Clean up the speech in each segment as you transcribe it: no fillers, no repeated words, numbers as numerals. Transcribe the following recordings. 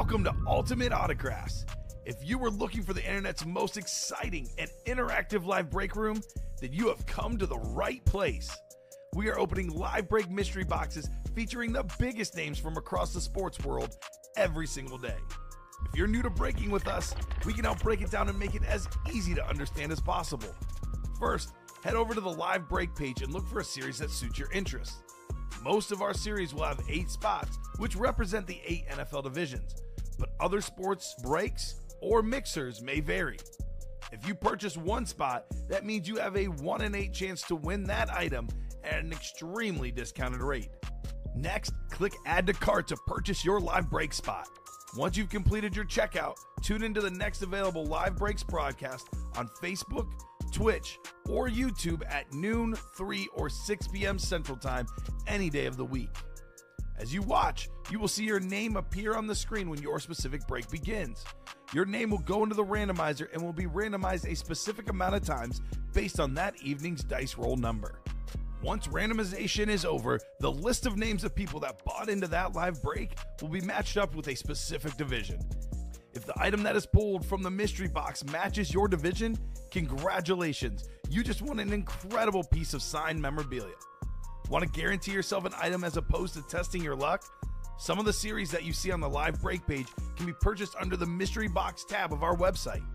Welcome to Ultimate Autographs. If you were looking for the internet's most exciting and interactive live break room, then you have come to the right place. We are opening live break mystery boxes featuring the biggest names from across the sports world every single day. If you're new to breaking with us, we can help break it down and make it as easy to understand as possible. First, head over to the live break page and look for a series that suits your interests. Most of our series will have 8 spots, which represent the 8 NFL divisions, but other sports breaks or mixers may vary. If you purchase one spot, that means you have a 1 in 8 chance to win that item at an extremely discounted rate. Next, click Add to Cart to purchase your live break spot. Once you've completed your checkout, tune into the next available live breaks broadcast on Facebook, Twitch, or YouTube at noon, 3, or 6 p.m. Central Time any day of the week. As you watch, you will see your name appear on the screen when your specific break begins. Your name will go into the randomizer and will be randomized a specific amount of times based on that evening's dice roll number. Once randomization is over, the list of names of people that bought into that live break will be matched up with a specific division. If the item that is pulled from the mystery box matches your division, congratulations, you just won an incredible piece of signed memorabilia. Want to guarantee yourself an item as opposed to testing your luck? Some of the series that you see on the live break page can be purchased under the mystery box tab of our website.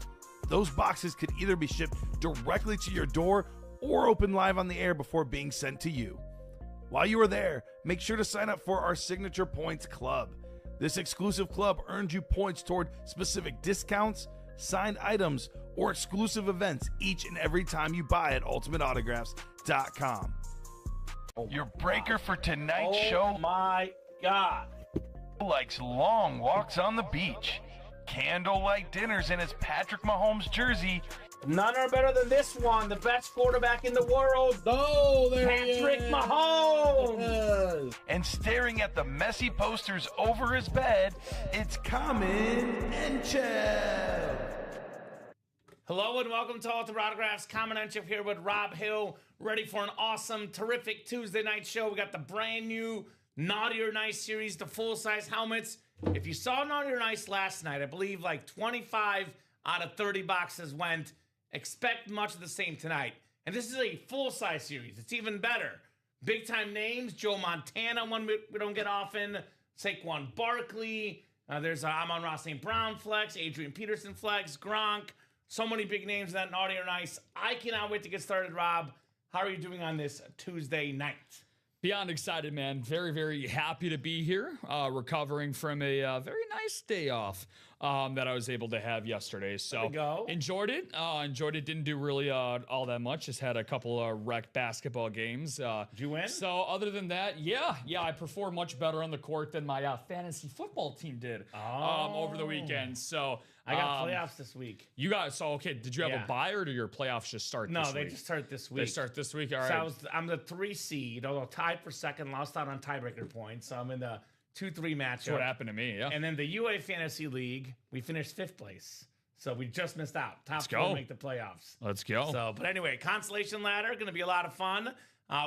Those boxes could either be shipped directly to your door or open live on the air before being sent to you. While you are there, make sure to sign up for our Signature Points Club. This exclusive club earns you points toward specific discounts, signed items, or exclusive events each and every time you buy at ultimateautographs.com. Your breaker for tonight's show. Oh my God. Likes long walks on the beach, candlelight dinners in his Patrick Mahomes jersey, None are better than this one, the best quarterback in the world. Oh, there Patrick Mahomes. and staring at the messy posters over his bed, it's Kamen Entchev. Hello and welcome to Ultimate Autographs. Kamen Entchev here with Rob Hill, ready for an awesome, terrific Tuesday night show. We got the brand new Naughty or Nice series, the full-size helmets. If you saw Naughty or Nice last night, I believe like 25 out of 30 boxes went. Expect much of the same tonight. And this is a full-size series. It's even better. Big-time names, Joe Montana, one we don't get often, Saquon Barkley, there's Amon-Ra St. Brown flex, Adrian Peterson flex, Gronk, so many big names in that Naughty or Nice. I cannot wait to get started, Rob. How are you doing on this Tuesday night? Beyond excited, man. Very, very happy to be here. Recovering from a very nice day off that I was able to have yesterday. So enjoyed it. Didn't do really all that much. Just had a couple of rec basketball games. Did you win? So other than that, yeah, I performed much better on the court than my fantasy football team did over the weekend. So I got playoffs this week. You guys, so okay, did you have a bye or do your playoffs just start this week? No, they just start this week. They start this week, all so right. I'm the 3 seed, although tied for second, lost out on tiebreaker points. So I'm in the 2-3 matchup. That's what happened to me, yeah. And then the UA Fantasy League, we finished 5th place. So we just missed out. Top 4 make the playoffs. Let's go. So, but anyway, consolation ladder, going to be a lot of fun.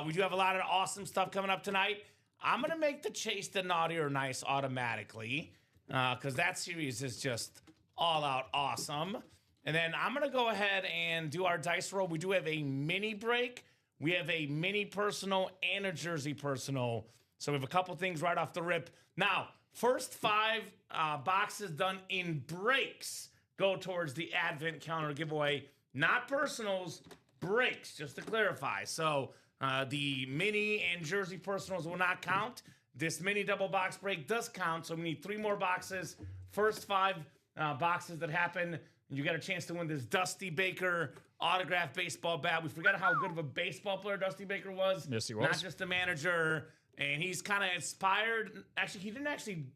We do have a lot of awesome stuff coming up tonight. I'm going to make the chase to Naughty or Nice automatically because that series is just all out awesome. And then I'm going to go ahead and do our dice roll. We do have a mini break. We have a mini personal and a jersey personal. So we have a couple things right off the rip. Now, first 5 boxes done in breaks go towards the Advent Calendar giveaway. Not personals, breaks, just to clarify. So the mini and jersey personals will not count. This mini double box break does count. So we need 3 more boxes. First 5 boxes that happen, you got a chance to win this Dusty Baker autographed baseball bat. We forgot how good of a baseball player Dusty Baker was. Yes, he was. Not just a manager. And he's kind of inspired. Actually, he didn't actually.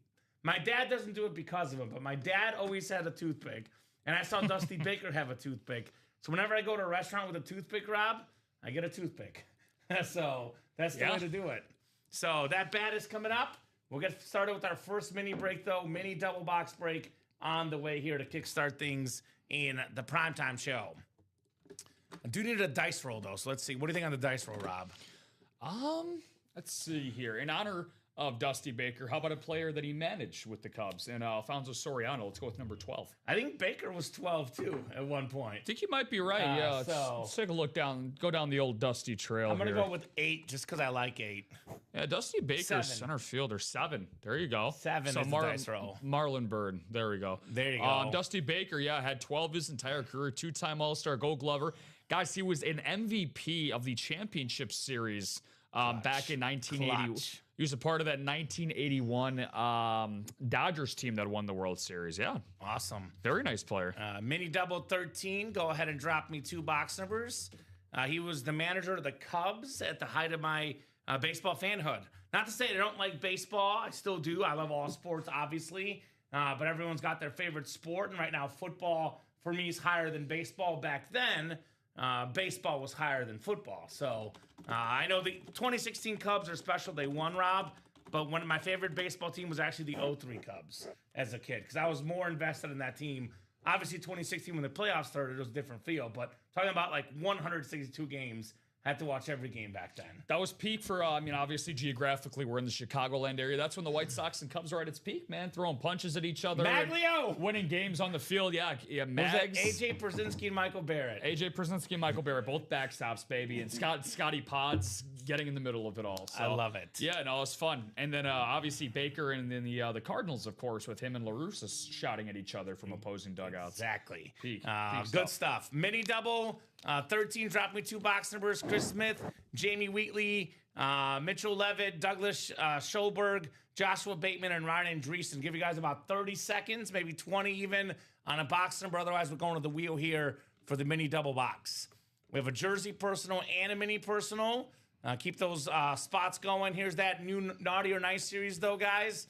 My dad doesn't do it because of him, but my dad always had a toothpick. And I saw Dusty Baker have a toothpick. So whenever I go to a restaurant with a toothpick, Rob, I get a toothpick. So that's the way to do it. So that bat is coming up. We'll get started with our first mini break, though. Mini double box break on the way here to kickstart things in the primetime show. I do need a dice roll, though. So let's see. What do you think on the dice roll, Rob? Let's see here. In honor of Dusty Baker. How about a player that he managed with the Cubs? And Alfonso Soriano. Let's go with number 12. I think Baker was 12 too at one point. I think you might be right. Yeah, let's take a look down. Go down the old Dusty trail. I'm gonna here. go with 8 just because I like 8. Yeah, Dusty Baker, 7. center fielder, 7. There you go. 7 is the dice roll. Marlon Bird. There we go. There you go. Dusty Baker, yeah, had 12 his entire career, 2-time All-Star, Gold Glover. Guys, he was an MVP of the championship series back in 1980. Clutch. He was a part of that 1981 Dodgers team that won the World Series. Yeah. Awesome. Very nice player. Mini double 13. Go ahead and drop me 2 box numbers. He was the manager of the Cubs at the height of my baseball fanhood. Not to say I don't like baseball. I still do. I love all sports, obviously. But everyone's got their favorite sport. And right now, football, for me, is higher than baseball. Back then, baseball was higher than football. So I know the 2016 Cubs are special. They won, Rob. But one of my favorite baseball team was actually the 03 Cubs as a kid because I was more invested in that team. Obviously, 2016, when the playoffs started, it was a different feel. But talking about like 162 games, I had to watch every game back then. That was peak for, obviously, geographically, we're in the Chicagoland area. That's when the White Sox and Cubs are at its peak, man. Throwing punches at each other. Maglio! Winning games on the field. Yeah, Was Mags. that AJ Przinsky and Michael Barrett? AJ Przinsky and Michael Barrett, both backstops, baby. And Scotty Potts getting in the middle of it all. So, I love it. Yeah, no, it's fun. And then, obviously, Baker and then the Cardinals, of course, with him and La Russa shouting at each other from opposing dugouts. Exactly. Peak Good stuff. Mini double, 13, drop me 2 box numbers. Chris Smith, Jamie Wheatley, Mitchell Levitt, Douglas Schulberg, Joshua Bateman, and Ryan Andreessen. Give you guys about 30 seconds, maybe 20 even, on a box number. Otherwise, we're going to the wheel here for the mini double box. We have a jersey personal and a mini personal. Keep those spots going. Here's that new Naughty or Nice series, though, guys.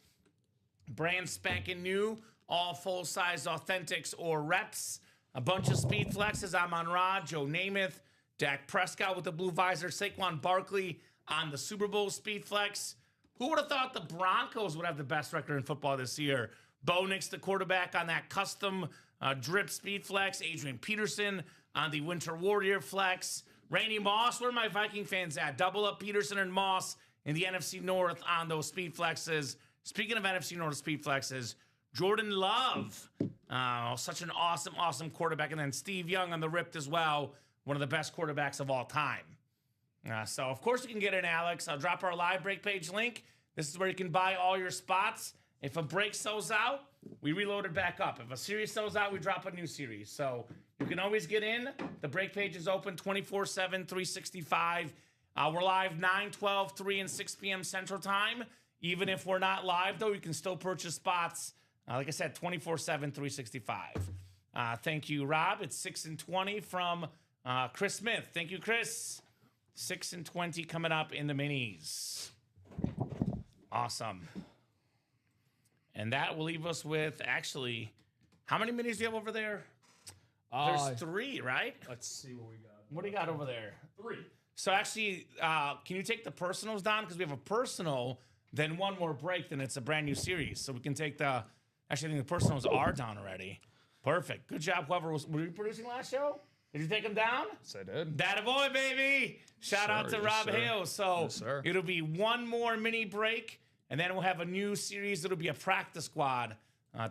Brand spanking new, all full-size authentics or reps. A bunch of speed flexes. I'm on Rod, Joe Namath, Dak Prescott with the blue visor, Saquon Barkley on the Super Bowl speed flex. Who would have thought the Broncos would have the best record in football this year? Bo Nix, the quarterback, on that custom drip speed flex. Adrian Peterson on the Winter Warrior flex. Randy Moss, where are my Viking fans at? Double up Peterson and Moss in the NFC North on those speed flexes. Speaking of NFC North speed flexes, Jordan Love, such an awesome quarterback. And then Steve Young on the ripped as well, one of the best quarterbacks of all time. So, of course, you can get in, Alex. I'll drop our live break page link. This is where you can buy all your spots. If a break sells out, we reload it back up. If a series sells out, we drop a new series. So you can always get in. The break page is open 24/7, 365. We're live 9, 12, 3, and 6 p.m. Central Time. Even if we're not live, though, you can still purchase spots. Like I said, 24/7, 365. Thank you, Rob. It's 6 and 20 from Chris Smith. Thank you, Chris. 6 and 20 coming up in the minis. Awesome. And that will leave us with, actually, how many minis do you have over there? There's 3, right? Let's see what we got. What do you got over there? 3. So actually, can you take the personals down? Because we have a personal, then one more break, then it's a brand new series. So we can take the, actually, I think the personals are down already. Perfect. Good job, whoever was, were you producing last show? Did you take them down? Yes, I did. That a boy, baby. Shout out to Rob Hill. So it'll be one more mini break, and then we'll have a new series. It'll be a practice squad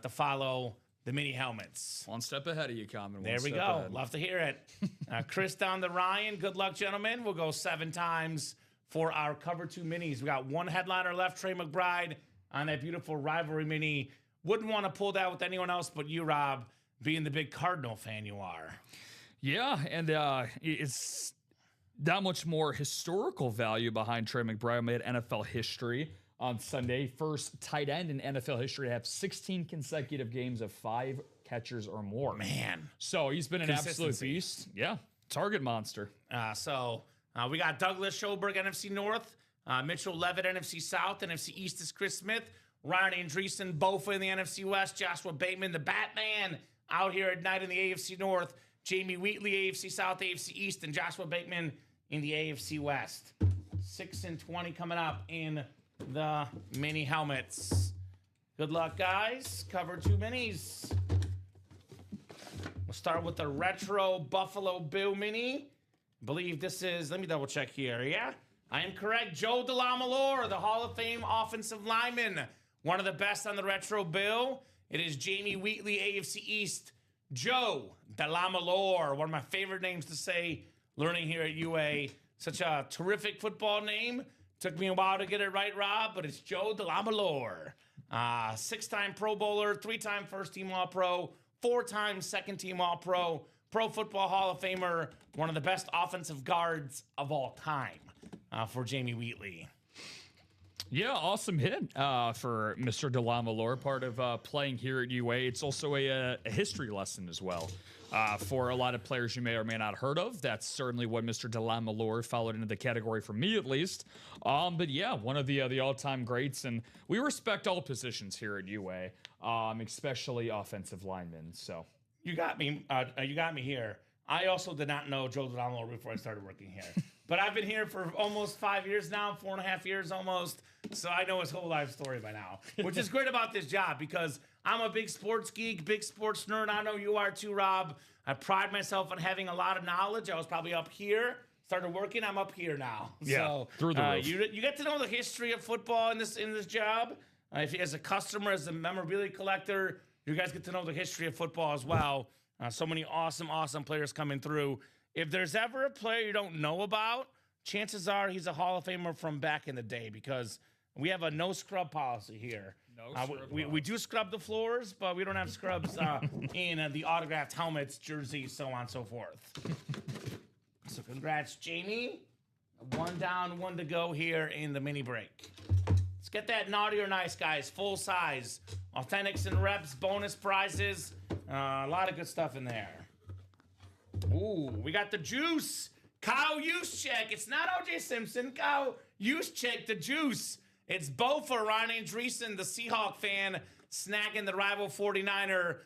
to follow the mini helmets. One step ahead of you, Kamen. There we go. Love to hear it. Chris down to Ryan. Good luck, gentlemen. We'll go 7 times for our Cover 2 minis. We got one headliner left, Trey McBride, on that beautiful rivalry mini. Wouldn't want to pull that with anyone else but you, Rob, being the big Cardinal fan you are. Yeah, and it's that much more historical value behind Trey McBride. Made NFL history on Sunday. First tight end in NFL history to have 16 consecutive games of 5 catchers or more. Man. So he's been an absolute beast. Yeah, target monster. So we got Douglas Schulberg, NFC North. Mitchell Levitt, NFC South. NFC East is Chris Smith. Ryan Andreessen, Bofa in the NFC West. Joshua Bateman, the Batman, out here at night in the AFC North. Jamie Wheatley, AFC South, AFC East, and Joshua Bateman in the AFC West. 6 and 20 coming up in the mini helmets. Good luck, guys. Cover 2 minis. We'll start with the retro Buffalo Bill mini. I believe this is, let me double check here. Yeah. I am correct. Joe DeLamalore, the Hall of Fame offensive lineman, one of the best on the retro bill. It is Jamie Wheatley, AFC East. Joe DeLamalore, one of my favorite names to say, learning here at UA. Such a terrific football name. Took me a while to get it right, Rob, but it's Joe DeLamalore. 6-time Pro Bowler, 3-time first-team All-Pro, 4-time second-team All-Pro, Pro Football Hall of Famer, one of the best offensive guards of all time for Jamie Wheatley. Yeah, awesome hit for Mr. DeLamalore, part of playing here at UA. It's also a history lesson as well. For a lot of players you may or may not have heard of, that's certainly what Mr. DeLamalore followed into the category for me, at least. But yeah, one of the all-time greats, and we respect all positions here at UA, especially offensive linemen. So you got me. You got me here. I also did not know Joe DeLamalore before I started working here. But I've been here for almost 5 years now, 4.5 years almost. So I know his whole life story by now, which is great about this job because I'm a big sports geek, big sports nerd. I know you are too, Rob. I pride myself on having a lot of knowledge. I was probably up here, started working. I'm up here now. Yeah, so through the roof. You get to know the history of football in this job. If as a customer, as a memorabilia collector, you guys get to know the history of football as well. So many awesome players coming through. If there's ever a player you don't know about, chances are he's a Hall of Famer from back in the day because we have a no scrub policy here. We do scrub the floors, but we don't have scrubs in the autographed helmets, jerseys, so on and so forth. So congrats, Jamie. 1 down, 1 to go here in the mini break. Let's get that naughty or nice, guys. Full size. Authentics and reps, bonus prizes. A lot of good stuff in there. Ooh, we got the juice. Kyle Juszczyk. It's not O.J. Simpson. Kyle Juszczyk, the juice. It's Bofa, Ryan Andreessen, the Seahawk fan, snagging the rival 49er.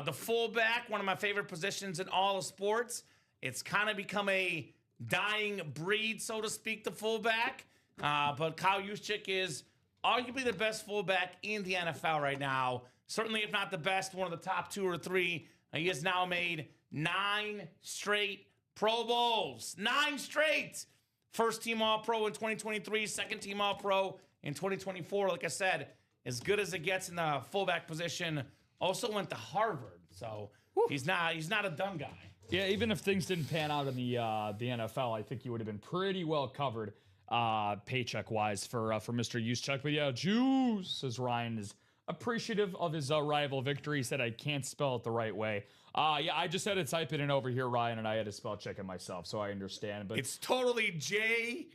The fullback, one of my favorite positions in all of sports. It's kind of become a dying breed, so to speak, the fullback. But Kyle Juszczyk is arguably the best fullback in the NFL right now. Certainly, if not the best, one of the top 2 or 3. He has now made 9 straight Pro Bowls. 9 straight. First team All-Pro in 2023, second team All-Pro in 2024. Like I said, as good as it gets in the fullback position. Also went to Harvard, so he's not a dumb guy. Yeah, even if things didn't pan out in the NFL, I think he would have been pretty well covered paycheck-wise for Mr. Juszczyk. But yeah, Juice, as Ryan is appreciative of his rival victory. He said I can't spell it the right way. Yeah, I just had to type it in over here, Ryan, and I had to spell check it myself, so I understand. But it's totally Juszczyk.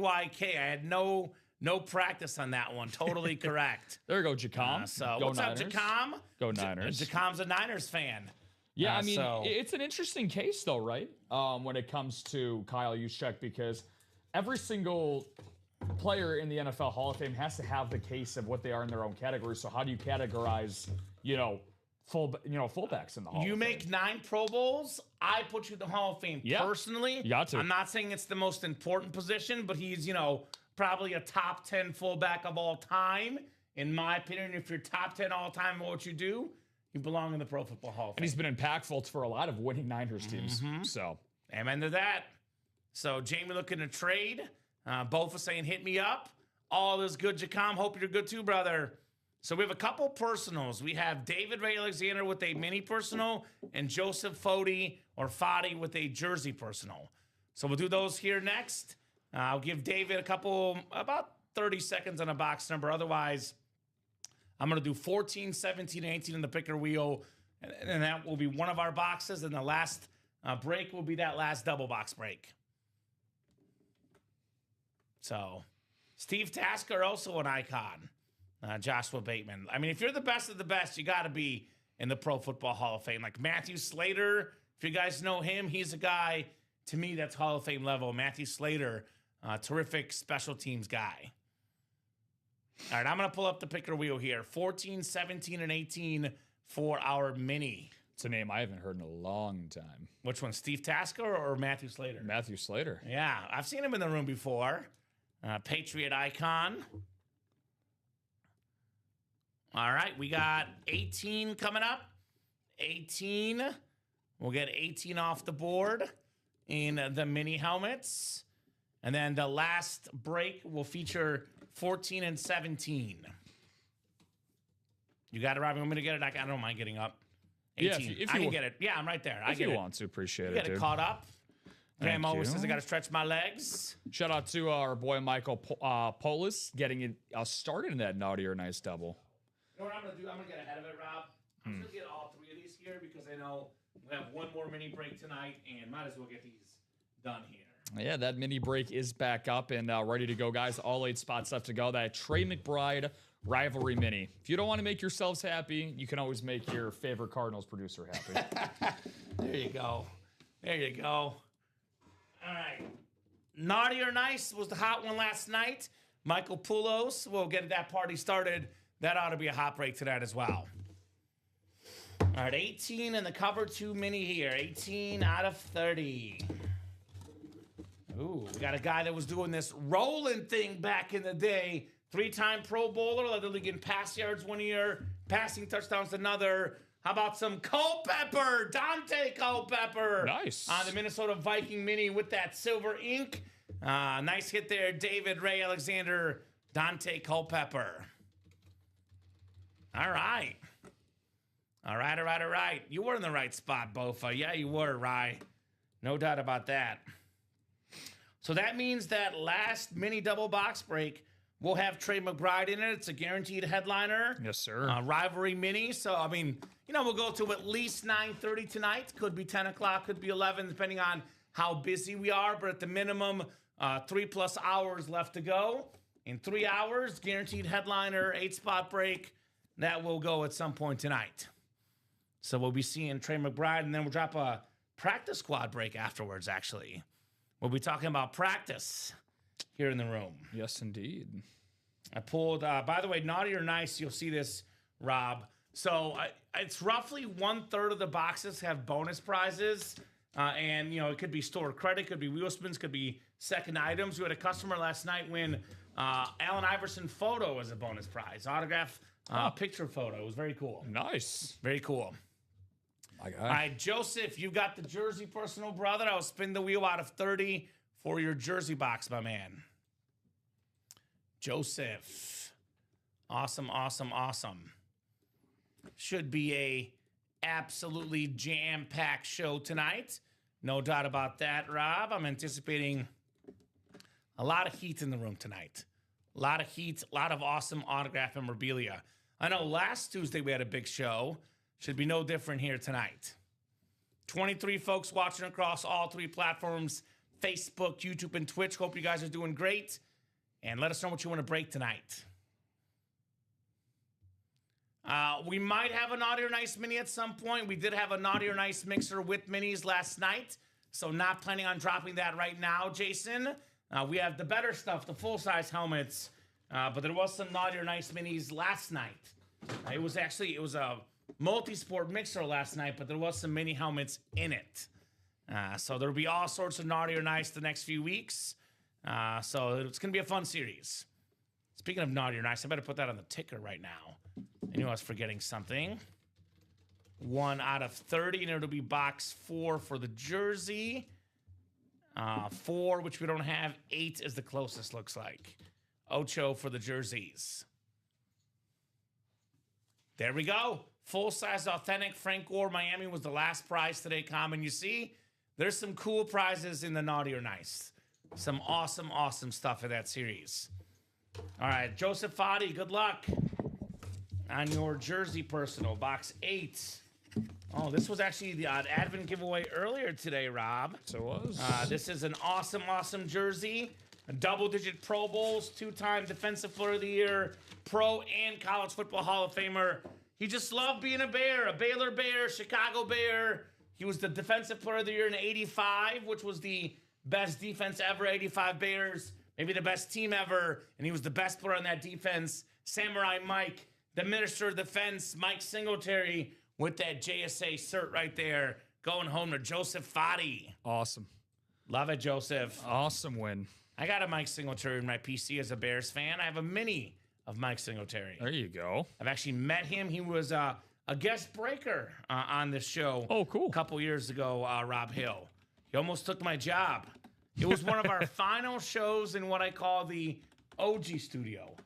I had no practice on that one. Totally correct. There you go, Jacom. So go what's Niners. up, Jacom? Go Niners. Jacom's a Niners fan. Yeah, I mean, it's an interesting case, though, right? When it comes to Kyle Juszczyk, because every single player in the NFL Hall of Fame has to have the case of what they are in their own category. So how do you categorize, fullbacks in the Hall of Fame? You make 9 Pro Bowls, I put you in the Hall of Fame. Yeah, personally. you got to. I'm not saying it's the most important position, but he's, probably a top 10 fullback of all time. In my opinion, if you're top 10 all time in what you do, you belong in the Pro Football Hall of Fame. And he's been impactful for a lot of winning Niners teams. So, amen to that. So Jamie looking to trade. Both are saying, hit me up. All is good, Jacom. Hope you're good too, brother. So we have a couple personals. We have David Ray Alexander with a mini personal and Joseph Fody with a jersey personal. So we'll do those here next. I'll give David about 30 seconds on a box number. Otherwise, I'm going to do 14, 17, and 18 in the picker wheel. And that will be one of our boxes. And the last break will be that last double box break. So, Steve Tasker, also an icon. Joshua Bateman. I mean, if you're the best of the best, you got to be in the Pro Football Hall of Fame. Like Matthew Slater, if you guys know him, he's a guy, to me, that's Hall of Fame level. Matthew Slater, terrific special teams guy. All right, I'm going to pull up the picker wheel here. 14, 17, and 18 for our mini. It's a name I haven't heard in a long time. Which one, Steve Tasker or Matthew Slater? Matthew Slater. Yeah, I've seen him in the room before. Patriot icon. All right, we got 18 coming up. 18. We'll get 18 off the board. in the mini helmets. And then the last break will feature 14 and 17. You got it, Robbie. Want me to get it? I don't mind getting up. 18. Yeah, if you I can get it. Yeah, I'm right there. If you want to, appreciate it, Get it dude. caught up. Graham always you. says I got to stretch my legs. Shout out to our boy Michael Polis getting it started in that naughty or nice double. You know what I'm going to do? I'm going to get ahead of it, Rob. I'm going to get all three of these here because I know we have one more mini break tonight and might as well get these done here. Yeah, that mini break is back up and ready to go, guys. All 8 spots left to go. That Trey McBride rivalry mini. If you don't want to make yourselves happy, you can always make your favorite Cardinals producer happy. There you go. There you go. All right. Naughty or Nice was the hot one last night. Michael Poulos will get that party started. That ought to be a hot break tonight as well. All right, 18 in the cover 2 mini here. 18 out of 30. Ooh, we got a guy that was doing this rolling thing back in the day. 3-time Pro Bowler, led the league in pass yards 1 year, passing touchdowns another. How about some Culpepper? Dante Culpepper. Nice. On the Minnesota Viking mini with that silver ink. Nice hit there, David Ray Alexander, Dante Culpepper. All right. All right. You were in the right spot, Bofa. Yeah, you were, Rye. No doubt about that. So that means that last mini double box break, we'll have Trey McBride in it. It's a guaranteed headliner. Yes, sir. Rivalry mini. So, I mean, we'll go to at least 9:30 tonight. Could be 10 o'clock, could be 11, depending on how busy we are. But at the minimum, 3+ hours left to go. In 3 hours, guaranteed headliner, 8-spot break. That will go at some point tonight. So we'll be seeing Trey McBride, and then we'll drop a practice squad break afterwards, actually. We'll be talking about practice here in the room. Yes, indeed. I pulled, by the way, Naughty or Nice, you'll see this, Rob. So it's roughly 1/3 of the boxes have bonus prizes. And, it could be store credit, could be wheel spins, could be second items. We had a customer last night win Allen Iverson photo as a bonus prize. Autograph picture photo. It was very cool. Nice. Very cool. My guy. All right, Joseph, you got the jersey, personal brother. I'll spin the wheel out of 30 for your jersey box, my man. Joseph. Awesome. Should be a absolutely jam-packed show tonight. No doubt about that, Rob. I'm anticipating a lot of heat in the room tonight. A lot of heat, a lot of awesome autograph memorabilia. I know last Tuesday we had a big show. Should be no different here tonight. 23 folks watching across all 3 platforms, Facebook, YouTube, and Twitch. Hope you guys are doing great. And let us know what you want to break tonight. We might have a Naughty or Nice mini at some point. We did have a Naughty or Nice mixer with minis last night. So not planning on dropping that right now, Jason. We have the better stuff, the full-size helmets. But there was some Naughty or Nice minis last night. It was a multi-sport mixer last night, but there was some mini helmets in it. So there'll be all sorts of Naughty or Nice the next few weeks. So it's going to be a fun series. Speaking of Naughty or Nice, I better put that on the ticker right now. I knew I was forgetting something. 1 out of 30, and it'll be box 4 for the jersey. 4, which we don't have. 8 is the closest, looks like. Ocho for the jerseys. There we go. Full-size, authentic Frank Gore Miami was the last prize today, Kamen. You see, there's some cool prizes in the Naughty or Nice. Some awesome stuff in that series. All right, Joseph Fadi, good luck on your jersey personal. Box 8. Oh, this was actually the Advent giveaway earlier today, Rob. So it was. This is an awesome jersey. Double-digit Pro Bowls, 2-time Defensive Player of the Year, Pro and College Football Hall of Famer. He just loved being a Bear, a Baylor Bear, Chicago Bear. He was the Defensive Player of the Year in '85, which was the best defense ever, 85 Bears, maybe the best team ever, and he was the best player on that defense. Samurai Mike, the Minister of Defense, Mike Singletary, with that JSA cert right there, going home to Joseph Fadi. Awesome. Love it, Joseph. Awesome win. I got a Mike Singletary in my PC as a Bears fan. I have a mini of Mike Singletary. There you go. I've actually met him. He was a guest breaker on this show. Oh, cool. A couple years ago, Rob Hill. He almost took my job. It was one of our final shows in what I call the OG studio.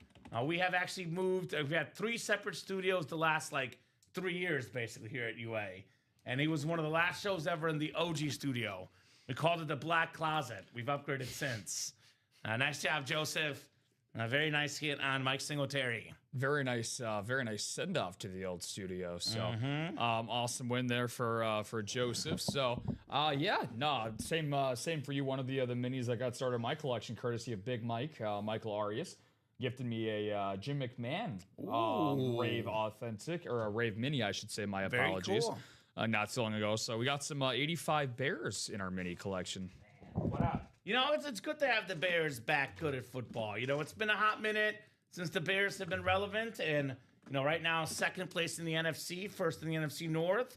We have actually moved. We've had 3 separate studios the last 3 years, basically, here at UA. And it was one of the last shows ever in the OG studio. We called it the Black Closet. We've upgraded since. Nice job, Joseph. Very nice hit on Mike Singletary. Very nice send-off to the old studio. So, awesome win there for Joseph. So, same for you. One of the other minis that got started in my collection, courtesy of Big Mike, Michael Arias, gifted me a Jim McMahon Rave Authentic, or a Rave Mini, I should say. My apologies. Very cool. Not so long ago. So we got some 85 Bears in our mini collection. What up? It's good to have the Bears back good at football. It's been a hot minute since the Bears have been relevant. And, right now, second place in the NFC, first in the NFC North.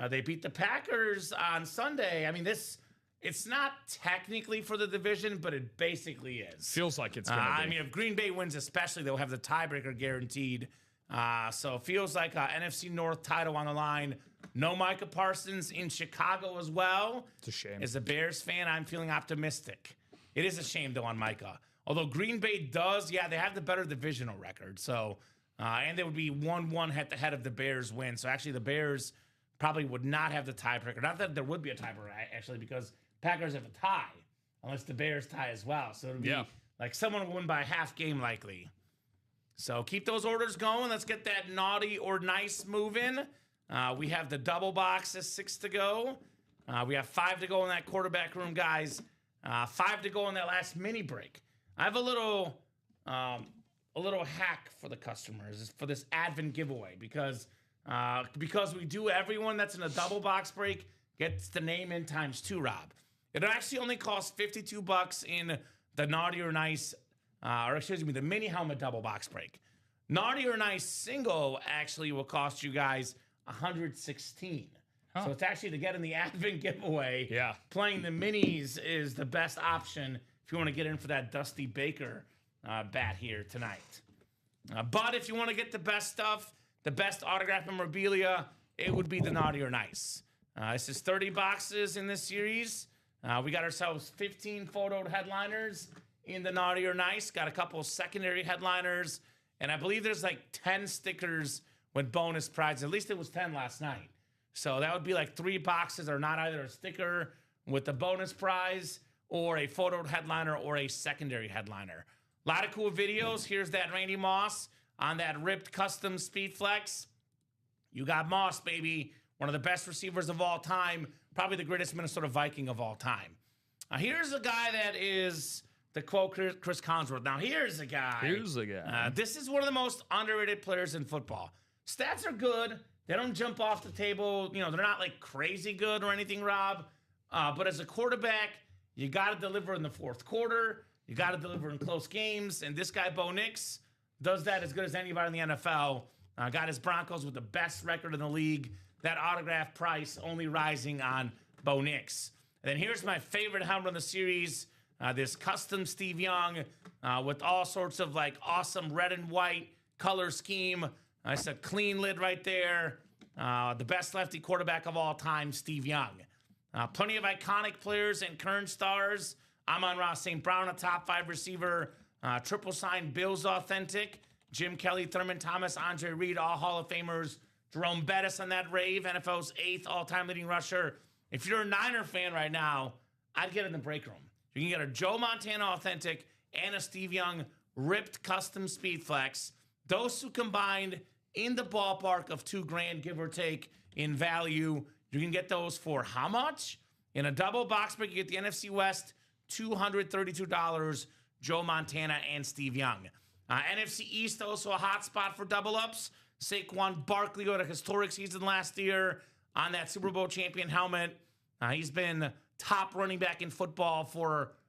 They beat the Packers on Sunday. I mean, it's not technically for the division, but it basically is. Feels like it's going to be. I mean, if Green Bay wins especially, they'll have the tiebreaker guaranteed. So it feels like NFC North title on the line. No Micah Parsons in Chicago as well. It's a shame. As a Bears fan, I'm feeling optimistic. It is a shame, though, on Micah. Although Green Bay does, they have the better divisional record. So, and they would be 1-1 head-to-head of the Bears win. So actually, the Bears probably would not have the tiebreaker. Not that there would be a tiebreaker, actually, because Packers have a tie, unless the Bears tie as well. So it would be like someone will win by a half game likely. So keep those orders going. Let's get that naughty or nice moving. We have the double boxes, 6 to go. We have 5 to go in that quarterback room, guys. 5 to go in that last mini break. I have a little hack for the customers for this Advent giveaway because we do everyone that's in a double box break gets the name in times 2, Rob. It actually only costs $52 in the naughty or nice, the mini helmet double box break. Naughty or nice single actually will cost you guys $116. So it's actually to get in the Advent giveaway. Yeah. Playing the minis is the best option if you want to get in for that Dusty Baker bat here tonight. But if you want to get the best stuff, the best autograph memorabilia, it would be the naughty or nice. This is 30 boxes in this series. We got ourselves 15 photoed headliners in the naughty or nice. Got a couple of secondary headliners. And I believe there's 10 stickers with bonus prizes. At least it was 10 last night. So that would be 3 boxes are not either a sticker with the bonus prize or a photoed headliner or a secondary headliner. A lot of cool videos. Here's that Randy Moss on that ripped custom Speed Flex. You got Moss, baby. One of the best receivers of all time. Probably the greatest Minnesota Viking of all time. Here's a guy that is the quote Chris Collinsworth. Now here's a guy. This is one of the most underrated players in football. Stats are good. They don't jump off the table. They're not crazy good or anything, Rob. But as a quarterback, you got to deliver in the fourth quarter. You got to deliver in close games. And this guy, Bo Nix, does that as good as anybody in the NFL. Got his Broncos with the best record in the league. That autograph price only rising on Bo Nix. And then here's my favorite helmet in the series. This custom Steve Young with all sorts of awesome red and white color scheme. It's a clean lid right there. The best lefty quarterback of all time, Steve Young. Plenty of iconic players and current stars. Amon-Ra St. Brown, a top 5 receiver. Triple sign Bills authentic. Jim Kelly, Thurman Thomas, Andre Reed, all Hall of Famers. Jerome Bettis on that rave, NFL's 8th all-time leading rusher. If you're a Niner fan right now, I'd get in the break room. You can get a Joe Montana authentic and a Steve Young ripped custom Speed Flex. Those two combined in the ballpark of $2,000, give or take, in value. You can get those for how much? In a double box break, you get the NFC West, $232, Joe Montana and Steve Young. NFC East, also a hot spot for double ups. Saquon Barkley had a historic season last year on that Super Bowl champion helmet. He's been top running back in football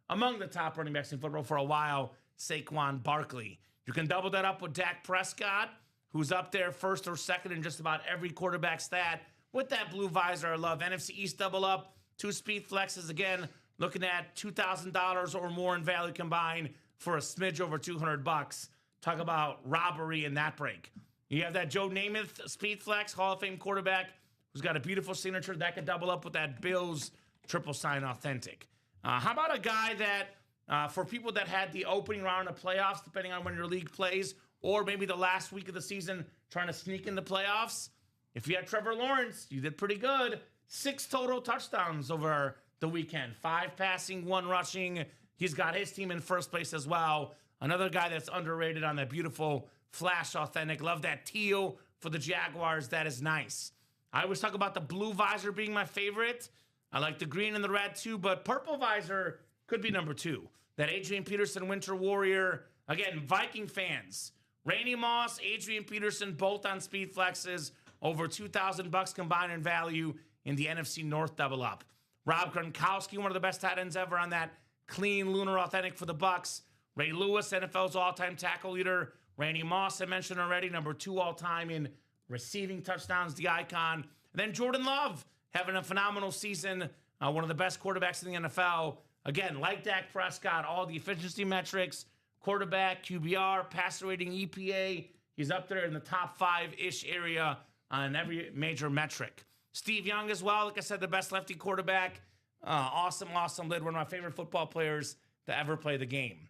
among the top running backs in football for a while, Saquon Barkley. You can double that up with Dak Prescott, who's up there first or second in just about every quarterback stat with that blue visor. I love NFC East double up, 2 Speed Flexes again, looking at $2,000 or more in value combined for a smidge over $200. Talk about robbery in that break. You have that Joe Namath Speed Flex, Hall of Fame quarterback, who's got a beautiful signature that could double up with that Bills triple sign authentic. How about a guy that, for people that had the opening round of playoffs, depending on when your league plays, or maybe the last week of the season trying to sneak in the playoffs, if you had Trevor Lawrence, you did pretty good. 6 total touchdowns over the weekend. 5 passing, 1 rushing. He's got his team in first place as well. Another guy that's underrated on that beautiful Flash authentic. Love that teal for the Jaguars. That is nice. I always talk about the blue visor being my favorite. I like the green and the red too, but purple visor could be number 2. That Adrian Peterson Winter Warrior. Again, Viking fans. Randy Moss, Adrian Peterson, both on speed flexes. Over $2,000 combined in value in the NFC North double up. Rob Gronkowski, one of the best tight ends ever on that clean lunar authentic for the Bucks. Ray Lewis, NFL's all-time tackle leader. Randy Moss, I mentioned already, number 2 all-time in receiving touchdowns, the icon. And then Jordan Love, having a phenomenal season. One of the best quarterbacks in the NFL. Again, like Dak Prescott, all the efficiency metrics, quarterback, QBR, passer rating, EPA. He's up there in the top 5-ish area on every major metric. Steve Young as well, like I said, the best lefty quarterback. Awesome lid. One of my favorite football players to ever play the game.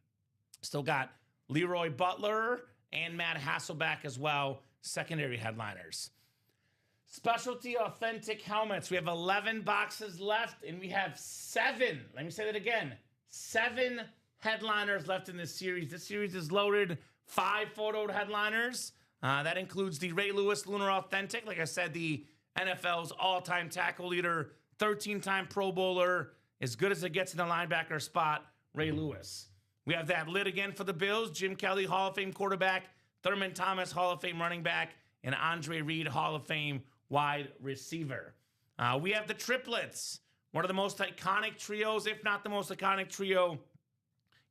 Still got Leroy Butler and Matt Hasselbeck as well, secondary headliners. Specialty authentic helmets. We have 11 boxes left, and we have 7. Let me say that again. 7 headliners left in this series. This series is loaded. 5 photoed headliners. That includes the Ray Lewis Lunar Authentic. Like I said, the NFL's all-time tackle leader, 13-time Pro Bowler, as good as it gets in the linebacker spot, Ray Lewis. We have that lid again for the Bills. Jim Kelly, Hall of Fame quarterback. Thurman Thomas, Hall of Fame running back. And Andre Reed, Hall of Fame wide receiver. We have the triplets. One of the most iconic trios, if not the most iconic trio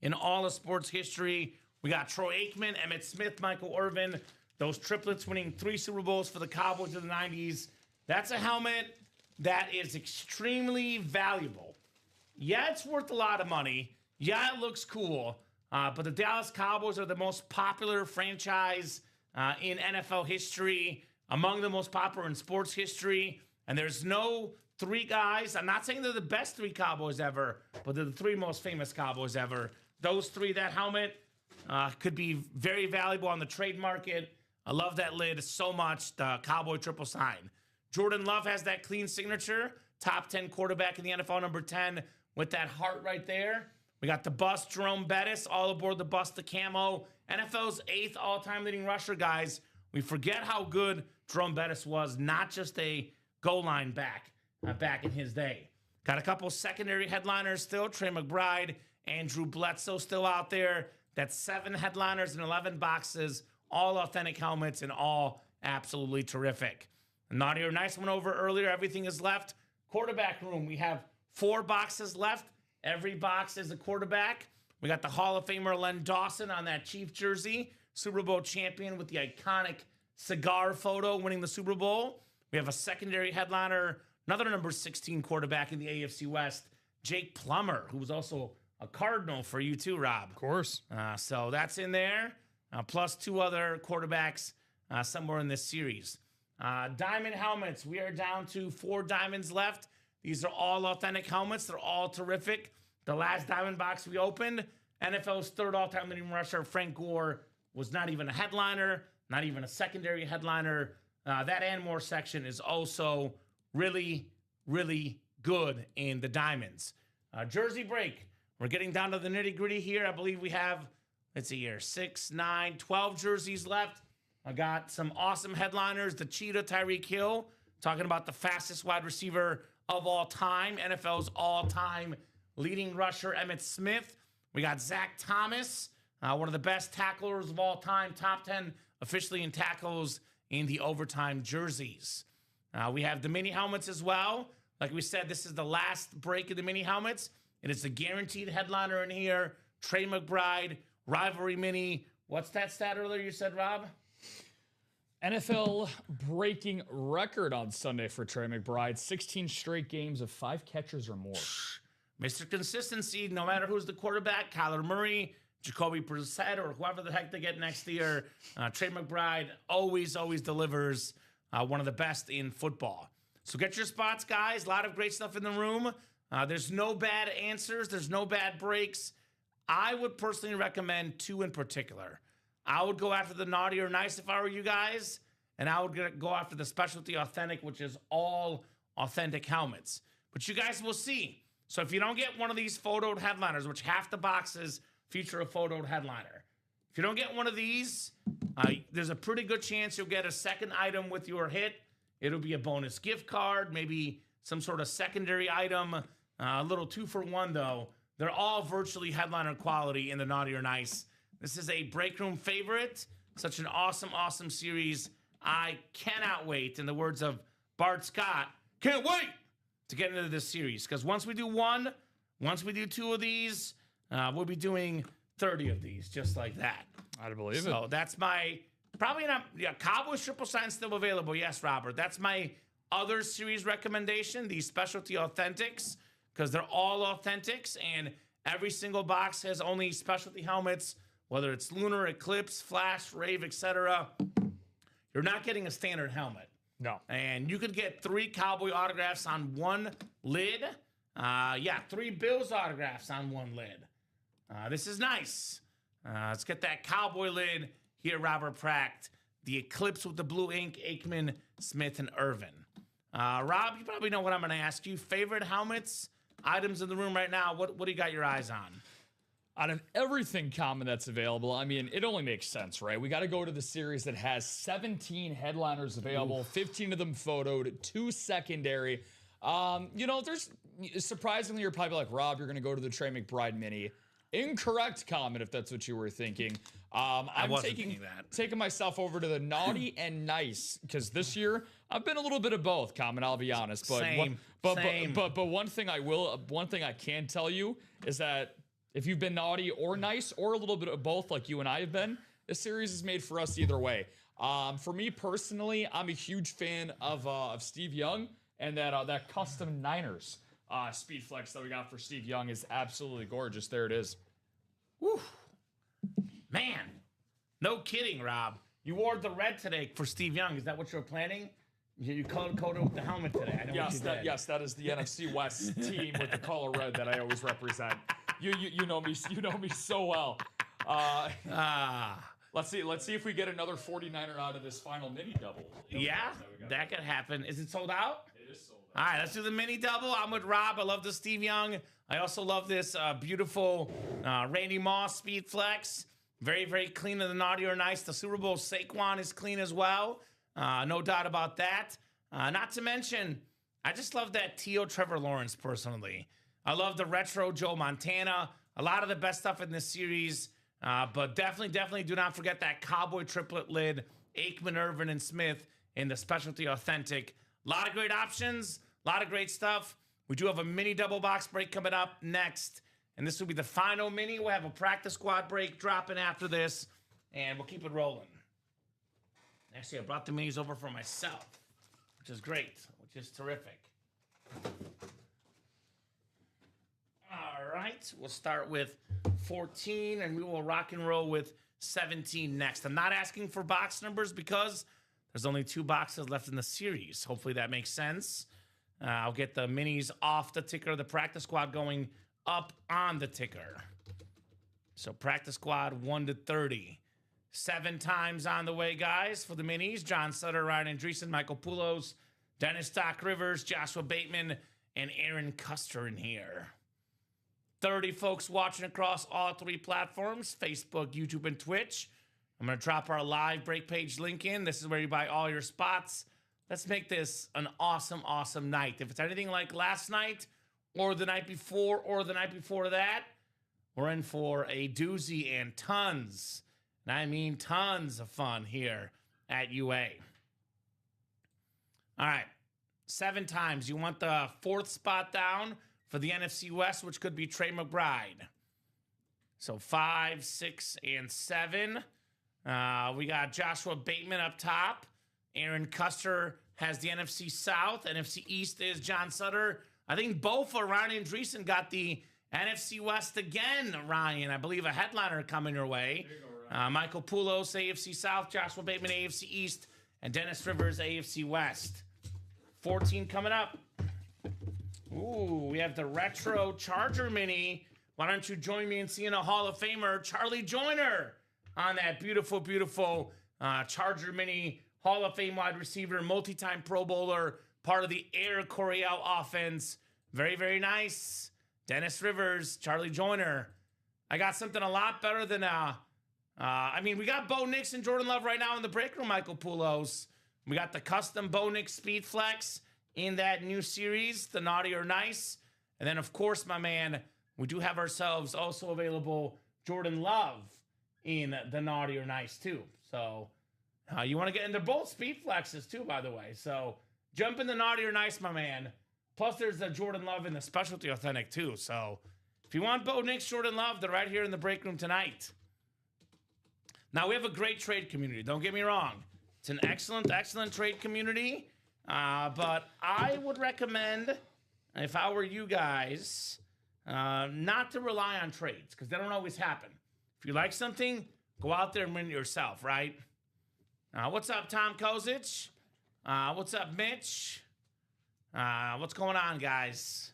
in all of sports history. We got Troy Aikman, Emmitt Smith, Michael Irvin. Those triplets winning 3 Super Bowls for the Cowboys in the 90s. That's a helmet that is extremely valuable. Yeah, it's worth a lot of money. Yeah, it looks cool. But the Dallas Cowboys are the most popular franchise in NFL history, among the most popular in sports history. And there's no 3 guys. I'm not saying they're the best 3 Cowboys ever, but they're the 3 most famous Cowboys ever. Those 3, that helmet could be very valuable on the trade market. I love that lid so much, the Cowboy triple sign. Jordan Love has that clean signature. Top 10 quarterback in the NFL, number 10, with that heart right there. We got the bust, Jerome Bettis, all aboard the bust, the camo. NFL's 8th all-time leading rusher, guys. We forget how good Jerome Bettis was, not just a goal line back in his day. Got a couple secondary headliners still. Trey McBride, Andrew Bledsoe still out there. That's 7 headliners and 11 boxes, all authentic helmets and all absolutely terrific. Naughty or nice one over earlier. Everything is left. Quarterback room. We have 4 boxes left. Every box is a quarterback. We got the Hall of Famer Len Dawson on that Chief jersey. Super Bowl champion with the iconic cigar photo winning the Super Bowl. We have a secondary headliner, another number 16 quarterback in the AFC West, Jake Plummer, who was also a Cardinal for you too, Rob. Of course. So that's in there, plus 2 other quarterbacks somewhere in this series. Diamond helmets. We are down to 4 diamonds left. These are all authentic helmets. They're all terrific. The last diamond box we opened, NFL's 3rd all-time leading rusher, Frank Gore, was not even a headliner, not even a secondary headliner. That and more section is also really, really good in the diamonds. Jersey break. We're getting down to the nitty-gritty here. I believe we have, let's see here, 6, 9, 12 jerseys left. I got some awesome headliners. The Cheetah, Tyreek Hill, talking about the fastest wide receiver of all time. NFL's all-time leading rusher, Emmitt Smith. We got Zach Thomas, one of the best tacklers of all time, top 10 officially in tackles in the overtime jerseys. We have the mini helmets as well. Like we said, this is the last break of the mini helmets. It is the guaranteed headliner in here. Trey McBride, Rivalry Mini. What's that stat earlier you said, Rob? NFL breaking record on Sunday for Trey McBride. 16 straight games of 5 catches or more. Mr. Consistency, no matter who's the quarterback, Kyler Murray, Jacoby Brissett, or whoever the heck they get next year, Trey McBride always delivers, one of the best in football. So get your spots, guys. A lot of great stuff in the room. There's no bad answers. There's no bad breaks. I would personally recommend 2 in particular. I would go after the Naughty or Nice if I were you guys, and I would go after the Specialty Authentic, which is all authentic helmets. But you guys will see. So if you don't get one of these photoed headliners, which half the boxes feature a photoed headliner, if you don't get one of these, there's a pretty good chance you'll get a second item with your hit. It'll be a bonus gift card, maybe some sort of secondary item, a little 2-for-1 though. They're all virtually headliner quality in the Naughty or Nice. This is a break room favorite. Such an awesome, awesome series. I cannot wait. In the words of Bart Scott, can't wait to get into this series. Because once we do 1, once we do 2 of these, we'll be doing 30 of these, just like that. I believe it. So that's my, probably not, yeah, Cowboys Triple Sign still available. Yes, Robert. That's my other series recommendation, these Specialty Authentics, because they're all authentics, and every single box has only specialty helmets, whether it's Lunar, Eclipse, Flash, Rave, etc. You're not getting a standard helmet. No. And you could get 3 Cowboy autographs on 1 lid. 3 Bills autographs on 1 lid. This is nice. Let's get that Cowboy lid here, Robert Pracht. The Eclipse with the blue ink, Aikman, Smith, and Irvin. Rob, you probably know what I'm going to ask you. Favorite helmets, items in the room right now, what do you got your eyes on? Out of everything common that's available, I mean, it only makes sense, right? We got to go to the series that has 17 headliners available, 15 of them photoed, 2 secondary. There's surprisingly, you're probably like, Rob, you're going to go to the Trey McBride mini. Incorrect comment if that's what you were thinking. I'm taking myself over to the Naughty and Nice because this year I've been a little bit of both. Common, I'll be honest. But Same. But one thing I can tell you is that if you've been Naughty or Nice or a little bit of both, like you and I have been, this series is made for us either way. For me personally, I'm a huge fan of Steve Young, and that custom Niners speed flex that we got for Steve Young is absolutely gorgeous. There it is. Whew. Man, no kidding, Rob. You wore the red today for Steve Young. Is that what you were planning? You color-coded with the helmet today. I know Yes, that is the NFC West team with the color red that I always represent. You know me so well. Let's see if we get another 49er out of this final mini double. Yeah, that could happen. Is it sold out? It is sold out. All right, let's do the mini double. I'm with Rob. I love the Steve Young. I also love this beautiful Randy Moss speed flex. Very, very clean in the Naughty or Nice. The Super Bowl Saquon is clean as well. No doubt about that. Not to mention, I just love that T.O. Trevor Lawrence personally. I love the retro Joe Montana. A lot of the best stuff in this series. But definitely do not forget that Cowboy triplet lid, Aikman, Irvin, and Smith in the Specialty Authentic. A lot of great options. A lot of great stuff. We do have a mini double box break coming up next. And this will be the final mini. We'll have a practice squad break dropping after this. And we'll keep it rolling. Actually, I brought the minis over for myself, which is great, which is terrific. All right, we'll start with 14, and we will rock and roll with 17 next. I'm not asking for box numbers because there's only 2 boxes left in the series. Hopefully that makes sense. I'll get the minis off the ticker, the practice squad going up on the ticker. So practice squad 1 to 30. 7 times on the way, guys, for the minis. John Sutter, Ryan Andreessen, Michael Poulos, Dennis Doc Rivers, Joshua Bateman, and Aaron Custer in here. 30 folks watching across all 3 platforms, Facebook, YouTube, and Twitch. I'm going to drop our live break page link in. This is where you buy all your spots. Let's make this an awesome, awesome night. If it's anything like last night or the night before or the night before that, we're in for a doozy and tons, and I mean tons of fun here at UA. All right, 7 times. You want the 4th spot down for the NFC West, which could be Trey McBride. So 5, 6, and 7. We got Joshua Bateman up top. Aaron Custer has the NFC South. NFC East is John Sutter. I think both of Ryan Andreessen got the NFC West again, Ryan. I believe a headliner coming your way. There you go, Ryan. Michael Poulos, AFC South. Joshua Bateman, AFC East. And Dennis Rivers, AFC West. 14 coming up. Ooh, we have the retro Charger Mini. Why don't you join me in seeing a Hall of Famer, Charlie Joyner, on that beautiful, beautiful Charger Mini Hall of Fame wide receiver, multi-time Pro Bowler, part of the Air Coryell offense. Very, very nice. Dennis Rivers, Charlie Joyner. I got something a lot better than, we got Bo Nix and Jordan Love right now in the break room, Michael Poulos. We got the custom Bo Nix Speed Flex in that new series, the Naughty or Nice. And then, of course, my man, we do have ourselves also available Jordan Love in the Naughty or Nice, too. So you want to get into both Speed Flexes, too, by the way. So jump in the Naughty or Nice, my man. Plus, there's the Jordan Love in the Specialty Authentic, too. So if you want Bo Nix, Jordan Love, they're right here in the break room tonight. Now, we have a great trade community. Don't get me wrong. It's an excellent, excellent trade community. But I would recommend, if I were you guys, not to rely on trades, because they don't always happen. If you like something, go out there and win it yourself, right? What's up, Tom Kozich? What's up, Mitch? What's going on, guys?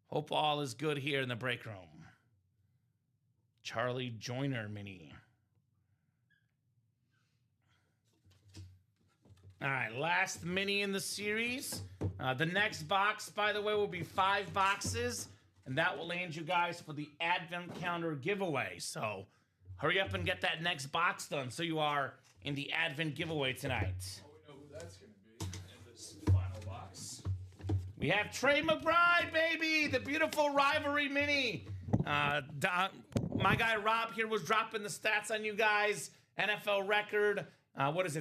Hope all is good here in the break room. Charlie Joyner Mini. All right, last mini in the series. The next box, by the way, will be 5 boxes, and that will land you guys for the Advent Calendar giveaway. So hurry up and get that next box done so you are in the Advent giveaway tonight. Oh, we know who that's going to be in this final box. We have Trey McBride, baby, the beautiful rivalry mini. My guy Rob here was dropping the stats on you guys. NFL record.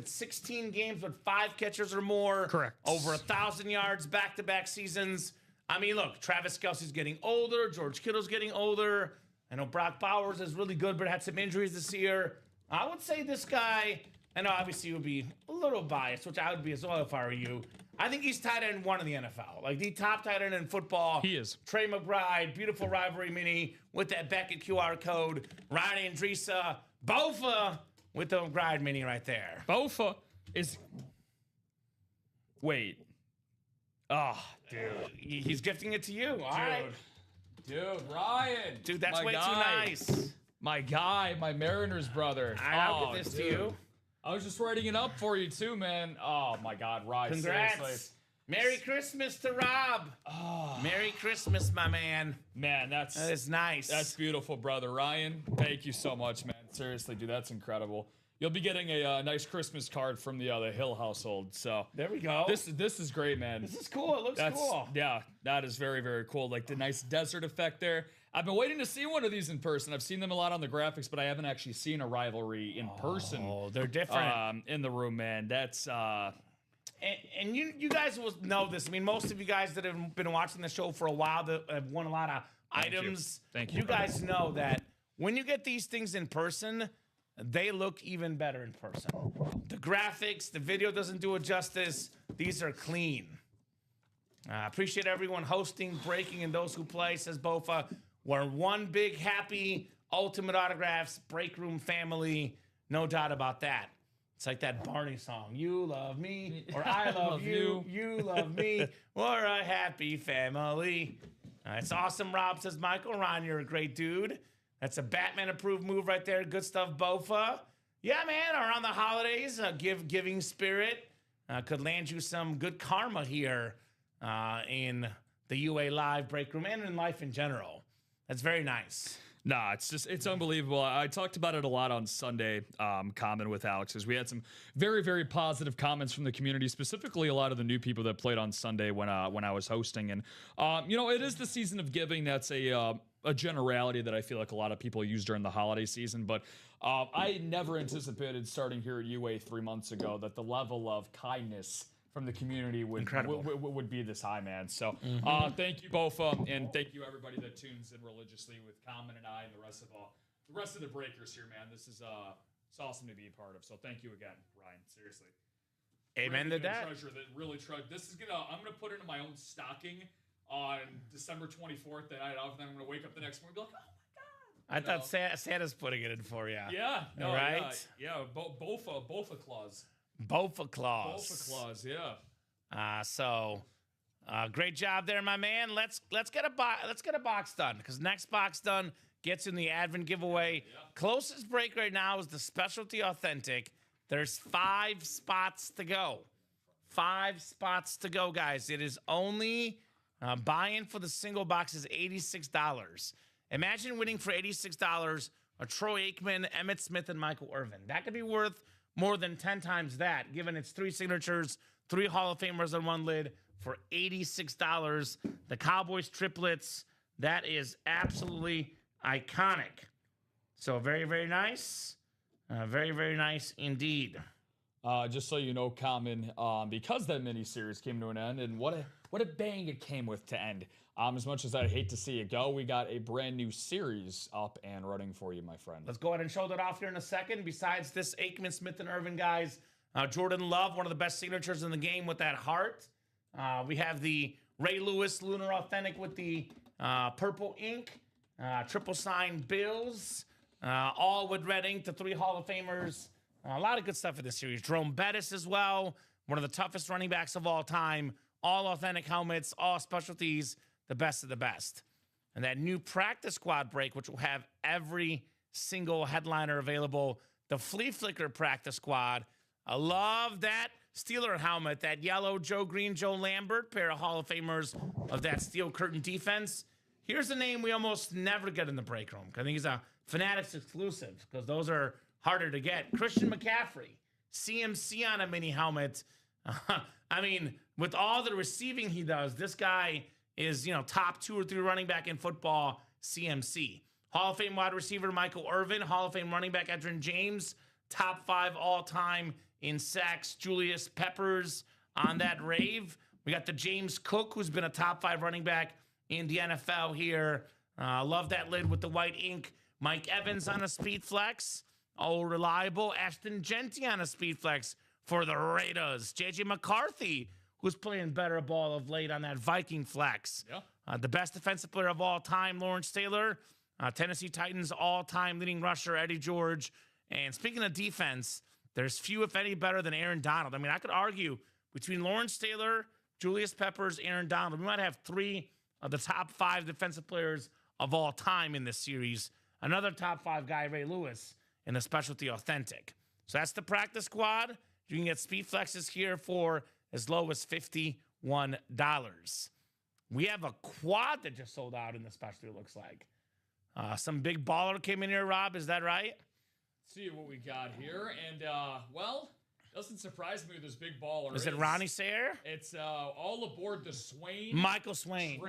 16 games with 5 catches or more? Correct. Over 1,000 yards back-to-back seasons. I mean, look, Travis Kelce's getting older. George Kittle's getting older. I know Brock Bowers is really good, but had some injuries this year. I would say this guy, I know obviously you would be a little biased, which I would be as well if I were you. I think he's tight end 1 in the NFL. Like the top tight end in football. He is. Trey McBride, beautiful rivalry mini with that Beckett QR code. Ryan Andresa, Bofa. With the McBride mini right there. Bofa is... Wait. Oh, dude. He's gifting it to you. All right. Dude, Ryan. Dude, that's way too nice. My guy, my Mariners brother. I'll give this to you. I was just writing it up for you too, man. Oh, my God, Ryan. Congrats. Seriously. Merry Christmas to Rob. Oh. Merry Christmas, my man. Man, that is nice. That's beautiful, brother. Ryan, thank you so much, man. Seriously, dude, that's incredible. You'll be getting a nice Christmas card from the Hill household. So there we go. This is great, man. This is cool. It looks cool. Yeah, that is very, very cool. Like the nice desert effect there. I've been waiting to see one of these in person. I've seen them a lot on the graphics, but I haven't actually seen a rivalry in person. Oh, they're different. In the room, man. That's And you guys will know this. I mean, most of you guys that have been watching the show for a while that have won a lot of items. Thank you. You guys know that when you get these things in person, they look even better in person. The graphics, the video doesn't do it justice. These are clean. I appreciate everyone hosting, breaking, and those who play, says Bofa. We're one big, happy, Ultimate Autographs break room family. No doubt about that. It's like that Barney song. You love me, or I love you. You love me. We're a happy family. It's awesome, Rob, says Michael. Ron, you're a great dude. That's a Batman-approved move right there. Good stuff, Bofa. Yeah, man, around the holidays, giving spirit could land you some good karma here in the UA Live break room and in life in general. That's very nice. Nah, it's unbelievable. I talked about it a lot on Sunday, Kamen with Alex, as we had some very, very positive comments from the community, specifically a lot of the new people that played on Sunday when I was hosting. And, it is the season of giving. That's a generality that I feel like a lot of people use during the holiday season. But I never anticipated starting here at UA 3 months ago that the level of kindness from the community would be this high, man. So thank you, Bofa, and thank you everybody that tunes in religiously with Kamen and I and the rest of the breakers here, man. This is it's awesome to be a part of. So thank you again, Ryan. Seriously. Amen to that. Treasure that really this is I'm gonna put it in my own stocking on December 24th. That night, and then I'm gonna wake up the next morning and be like, oh my God. I thought Santa's putting it in for you. Yeah. No, right? Yeah. Bofa clause. Bofa clause. Bofa clause, yeah. So Great job there, my man. Let's get a box done, because next box done gets in the Advent giveaway. Closest break right now is the Specialty Authentic. There's 5 spots to go. 5 spots to go, guys. It is only buy-in for the single box is $86. Imagine winning for $86 a Troy Aikman, Emmitt Smith, and Michael Irvin. That could be worth more than 10 times that, given it's 3 signatures, 3 Hall of Famers on one lid for $86. The Cowboys triplets, that is absolutely iconic. So very, very nice. Very, very nice indeed. Just so you know, Common, because that mini-series came to an end, and what a bang it came with to end. As much as I hate to see it go, we got a brand new series up and running for you, my friend. Let's go ahead and show that off here in a second. Besides this Aikman, Smith, and Irvin guys, Jordan Love, one of the best signatures in the game with that heart. We have the Ray Lewis Lunar Authentic with the purple ink. Triple sign Bills. All with red ink, the 3 Hall of Famers. A lot of good stuff in this series. Jerome Bettis as well. One of the toughest running backs of all time. All authentic helmets, all specialties, the best of the best. And that new practice squad break, which will have every single headliner available. The Flea Flicker practice squad. I love that Steeler helmet, that yellow Joe Green, Joe Lambert, pair of Hall of Famers of that steel curtain defense. Here's a name we almost never get in the break room. I think he's a Fanatics exclusive, because those are harder to get. Christian McCaffrey, CMC on a mini helmet. I mean, with all the receiving he does, this guy is, top 2 or 3 running back in football, CMC. Hall of Fame wide receiver Michael Irvin, Hall of Fame running back Edgerrin James, top 5 all-time in sacks, Julius Peppers on that rave. We got the James Cook, who's been a top 5 running back in the NFL here. Love that lid with the white ink. Mike Evans on a speed flex. Oh, reliable. Ashton Genty on a speed flex for the Raiders. J.J. McCarthy, who's playing better ball of late on that Viking flex. Yeah. The best defensive player of all time, Lawrence Taylor. Tennessee Titans all-time leading rusher, Eddie George. And speaking of defense, there's few, if any, better than Aaron Donald. I mean, I could argue between Lawrence Taylor, Julius Peppers, Aaron Donald, we might have 3 of the top 5 defensive players of all time in this series. Another top 5 guy, Ray Lewis, in the Specialty Authentic. So that's the practice squad. You can get speed flexes here for as low as $51. We have a quad that just sold out in the specialty, it looks like. Some big baller came in here, Rob. Is that right? Let's see what we got here. And, doesn't surprise me with this big baller. Is it Ronnie Sayre? It's all aboard the Swain. Michael Swain.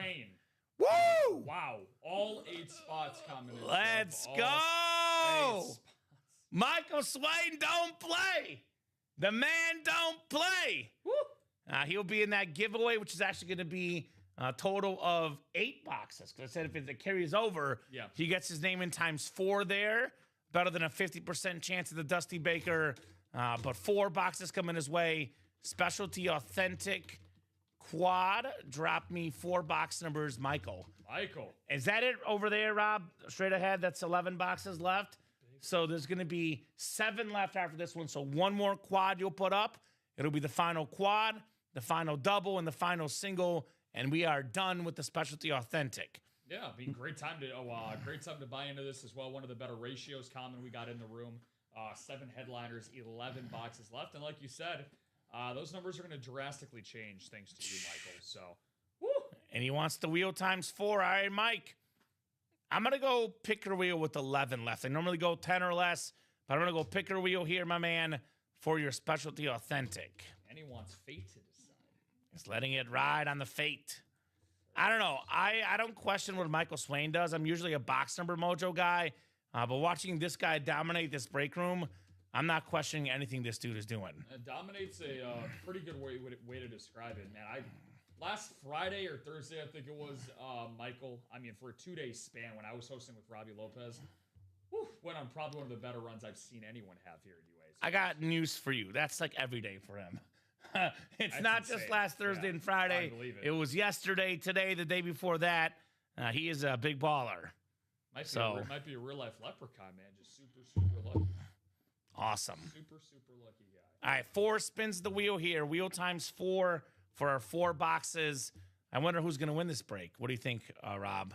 Woo! Wow. All 8 spots coming in. Let's go! Michael Swain don't play. The man don't play. Woo! He'll be in that giveaway, which is actually going to be a total of 8 boxes. Because I said if it carries over, he gets his name in ×4 there. Better than a 50% chance of the Dusty Baker. But 4 boxes coming his way. Specialty Authentic Quad. Drop me 4 box numbers, Michael. Is that it over there, Rob? Straight ahead, that's 11 boxes left. So there's going to be 7 left after this one. So 1 more quad you'll put up. It'll be the final quad, the final double, and the final single. And we are done with the Specialty Authentic. Yeah, be a great time to buy into this as well. One of the better ratios Common we got in the room. 7 headliners, 11 boxes left. And like you said, those numbers are going to drastically change thanks to you, Michael. So, woo! And he wants the wheel ×4. All right, Mike. I'm going to go picker wheel with 11 left. I normally go 10 or less, but I'm going to go picker wheel here, my man, for your Specialty Authentic. And he wants fate to decide. He's letting it ride on the fate. I don't know. I don't question what Michael Swain does. I'm usually a box number mojo guy, but watching this guy dominate this break room, I'm not questioning anything this dude is doing. Dominate's a pretty good way to describe it, man. Last Friday or Thursday, I think it was, Michael, for a 2-day span when I was hosting with Robbie Lopez, went on probably one of the better runs I've seen anyone have here at UA. So I got news for you. That's like every day for him. It's not insane. Just last Thursday and Friday. I believe it. It was yesterday, today, the day before that. He is a big baller. Might be a real-life leprechaun, man. Just super, super lucky. Awesome. Super, super lucky guy. All right, 4 spins the wheel here. Wheel ×4 for our 4 boxes. I wonder who's going to win this break. What do you think, Rob?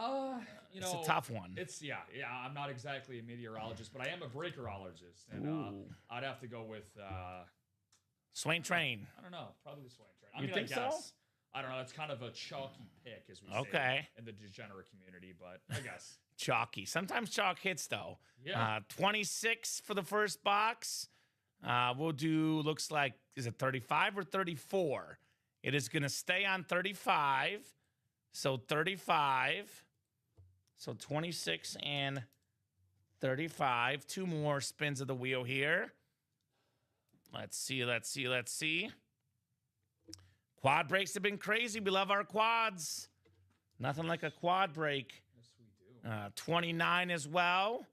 You It's know, a tough one. It's yeah. I'm not exactly a meteorologist, but I am a breakerologist, and I'd have to go with Swain Train. I don't know, probably the Swain Train. You think so? I don't know. It's kind of a chalky pick, as we Okay. say in the degenerate community, but I guess Chalky. Sometimes chalk hits though. Yeah. 26 for the first box. We'll do. Looks like is it 35 or 34? It is going to stay on 35. So 35. So 26 and 35. 2 more spins of the wheel here. Let's see. Quad breaks have been crazy. We love our quads. Nothing like a quad break. yes, we do. 29 as well.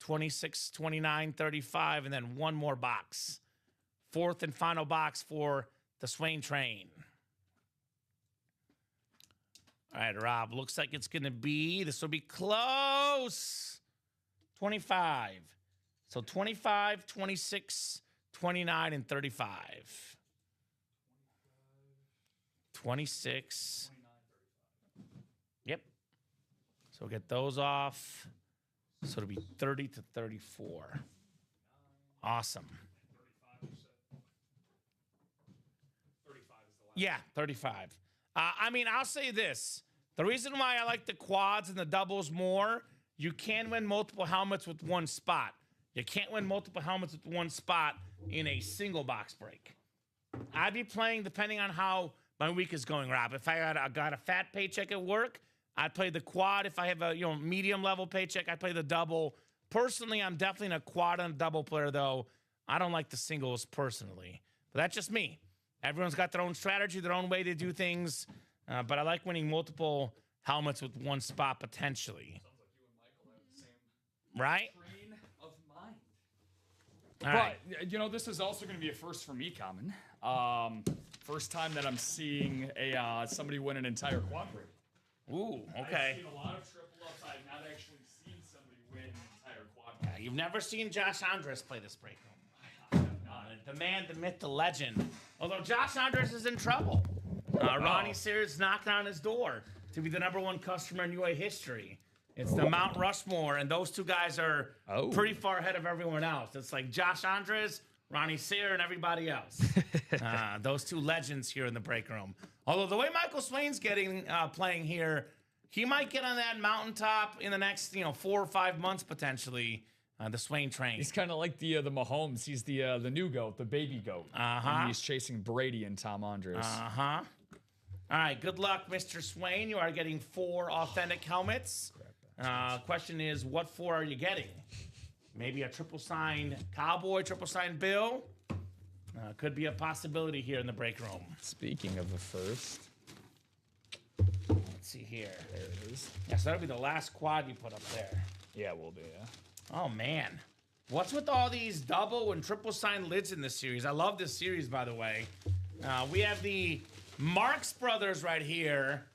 26, 29, 35, and then one more box. 4th and final box for the Swain Train. All right, Rob, looks like it's going to be, this will be close. 25. So 25, 26, 29, and 35. 26. Yep. So we'll get those off. So it'll be 30 to 34. Awesome. 35 is the last. Yeah, 35. I mean, I'll say this. The reason why I like the quads and the doubles more, you can win multiple helmets with one spot. You can't win multiple helmets with one spot in a single box break. I'd be playing depending on how my week is going, Rob. If I got a fat paycheck at work, I'd play the quad. If I have a medium level paycheck, I'd play the double. Personally, I'm definitely a quad and a double player, though. I don't like the singles personally. But that's just me. Everyone's got their own strategy, their own way to do things. But I like winning multiple helmets with one spot potentially. Sounds like you and Michael have the same Right? train of mind. All right. But this is also going to be a first for me, Kamen. First time that I'm seeing somebody win an entire quad break. Ooh, okay. I've seen a lot of triple ups. I've not actually seen somebody win an entire quad break. You've never seen Josh Andres play this break. I have not. The man, the myth, the legend. Although Josh Andres is in trouble. Ronnie Sears knocking on his door to be the #1 customer in UA history. It's the Mount Rushmore, and those two guys are pretty far ahead of everyone else. It's like Josh Andres, Ronnie Sear, and everybody else. Those two legends here in the break room. Although the way Michael Swain's playing here, he might get on that mountaintop in the next 4 or 5 months potentially. The Swain Train. He's kind of like the Mahomes. He's the new goat, the baby goat. And he's chasing Brady and Tom Andres. All right, good luck, Mr. Swain. You are getting 4 authentic helmets. Question is, what 4 are you getting? Maybe a triple signed Cowboy, triple signed Bill. Could be a possibility here in the break room. Speaking of the first, Let's see here. there it is. Yeah, so that'll be the last quad you put up there. Yeah, will be. Yeah. Oh, man. What's with all these double and triple signed lids in this series? I love this series, by the way. We have the Marx Brothers right here.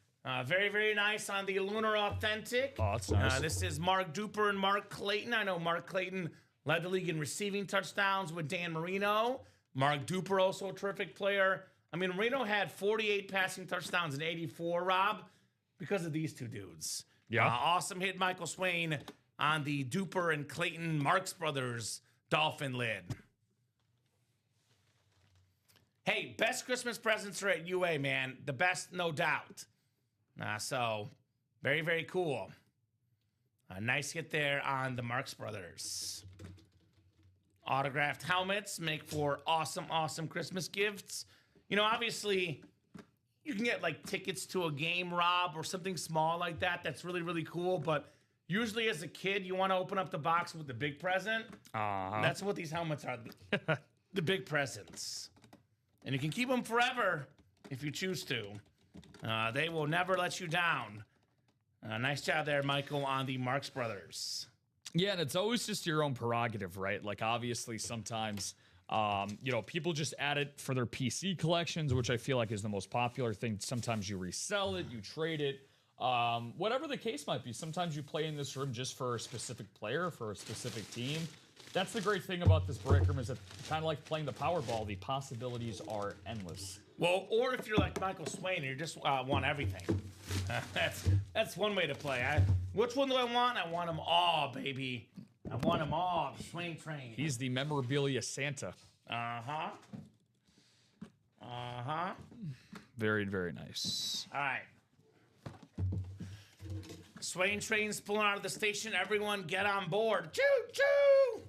Very, very nice on the Lunar Authentic. Oh, that's nice. This is Mark Duper and Mark Clayton. I know Mark Clayton led the league in receiving touchdowns with Dan Marino. Mark Duper, also a terrific player. I mean, Marino had 48 passing touchdowns and 84, Rob, because of these two dudes. Yeah. Awesome hit, Michael Swain, on the Duper and Clayton Marx Brothers Dolphin lid. Hey, best Christmas presents are at UA, man. The best, no doubt. So, very, very cool. A nice hit there on the Marx Brothers. Autographed helmets make for awesome, awesome Christmas gifts. Obviously, you can get like tickets to a game, Rob, or something small like that. That's really, really cool. But usually as a kid, you want to open up the box with the big present. That's what these helmets are. The big presents. And you can keep them forever if you choose to. They will never let you down. Nice job there, Michael, on the Marx Brothers. Yeah, and it's always just your own prerogative, right? Like, obviously, sometimes, people just add it for their PC collections, which I feel like is the most popular thing. Sometimes you resell it, you trade it, whatever the case might be. Sometimes you play in this room just for a specific player, for a specific team. That's the great thing about this break room is that kind of like playing the Powerball, the possibilities are endless. Well, or if you're like Michael Swain and you just want everything. That's one way to play. Which one do I want? I want them all, baby. I want them all. The Swain train. He's the memorabilia Santa. Uh-huh. Uh-huh. Very, very nice. All right. Swain train's pulling out of the station. Everyone get on board. Choo-choo!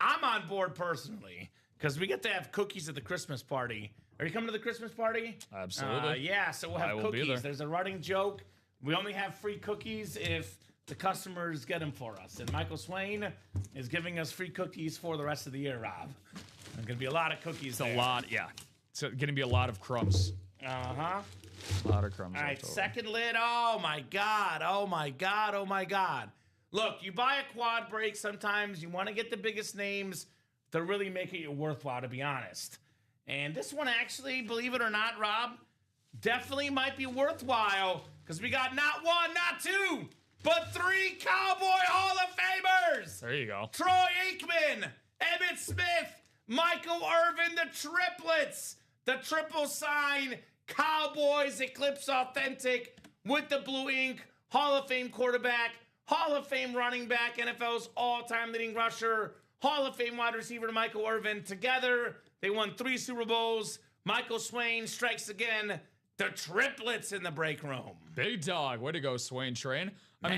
I'm on board personally because we get to have cookies at the Christmas party. Are you coming to the Christmas party? Absolutely. Yeah, so we'll have will be cookies. there. There's a running joke. We only have free cookies if the customers get them for us. And Michael Swain is giving us free cookies for the rest of the year, Rob. There's going to be a lot of cookies there. A lot, yeah. It's going to be a lot of crumbs. Uh-huh. A lot of crumbs. All right, second lid. Oh, my God. Oh, my God. Oh, my God. Look, you buy a quad break, sometimes you want to get the biggest names to really make it worthwhile, to be honest. And this one actually, believe it or not, Rob, definitely might be worthwhile because we got not one, not two, but 3 Cowboy Hall of Famers. There you go. Troy Aikman, Emmitt Smith, Michael Irvin, the triplets, the triple sign, Cowboys Eclipse Authentic with the blue ink, Hall of Fame quarterback, Hall of Fame running back, NFL's all-time leading rusher, Hall of Fame wide receiver Michael Irvin. Together, they won 3 Super Bowls. Michael Swain strikes again. The triplets in the break room. Big dog. Way to go, Swain Train. I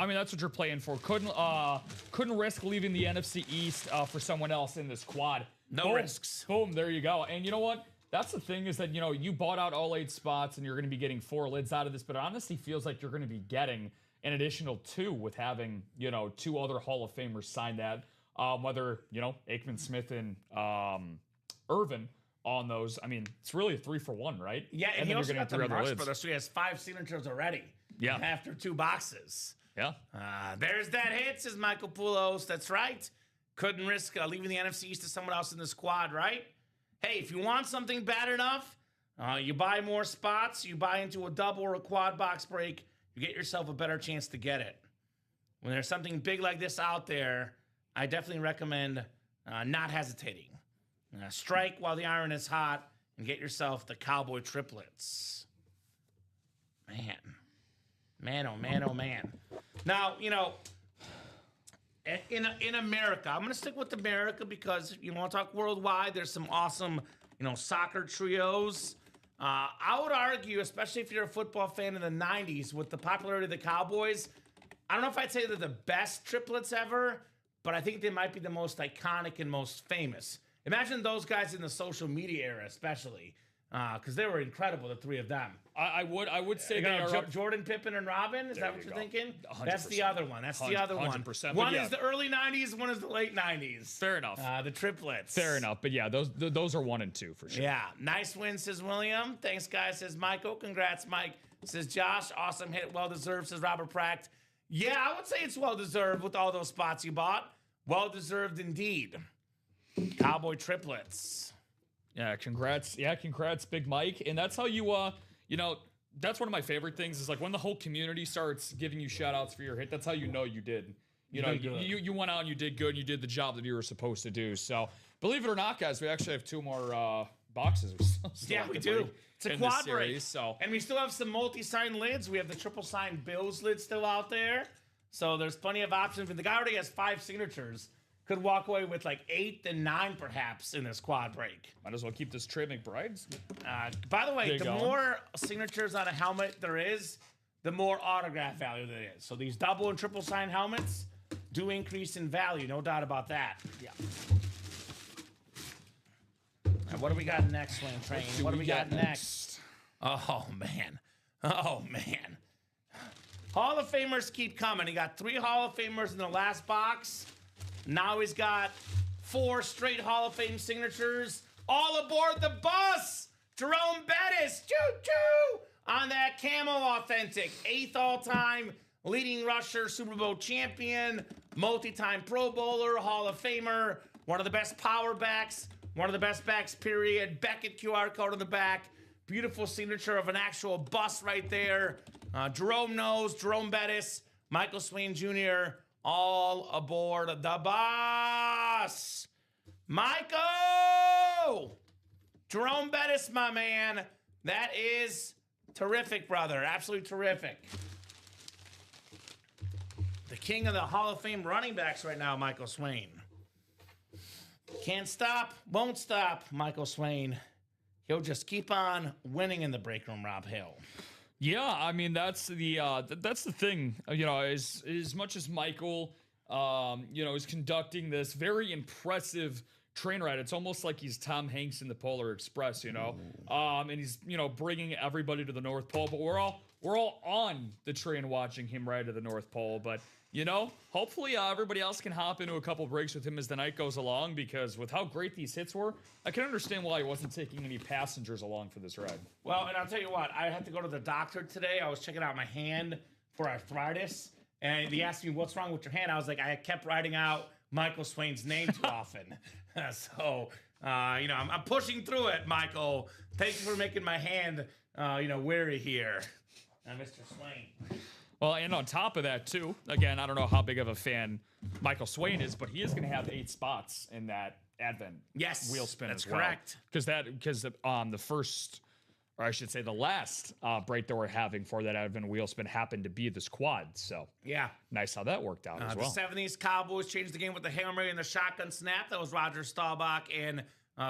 mean, that's what you're playing for. Couldn't risk leaving the NFC East for someone else in this quad. No risks. Boom, there you go. And you know what? That's the thing is that, you bought out all 8 spots and you're going to be getting 4 lids out of this, but it honestly feels like you're going to be getting an additional 2 with having, 2 other Hall of Famers sign that. Whether, Aikman, Smith, and Irvin on those. I mean, it's really a 3-for-1, right? Yeah, and he also got the Marx Brothers, so he has 5 signatures already. Yeah. After 2 boxes. Yeah. There's that hit, says Michael Poulos. That's right. Couldn't risk leaving the NFC East to someone else in the squad, right? Hey, if you want something bad enough, you buy more spots, you buy into a double or a quad box break, you get yourself a better chance to get it. When there's something big like this out there, I definitely recommend not hesitating. Strike while the iron is hot and get yourself the Cowboy triplets. Man, oh man, oh man. Now, in America, I'm going to stick with America because you want to talk worldwide. There's some awesome, soccer trios. I would argue, especially if you're a football fan in the 90s, with the popularity of the Cowboys, I don't know if I'd say they're the best triplets ever, but I think they might be the most iconic and most famous. Imagine those guys in the social media era, especially, because they were incredible, the 3 of them. I would say they are Jordan, Pippen, and Robin. Is that what you're thinking? 100%. That's the other one. That's the other one. 100%. One is the early 90s, one is the late 90s. Fair enough. The triplets. Fair enough. But yeah, those are 1 and 2 for sure. Yeah. Nice win, says William. Thanks, guys, says Michael. Congrats, Mike. Says Josh. Awesome hit. Well-deserved, says Robert Pratt. Yeah, I would say it's well-deserved with all those spots you bought. Well-deserved indeed. Cowboy triplets. Yeah, congrats. Yeah, congrats, Big Mike. And that's how that's one of my favorite things is like when the whole community starts giving you shout outs for your hit, that's how you know you did. You went out and you did good and you did the job that you were supposed to do. So believe it or not, guys, we actually have 2 more boxes. Yeah, we do. It's a quad break. So. And we still have some multi-sign lids. We have the triple sign Bills lid still out there. So there's plenty of options. But the guy already has 5 signatures. Could walk away with like 8 and 9 perhaps in this quad break. Might as well keep this Trey McBride's. By the way, the more signatures on a helmet there is, the more autograph value there is. So these double and triple sign helmets do increase in value, no doubt about that. Yeah. Now, what do we got next, Lane Train? What do we got next? Oh, man. Oh, man. Hall of Famers keep coming. He got 3 Hall of Famers in the last box. Now he's got 4 straight Hall of Fame signatures. All aboard the bus! Jerome Bettis, choo-choo! On that camo authentic. 8th all-time leading rusher, Super Bowl champion, multi-time Pro Bowler, Hall of Famer, one of the best power backs, one of the best backs, period. Beckett QR code on the back. Beautiful signature of an actual bus right there. Jerome knows, Jerome Bettis, Michael Swain Jr., all aboard the bus. Michael! Jerome Bettis, my man. That is terrific, brother. Absolutely terrific. The king of the Hall of Fame running backs right now, Michael Swain. Can't stop, won't stop, Michael Swain. He'll just keep on winning in the break room, Rob Hill. Yeah, I mean that's the thing. You know, as much as Michael, you know, is conducting this very impressive train ride. It's almost like he's Tom Hanks in the Polar Express, you know. And he's, you know, bringing everybody to the North Pole. But we're all on the train watching him ride to the North Pole. But you know, hopefully everybody else can hop into a couple breaks with him as the night goes along, because with how great these hits were, I can understand why he wasn't taking any passengers along for this ride. Well, and I'll tell you what, I had to go to the doctor today. I was checking out my hand for arthritis, and he asked me, what's wrong with your hand? I was like, I kept writing out Michael Swain's name too often. So, you know, I'm pushing through it, Michael. Thank you for making my hand, you know, weary here, Mr. Swain. Well, and on top of that, too, again, I don't know how big of a fan Michael Swain is, but he is going to have 8 spots in that Advent wheel spin as well. That's correct. Because the first, or I should say the last break that we're having for that Advent wheel spin happened to be this quad. So, yeah, nice how that worked out as well. The 70s Cowboys changed the game with the Hail Mary and the shotgun snap. That was Roger Staubach and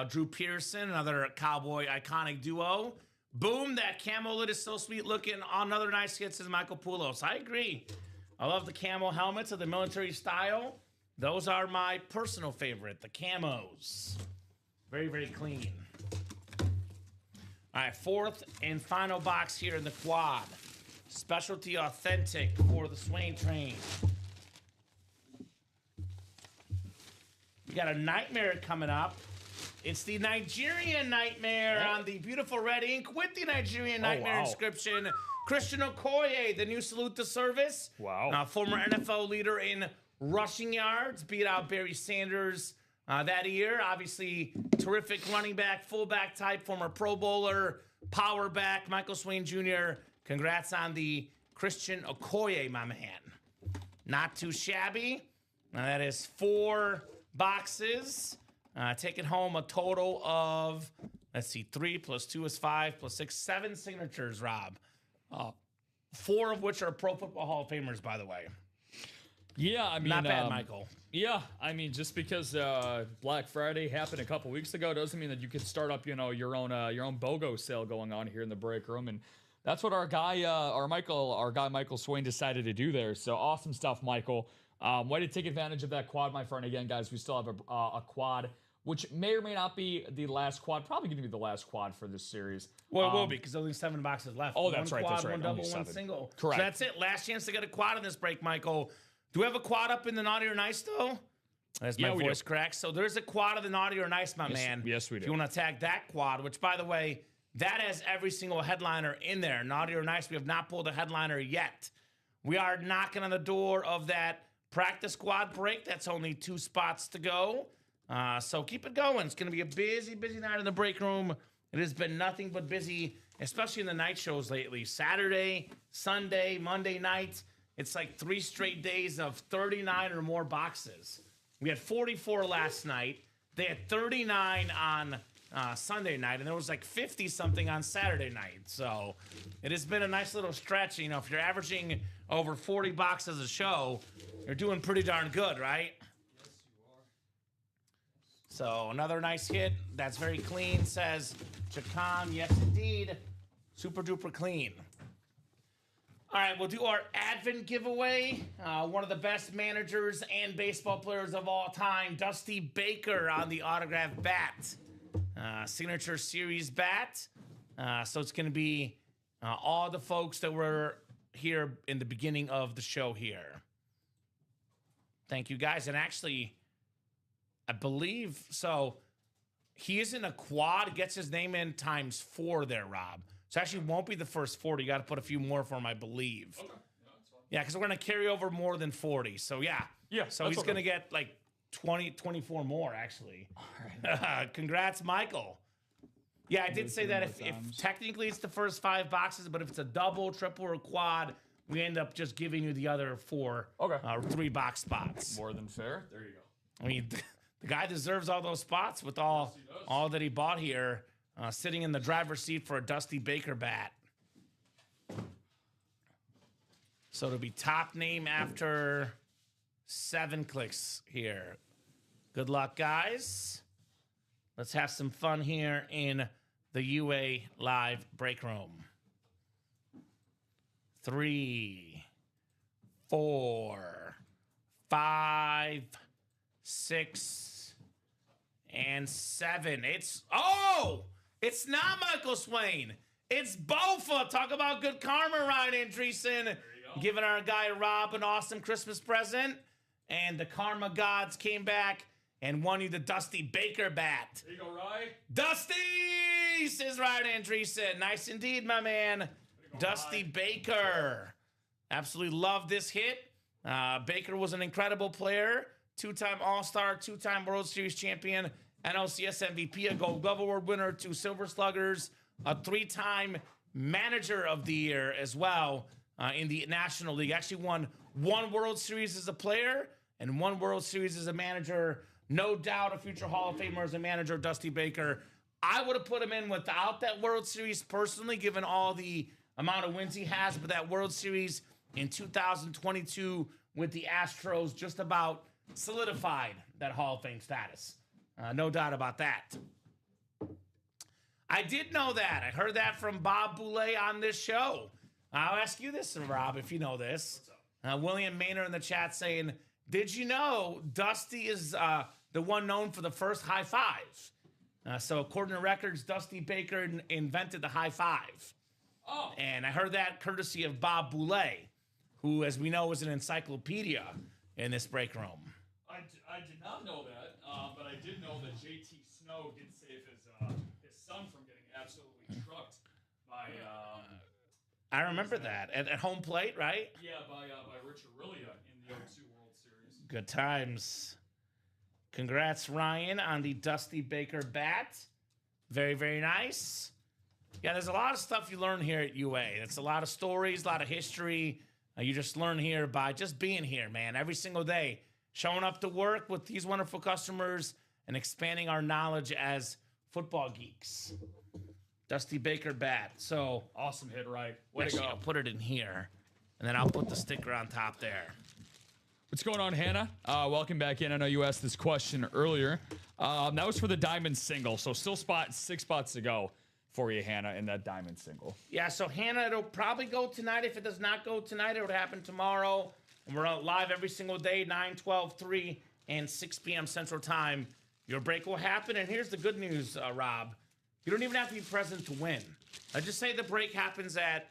Drew Pearson, another Cowboy iconic duo. Boom, that camo lid is so sweet looking. Another nice hit, says Michael Poulos. I agree. I love the camo helmets of the military style. Those are my personal favorite, the camos. Very, very clean. All right, 4th and final box here in the quad. Specialty authentic for the Swain train. We got a Nightmare coming up. It's the Nigerian Nightmare on the beautiful red ink with the Nigerian Nightmare inscription. Christian Okoye, the new salute to service. Wow. Former NFL leader in rushing yards, beat out Barry Sanders that year. Obviously, terrific running back, fullback type, former Pro Bowler, power back, Michael Swain Jr. Congrats on the Christian Okoye, my man. Not too shabby. That is 4 boxes. Taking home a total of, let's see, 3 plus 2 is 5 plus 6, 7 signatures, Rob. 4 of which are Pro Football Hall of Famers, by the way. Yeah, I mean, not bad, Michael. Yeah, I mean, just because Black Friday happened a couple weeks ago doesn't mean that you could start up, you know, your own BOGO sale going on here in the break room, and that's what our guy Michael Swain decided to do there. So awesome stuff, Michael. Way to take advantage of that quad, my friend. Again, guys, we still have a quad, which may or may not be the last quad. Probably going to be the last quad for this series. Well, it will be, because only 7 boxes left. Oh, that's right. One quad, That's right. one double, Only one 7. single. Correct. So that's it. Last chance to get a quad in this break, Michael. Do we have a quad up in the Naughty or Nice, though? As my voice cracks. So there's a quad of the Naughty or Nice, my man. Yes, we do. If you want to tag that quad, which, by the way, that has every single headliner in there. Naughty or Nice, we have not pulled a headliner yet. We are knocking on the door of that practice squad break. That's only 2 spots to go. So keep it going. It's going to be a busy, busy night in the break room. It has been nothing but busy, especially in the night shows lately. Saturday, Sunday, Monday night. It's like 3 straight days of 39 or more boxes. We had 44 last night. They had 39 on Sunday night, and there was like 50-something on Saturday night. So it has been a nice little stretch. You know, if you're averaging over 40 boxes a show, you're doing pretty darn good, right? Yes, you are. So another nice hit. That's very clean, says Chacon. Yes, indeed. Super duper clean. All right, we'll do our Advent giveaway. One of the best managers and baseball players of all time, Dusty Baker, on the autographed bat. Signature Series bat. So it's going to be all the folks that were here in the beginning of the show here. Thank you, guys. And actually, I believe, so he is in a quad, gets his name in times 4 there, Rob. So actually won't be the first 40. You got to put a few more for him, I believe. Okay. Yeah, because we're going to carry over more than 40. So, yeah. Yeah. So he's going to get like 20, 24 more, actually. All right. Congrats, Michael. Yeah, I did say that if technically it's the first 5 boxes, but if it's a double, triple, or quad, we end up just giving you the other 4 3 box spots. More than fair. There you go. I mean, the guy deserves all those spots with all that he bought here, sitting in the driver's seat for a Dusty Baker bat. So it'll be top name after 7 clicks here. Good luck, guys. Let's have some fun here in the UA Live break room. 3, 4, 5, 6, and 7. It's not Michael Swain. It's Bofa. Talk about good karma, Ryan Andreessen. Giving our guy Rob an awesome Christmas present. And the karma gods came back and won you the Dusty Baker bat. There you go, Ryan. Dusty, says Ryan Andreessen. Nice indeed, my man. Dusty Baker. Absolutely love this hit. Baker was an incredible player. 2-time All-Star, 2-time World Series champion, NLCS MVP, a Gold Glove Award winner, 2 Silver Sluggers, a 3-time Manager of the Year as well in the National League. Actually won 1 World Series as a player and 1 World Series as a manager. No doubt a future Hall of Famer as a manager, Dusty Baker. I would have put him in without that World Series personally, given all the amount of wins he has, but that World Series in 2022 with the Astros just about solidified that Hall of Fame status. No doubt about that. I did know that. I heard that from Bob Boulay on this show. I'll ask you this, Rob, if you know this. William Maynard in the chat saying, did you know Dusty is the one known for the first high five? So according to records, Dusty Baker invented the high five. Oh. And I heard that courtesy of Bob Boulay, who, as we know, is an encyclopedia in this break room. I did not know that, but I did know that JT Snow did save his son from getting absolutely trucked by... I remember that. At home plate, right? Yeah, by Richard Rillia in the 02 World Series. Good times. Congrats, Ryan, on the Dusty Baker bat. Very, very nice. Yeah, there's a lot of stuff you learn here at UA. It's a lot of stories, a lot of history. You just learn here by just being here, man, every single day. Showing up to work with these wonderful customers and expanding our knowledge as football geeks. Dusty Baker bat. So awesome hit, right? Way actually, to go. I'll put it in here, and then I'll put the sticker on top there. What's going on, Hannah? Welcome back in. I know you asked this question earlier. That was for the diamond single, so still 6 spots to go for you, Hannah, in that diamond single. Yeah, so Hannah, it'll probably go tonight. If it does not go tonight, it would happen tomorrow. And we're out live every single day, 9, 12, 3, and 6 p.m. Central Time. Your break will happen. And here's the good news, Rob. You don't even have to be present to win. Just say the break happens at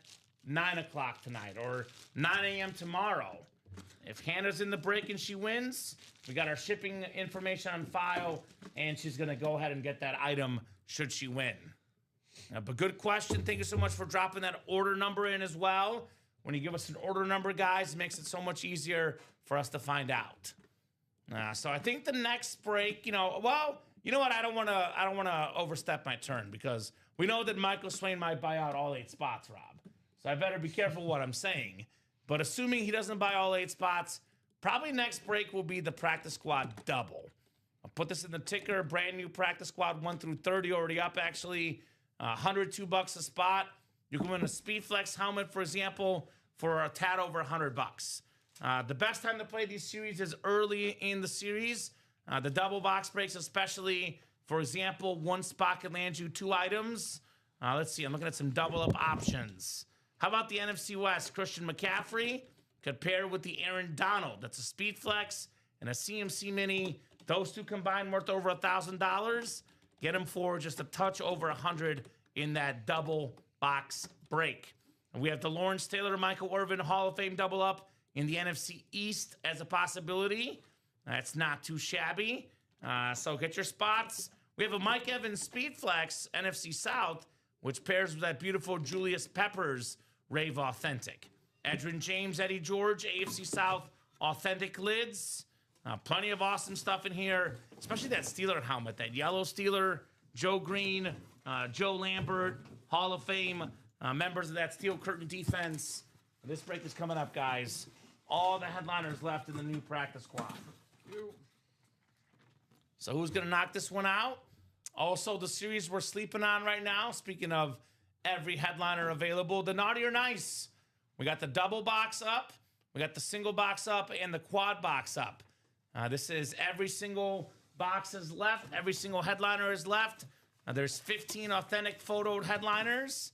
9 o'clock tonight or 9 a.m. tomorrow. If Hannah's in the break and she wins, we got our shipping information on file, and she's going to go ahead and get that item should she win. But good question. Thank you so much for dropping that order number in as well. When you give us an order number, guys, it makes it so much easier for us to find out. So I think the next break, you know what? I don't want to overstep my turn because we know that Michael Swain might buy out all 8 spots, Rob. So I better be careful what I'm saying. But assuming he doesn't buy all 8 spots, probably next break will be the practice squad double. I'll put this in the ticker. Brand new practice squad 1 through 30 already up, actually. $102 a spot. You can win a Speedflex helmet, for example, for a tad over $100. The best time to play these series is early in the series. The double box breaks, especially, for example, 1 spot can land you 2 items. Let's see. I'm looking at some double up options. How about the NFC West? Christian McCaffrey could pair with the Aaron Donald. That's a Speedflex and a CMC Mini. Those 2 combined worth over $1,000. Get them for just a touch over 100 in that double box break. And we have the Lawrence Taylor, Michael Irvin Hall of Fame double up in the NFC East as a possibility. That's not too shabby. So get your spots. We have a Mike Evans Speedflex NFC South, which pairs with that beautiful Julius Peppers Rave Authentic. Edgerrin James, Eddie George, AFC South Authentic lids. Plenty of awesome stuff in here, especially that Steeler helmet, that yellow Steeler, Joe Green, Joe Lambert, Hall of Fame members of that Steel Curtain defense. This break is coming up, guys. All the headliners left in the new practice squad. So who's going to knock this one out? Also, the series we're sleeping on right now, speaking of every headliner available, the Naughty or Nice. We got the double box up, we got the single box up, and the quad box up. This is every single box is left, every single headliner is left. There's 15 authentic photoed headliners,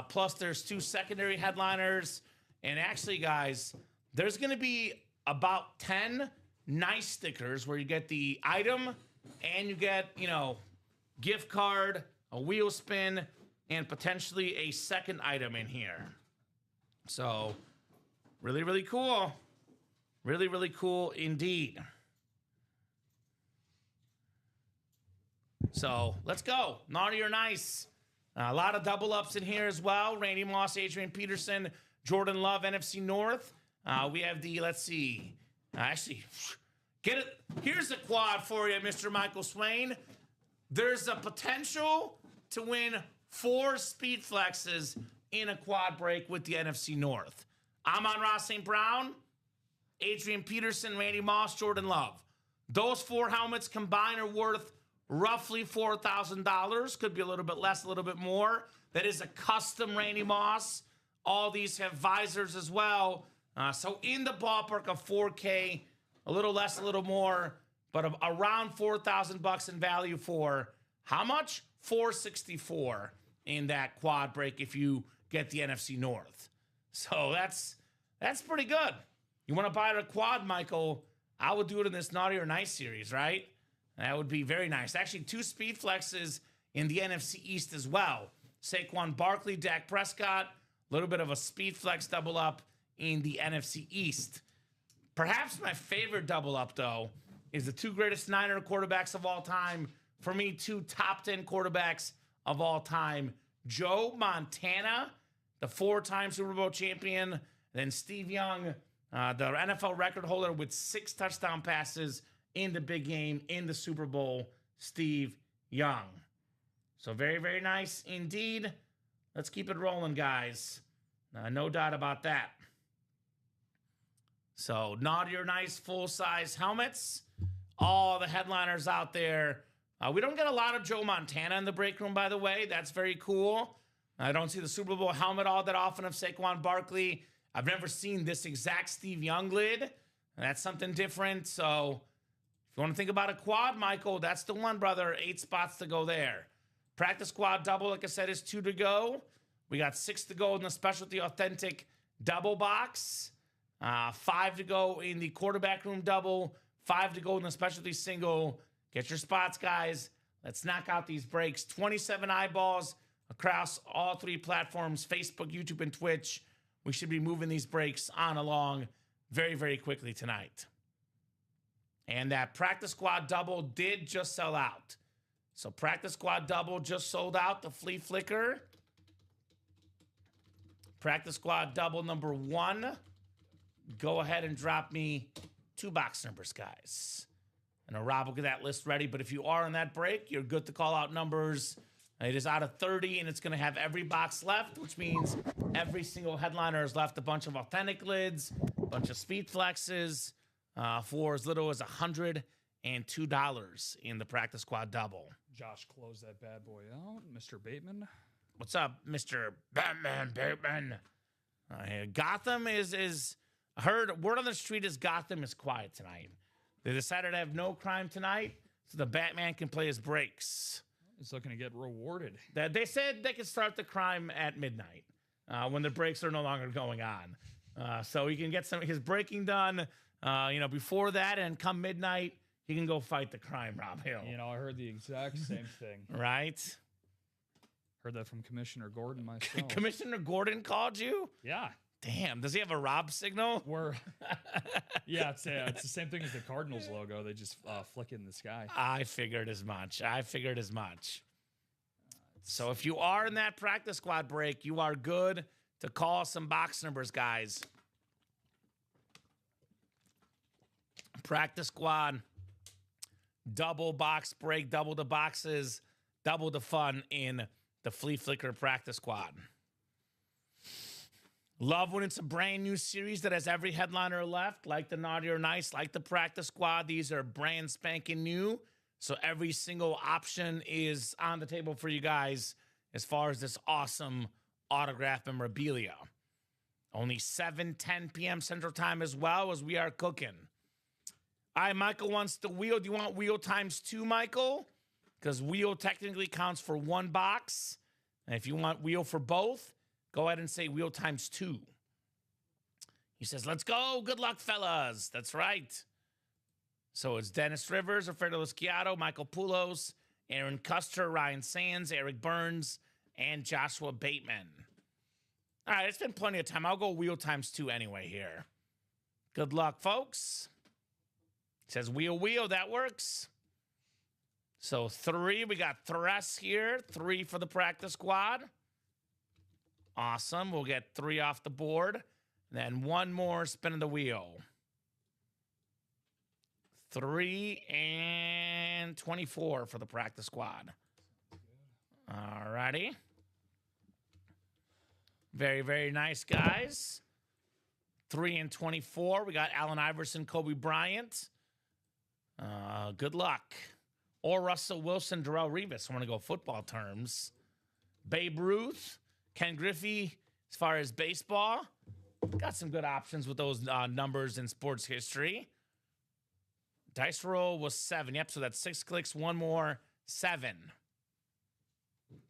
plus there's 2 secondary headliners. And actually, guys, there's going to be about 10 nice stickers where you get the item and you get, you know, gift card, a wheel spin, and potentially a second item in here. So, really, really cool. Really, really cool indeed. So, let's go. Naughty or Nice. A lot of double ups in here as well. Randy Moss, Adrian Peterson, Jordan Love, NFC North. We have the, let's see. Actually, get it. Here's a quad for you, Mr. Michael Swain. There's a potential to win 4 speed flexes in a quad break with the NFC North. I'm on Ross St. Brown, Adrian Peterson, Randy Moss, Jordan Love. Those 4 helmets combined are worth roughly $4,000. Could be a little bit less, a little bit more. That is a custom Randy Moss. All these have visors as well. So in the ballpark of 4K, a little less, a little more, but around $4,000 in value for how much? $464 in that quad break if you get the NFC North. So that's pretty good. You want to buy a quad, Michael? I would do it in this Naughty or Nice series, right? That would be very nice. Actually, 2 speed flexes in the NFC East as well. Saquon Barkley, Dak Prescott, a little bit of a speed flex double up in the NFC East. Perhaps my favorite double up, though, is the 2 greatest Niner quarterbacks of all time. For me, 2 top 10 quarterbacks of all time. Joe Montana, the 4-time Super Bowl champion. Then Steve Young, the NFL record holder with 6 touchdown passes in the big game in the Super Bowl, Steve Young. So very, very nice indeed. Let's keep it rolling, guys. No doubt about that. So, Naughty or Nice full-size helmets. All the headliners out there. We don't get a lot of Joe Montana in the break room, by the way. That's very cool. I don't see the Super Bowl helmet all that often of Saquon Barkley. I've never seen this exact Steve Young lid. That's something different. So, if you want to think about a quad, Michael, that's the one, brother. 8 spots to go there. Practice squad double, like I said, is 2 to go. We got 6 to go in the specialty authentic double box. 5 to go in the quarterback room double. 5 to go in the specialty single. Get your spots, guys. Let's knock out these breaks. 27 eyeballs across all 3 platforms, Facebook, YouTube, and Twitch. We should be moving these breaks on along very, very quickly tonight. And that practice squad double did just sell out. So practice squad double just sold out. The flea flicker. Practice squad double number 1. Go ahead and drop me 2 box numbers, guys. And Rob will get that list ready. But if you are in that break, you're good to call out numbers. It is out of 30, and it's going to have every box left, which means every single headliner has left a bunch of authentic lids, a bunch of speed flexes, for as little as $102 in the practice squad double. Josh closed that bad boy out. Mr. Bateman. What's up, Mr. Batman Bateman? Gotham is heard. Word on the street is Gotham is quiet tonight. They decided to have no crime tonight, so the Batman can play his breaks. He's looking to get rewarded. They said they could start the crime at midnight when the breaks are no longer going on. So he can get some his breaking done, before that, and come midnight, he can go fight the crime, Rob Hill. I heard the exact same thing. Right? Heard that from Commissioner Gordon myself. Commissioner Gordon called you? Yeah. Damn, does he have a Rob signal? Yeah, it's the same thing as the Cardinals logo. They just flick it in the sky. I figured as much. So if you are in that practice squad break, you are good to call some box numbers, guys. Practice squad, double box break, double the boxes, double the fun in the flea flicker practice squad. Love when it's a brand new series that has every headliner left, like the Naughty or Nice, like the Practice Squad. These are brand spanking new. So every single option is on the table for you guys as far as this awesome autograph memorabilia. Only 7:10 p.m. Central Time as well, as we are cooking. All right, Michael wants the wheel. Do you want wheel times 2, Michael? Because wheel technically counts for 1 box. And if you want wheel for both, go ahead and say wheel times 2. He says, let's go. Good luck, fellas. That's right. So it's Dennis Rivers, Alfredo Lisciato, Michael Poulos, Aaron Custer, Ryan Sands, Eric Burns, and Joshua Bateman. All right, it's been plenty of time. I'll go wheel times 2 anyway here. Good luck, folks. It says wheel, that works. So 3, we got Thress here. 3 for the Practice Squad. Awesome. We'll get 3 off the board. Then 1 more spin of the wheel. 3 and 24 for the Practice Squad. All righty. Very, very nice, guys. 3 and 24. We got Allen Iverson, Kobe Bryant. Good luck. Or Russell Wilson, Darrelle Revis. I want to go football terms. Babe Ruth, Ken Griffey, as far as baseball. Got some good options with those numbers in sports history. Dice roll was 7. Yep, so that's 6 clicks. 1 more, 7.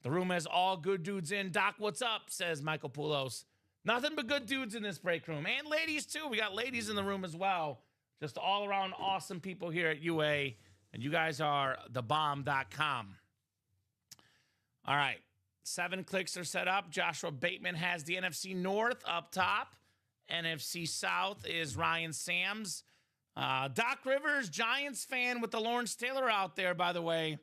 The room has all good dudes in. Doc, what's up? Says Michael Poulos. Nothing but good dudes in this break room. And ladies, too. We got ladies in the room as well. Just all around awesome people here at UA. And you guys are thebomb.com. All right. 7 clicks are set up. Joshua Bateman has the NFC North up top. NFC South is Ryan Sams. Doc Rivers, Giants fan with the Lawrence Taylor out there, by the way.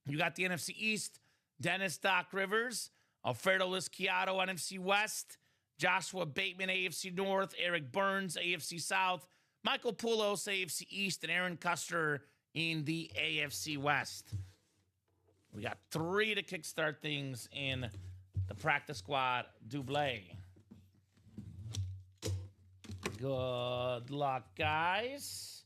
You got the NFC East, Dennis Doc Rivers. Alfredo Lisciato, NFC West. Joshua Bateman, AFC North. Eric Burns, AFC South. Michael Poulos, AFC East. And Aaron Custer in the AFC West. We got 3 to kickstart things in the Practice Squad double. Good luck, guys.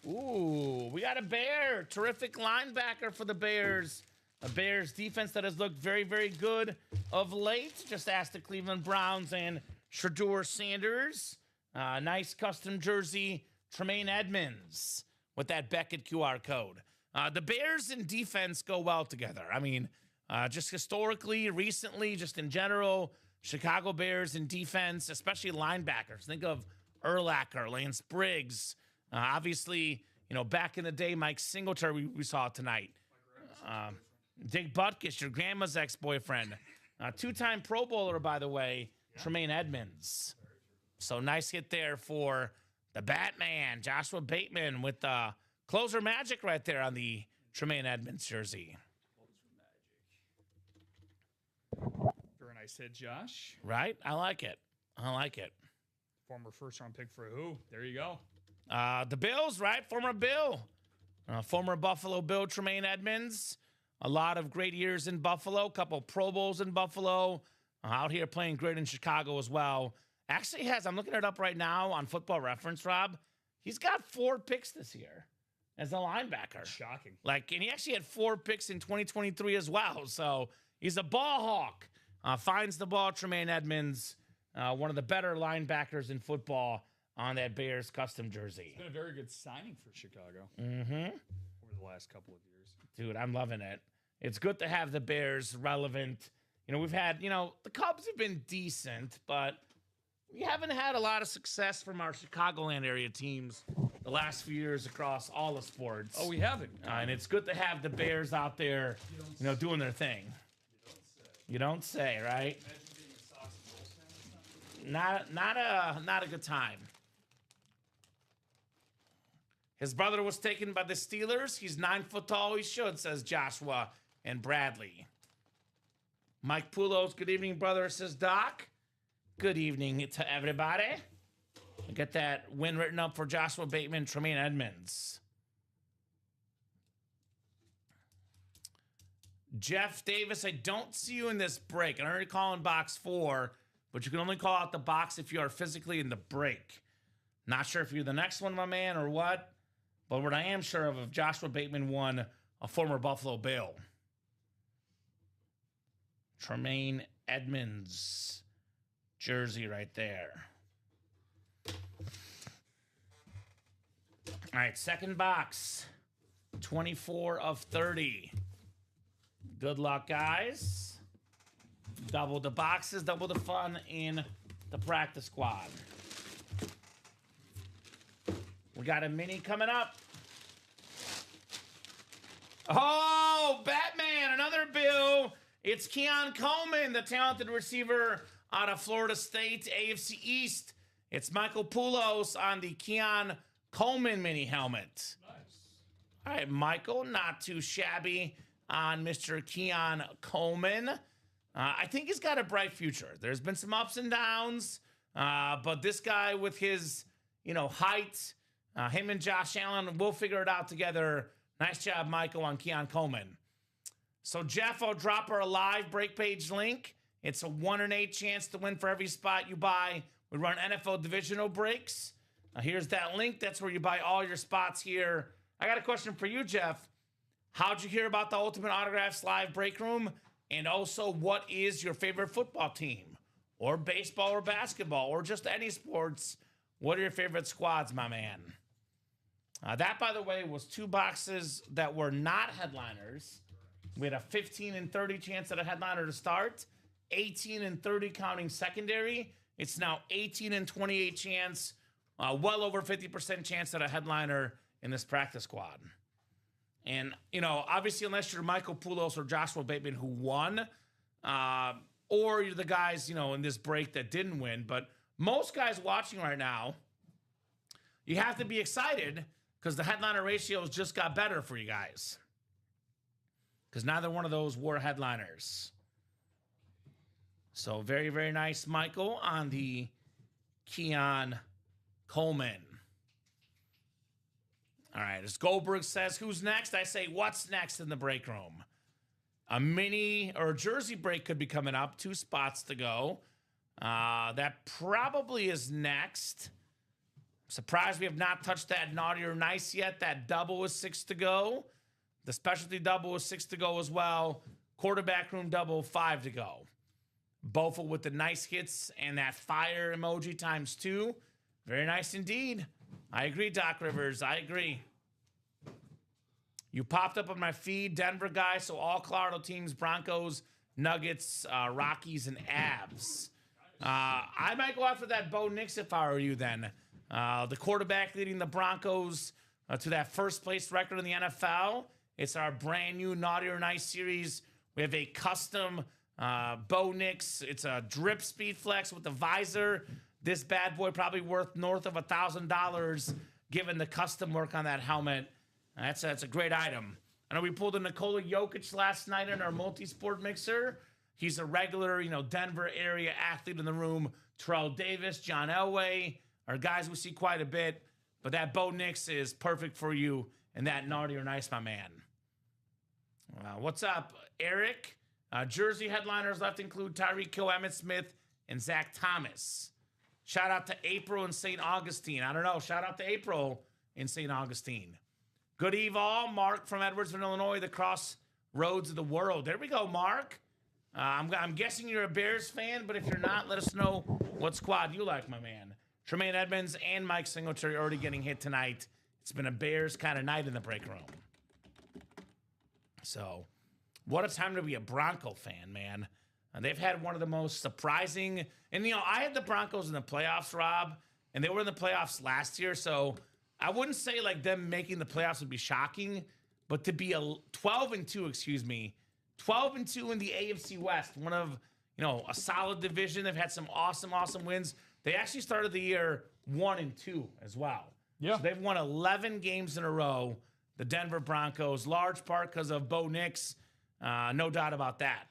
Ooh, we got a Bear. Terrific linebacker for the Bears. A Bears defense that has looked very, very good of late. Just ask the Cleveland Browns and Shedeur Sanders. Nice custom jersey. Tremaine Edmonds with that Beckett QR code. The Bears and defense go well together. I mean, just historically, recently, just in general, Chicago Bears and defense, especially linebackers. Think of Urlacher, Lance Briggs. Obviously, you know, back in the day, Mike Singletary, we saw tonight. Dick Butkus, your grandma's ex-boyfriend. 2-time Pro Bowler, by the way, Tremaine Edmonds. So nice hit there for the Batman, Joshua Bateman with the closer magic right there on the Tremaine Edmonds jersey. Very nice hit, Josh. Right? I like it. I like it. Former first-round pick for who? There you go. The Bills, right? Former Bill. Former Buffalo Bill, Tremaine Edmonds. A lot of great years in Buffalo. A couple Pro Bowls in Buffalo. Out here playing great in Chicago as well. Actually has, I'm looking it up right now on Football Reference, Rob. He's got 4 picks this year as a linebacker. Shocking. And he actually had 4 picks in 2023 as well. So he's a ball hawk. Finds the ball, Tremaine Edmonds. One of the better linebackers in football on that Bears custom jersey. It's been a very good signing for Chicago. Mm-hmm. Over the last couple of years. Dude, I'm loving it. It's good to have the Bears relevant. You know, we've had, the Cubs have been decent, but we haven't had a lot of success from our Chicagoland area teams the last few years across all the sports. Oh, we haven't. And it's good to have the Bears out there, doing their thing. You don't say, right? Not a good time. His brother was taken by the Steelers. He's 9 foot tall. He should, says Joshua and Bradley. Mike Poulos, good evening, brother, says Doc. Good evening to everybody. Get that win written up for Joshua Bateman, Tremaine Edmonds. Jeff Davis, I don't see you in this break. I already call in box 4. but you can only call out the box if you are physically in the break. Not sure if you're the next one, my man, or what, but what I am sure of if Joshua Bateman won a former Buffalo Bill. Tremaine Edmonds jersey right there. All right, second box. 24 of 30. Good luck, guys. Double the boxes, double the fun in the practice squad. We got a mini coming up. Oh, Batman, another Bill. It's Keon Coleman, the talented receiver out of Florida State, AFC East. It's Michael Poulos on the Keon Coleman mini helmet. Nice. All right, Michael, not too shabby on Mr. Keon Coleman. I think he's got a bright future. There's been some ups and downs, but this guy with his, height, him and Josh Allen, we'll figure it out together. Nice job, Michael, on Keon Coleman. So, Jeff, I'll drop our live break page link. It's a 1 in 8 chance to win for every spot you buy. We run NFL divisional breaks. Here's that link. That's where you buy all your spots here. I got a question for you, Jeff. How'd you hear about the Ultimate Autographs live break room? And also, what is your favorite football team? Or baseball or basketball or just any sports? What are your favorite squads, my man? That, by the way, was 2 boxes that were not headliners. We had a 15 and 30 chance at a headliner to start. 18 and 30 counting secondary. It's now 18 and 28 chance. Well over 50% chance at a headliner in this practice squad. And, obviously, unless you're Michael Poulos or Joshua Bateman who won, or you're the guys, in this break that didn't win. But most guys watching right now, you have to be excited because the headliner ratios just got better for you guys. Because neither one of those were headliners. So very, very nice, Michael, on the Keon Coleman. All right, as Goldberg says, who's next? I say, what's next in the break room? A mini or jersey break could be coming up. 2 spots to go. That probably is next. Surprised we have not touched that naughty or nice yet. That double is 6 to go. The specialty double is 6 to go as well. Quarterback room double, 5 to go. Both with the nice hits and that fire emoji times 2. Very nice indeed. I agree, Doc Rivers. I agree. You popped up on my feed, Denver guy, so all Colorado teams, Broncos, Nuggets, Rockies, and Avs. I might go after that Bo Nix if I were you then. The quarterback leading the Broncos to that first place record in the NFL. It's our brand new Naughty or Nice series. We have a custom Bo Nix. It's a drip speed flex with the visor. This bad boy probably worth north of $1,000 given the custom work on that helmet. That's a great item. I know we pulled a Nikola Jokic last night in our multi-sport mixer. He's a regular, Denver area athlete in the room. Terrell Davis, John Elway are guys we see quite a bit. But that Bo Nix is perfect for you and that Naughty or Nice, my man. What's up, Eric? Jersey headliners left include Tyreek Hill, Emmitt Smith, and Zach Thomas. Shout out to April in St. Augustine. I don't know. Shout out to April in St. Augustine. Good eve all. Mark from Edwardsville, Illinois, the crossroads of the world. There we go, Mark. I'm guessing you're a Bears fan, but if you're not, let us know what squad you like, my man. Tremaine Edmonds and Mike Singletary already getting hit tonight. It's been a Bears kind of night in the break room. So, what a time to be a Bronco fan, man. They've had one of the most surprising, and I had the Broncos in the playoffs, Rob, and they were in the playoffs last year, so I wouldn't say like them making the playoffs would be shocking, but to be 12-2 in the AFC West, one of, a solid division. They've had some awesome wins. They actually started the year 1-2 as well. Yeah. So they've won 11 games in a row, the Denver Broncos, large part because of Bo Nix. No doubt about that.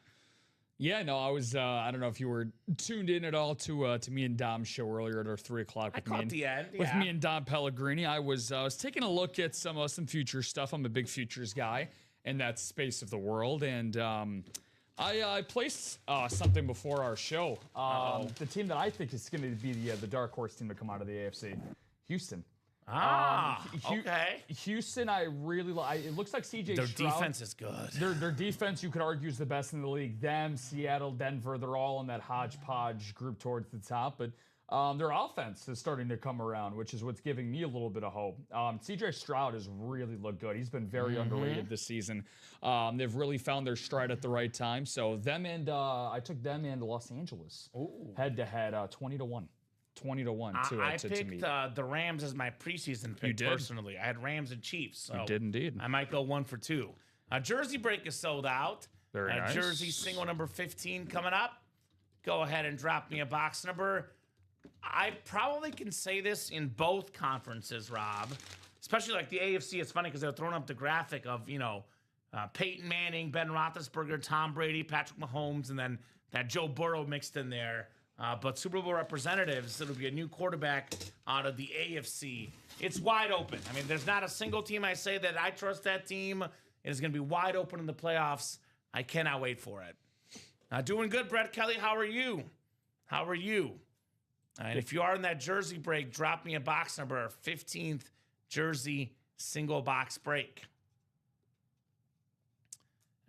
Yeah, no, I was, I don't know if you were tuned in at all to me and Dom's show earlier at our 3 o'clock with me and Dom Pellegrini. I was taking a look at some future stuff. I'm a big futures guy in that space of the world. And I placed something before our show. The team that I think is going to be the dark horse team to come out of the AFC, Houston. Okay. Houston, I really like. It looks like CJ Their Stroud. defense is good. Their defense, you could argue, is the best in the league. Them, Seattle, Denver, they're all in that hodgepodge group towards the top. But their offense is starting to come around, which is what's giving me a little bit of hope. CJ Stroud has really looked good. He's been very underrated this season. They've really found their stride at the right time. So them and I took them and Los Angeles head-to-head 20-1. 20-1 to I to picked meet. The Rams as my preseason pick. You did? Personally, I had Rams and Chiefs. So You did indeed. I might go 1 for 2. Jersey break is sold out. Very nice. Jersey single number 15 coming up. Go ahead and drop me a box number. I probably can say this in both conferences, Rob. Especially like the AFC. It's funny because they're throwing up the graphic of, Peyton Manning, Ben Roethlisberger, Tom Brady, Patrick Mahomes, and then that Joe Burrow mixed in there. But Super Bowl representatives, it'll be a new quarterback out of the AFC. It's wide open. I mean, there's not a single team I say that I trust that team. It is going to be wide open in the playoffs. I cannot wait for it. Doing good, Brett Kelly. How are you? How are you? And if you are in that Jersey break, drop me a box number, 15th Jersey single box break.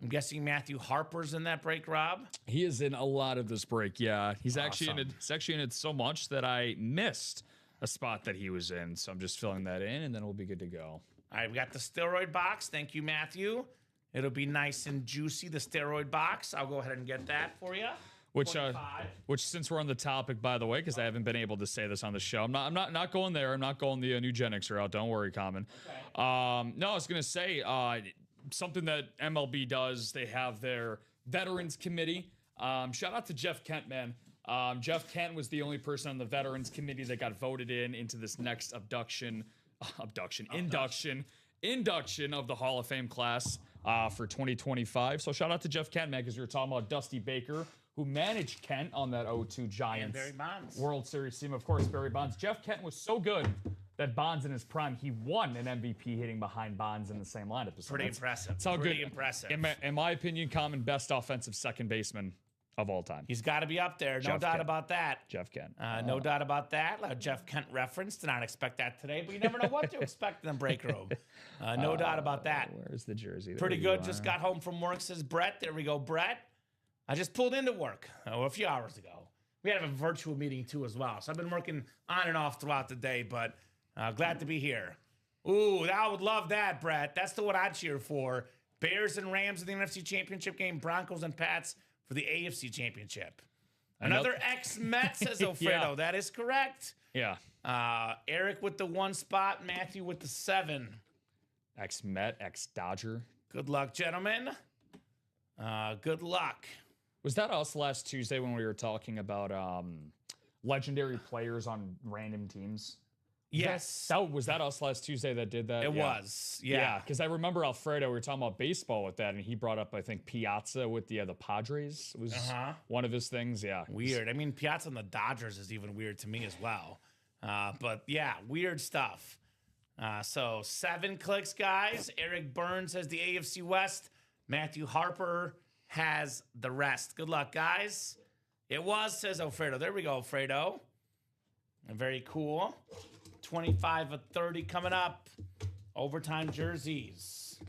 I'm guessing Matthew Harper's in that break, Rob? He is in a lot of this break, yeah. He's actually in Awesome. it. He's actually in it so much that I missed a spot that he was in. So I'm just filling that in, and then we'll be good to go. All right, we got the steroid box. Thank you, Matthew. It'll be nice and juicy, the steroid box. I'll go ahead and get that for you. Which, 25. since we're on the topic, by the way, because I haven't been able to say this on the show, I'm not going there. I'm not going the Nugenics route. Don't worry, Kamen. Okay. No, I was gonna say something that MLB does. They have their Veterans Committee. Shout out to Jeff Kent, man. Jeff Kent was the only person on the Veterans Committee that got voted into this next induction of the Hall of Fame class for 2025. So shout out to Jeff Kent, man, because we were talking about Dusty Baker, who managed Kent on that 0-2 Giants Barry Bonds. World Series team. Of course, Barry Bonds. Jeff Kent was so good that Bonds in his prime, he won an MVP hitting behind Bonds in the same lineup. So Pretty impressive. That's how Pretty good. impressive. In my opinion, Common best offensive second baseman of all time. He's got to be up there. No Jeff doubt Kent. about that. Jeff Kent. No doubt about that. Jeff Kent reference. Did not expect that today, but you never know what to expect in the break room. No doubt about that. Where's the jersey? There Pretty you good. are. Just got home from work, says Brett. There we go, Brett. I just pulled into work a few hours ago. We had a virtual meeting too as well. So I've been working on and off throughout the day, but glad to be here. Ooh, I would love that, Brett. That's the one I'd cheer for. Bears and Rams in the NFC Championship game. Broncos and Pats for the AFC Championship. Another ex-Met, says Alfredo. Yeah. That is correct. Yeah. Eric with the 1 spot. Matthew with the 7. Ex-Met, ex-Dodger. Good luck, gentlemen. Good luck. Was that us last Tuesday when we were talking about legendary players on random teams? Yes. Was that us last Tuesday that did that? It was. Yeah. Because I remember Alfredo, we were talking about baseball with that, and he brought up, I think, Piazza with the Padres was one of his things. Yeah. Weird. I mean, Piazza and the Dodgers is even weird to me as well. But yeah, weird stuff. So 7 clicks, guys. Eric Burns has the AFC West. Matthew Harper has the rest. Good luck, guys. It was, says Alfredo. There we go, Alfredo. Very cool. 25 of 30 coming up. Overtime jerseys.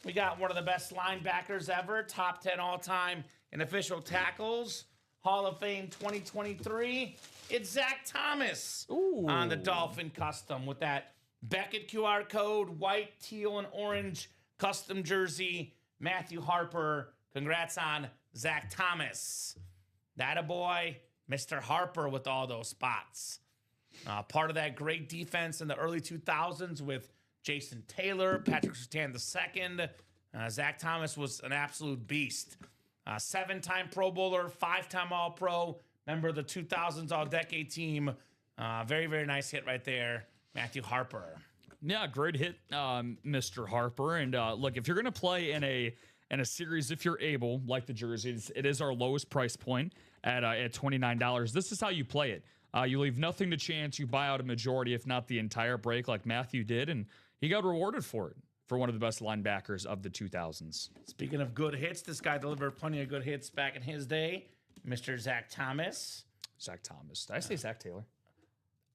We got one of the best linebackers ever. Top 10 all-time in official tackles. Hall of Fame 2023. It's Zach Thomas on the Dolphin Custom with that Beckett QR code, white, teal, and orange custom jersey. Matthew Harper. Congrats on Zach Thomas. That a boy, Mr. Harper with all those spots. Part of that great defense in the early 2000s with Jason Taylor, Patrick Surtain II. Zach Thomas was an absolute beast. 7-time Pro Bowler, 5-time All-Pro, member of the 2000s All-Decade team. Very, very nice hit right there, Matthew Harper. Yeah, great hit, Mr. Harper. And look, if you're going to play in a series, if you're able, like the jerseys, it is our lowest price point at $29. This is how you play it. You leave nothing to chance. You buy out a majority, if not the entire break, like Matthew did, and he got rewarded for it for one of the best linebackers of the 2000s. Speaking of good hits, this guy delivered plenty of good hits back in his day, Mr. Zach Thomas. Zach Thomas. Did I say Zach Taylor?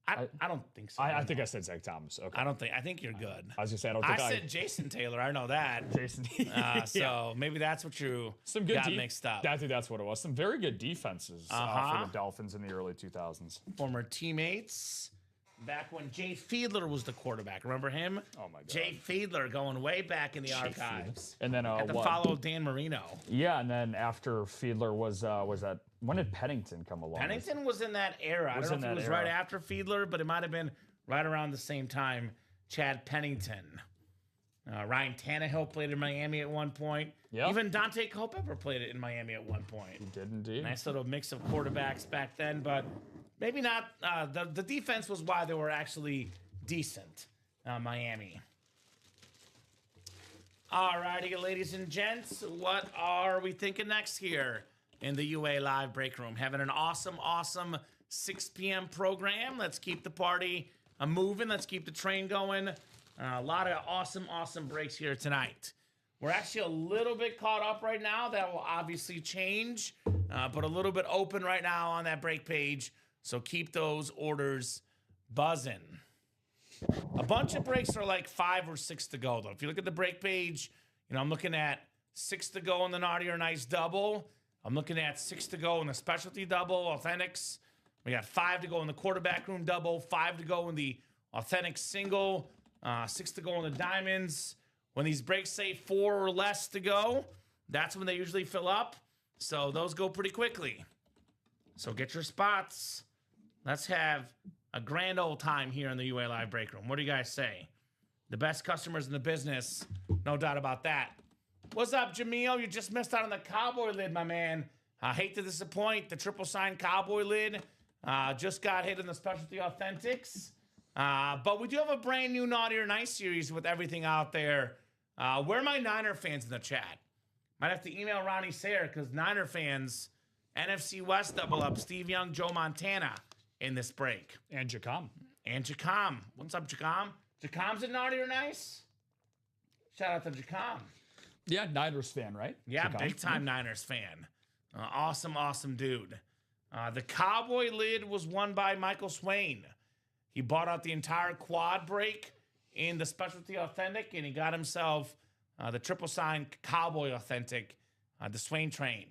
I don't think so. I think I said Zach Thomas. Okay. I think you're good. I was gonna say I don't think I said Jason Taylor. I know that. Jason. So maybe that's what you got mixed up. I think that's what it was. Some very good defenses for the Dolphins in the early 2000s. Former teammates. Back when Jay Fiedler was the quarterback. Remember him? Oh, my God. Jay Fiedler going way back in the archives. And then had to follow Dan Marino. Yeah, and then after Fiedler was that, when did Pennington come along? Pennington was in that era. I don't know if it was right after Fiedler, but it might have been right around the same time. Chad Pennington. Ryan Tannehill played in Miami at one point. Yep. Even Dante Culpepper played it in Miami at one point. He did indeed. Nice little mix of quarterbacks back then, but maybe not. The defense was why they were actually decent, Miami. All righty, ladies and gents, what are we thinking next here in the UA Live Break Room? Having an awesome 6 p.m. program. Let's keep the party moving. Let's keep the train going. A lot of awesome breaks here tonight. We're actually a little bit caught up right now. That will obviously change, but a little bit open right now on that break page. So keep those orders buzzing. A bunch of breaks are like 5 or 6 to go, though. If you look at the break page, I'm looking at 6 to go in the Naughty or Nice double. I'm looking at 6 to go in the specialty double, Authentics. We got 5 to go in the quarterback room double, 5 to go in the Authentic single, 6 to go in the diamonds. When these breaks say 4 or less to go, that's when they usually fill up. So those go pretty quickly. So get your spots. Let's have a grand old time here in the UA Live Break Room. What do you guys say? The best customers in the business, no doubt about that. What's up, Jameel? You just missed out on the cowboy lid, my man. I hate to disappoint. The triple sign cowboy lid just got hit in the specialty authentics. But we do have a brand new Naughty or Nice series with everything out there. Where are my Niner fans in the chat? Might have to email Ronnie Sayre because Niner fans, NFC West double up, Steve Young, Joe Montana in this break. And Jacom. What's up, Jacom? Jacom's a Naughty or Nice? Shout out to Jacom. Yeah, Niners fan, right? Yeah, Jacom. big time Niners fan. Awesome dude. The cowboy lid was won by Michael Swain. He bought out the entire quad break in the specialty authentic, and he got himself the triple sign cowboy authentic, the Swain train.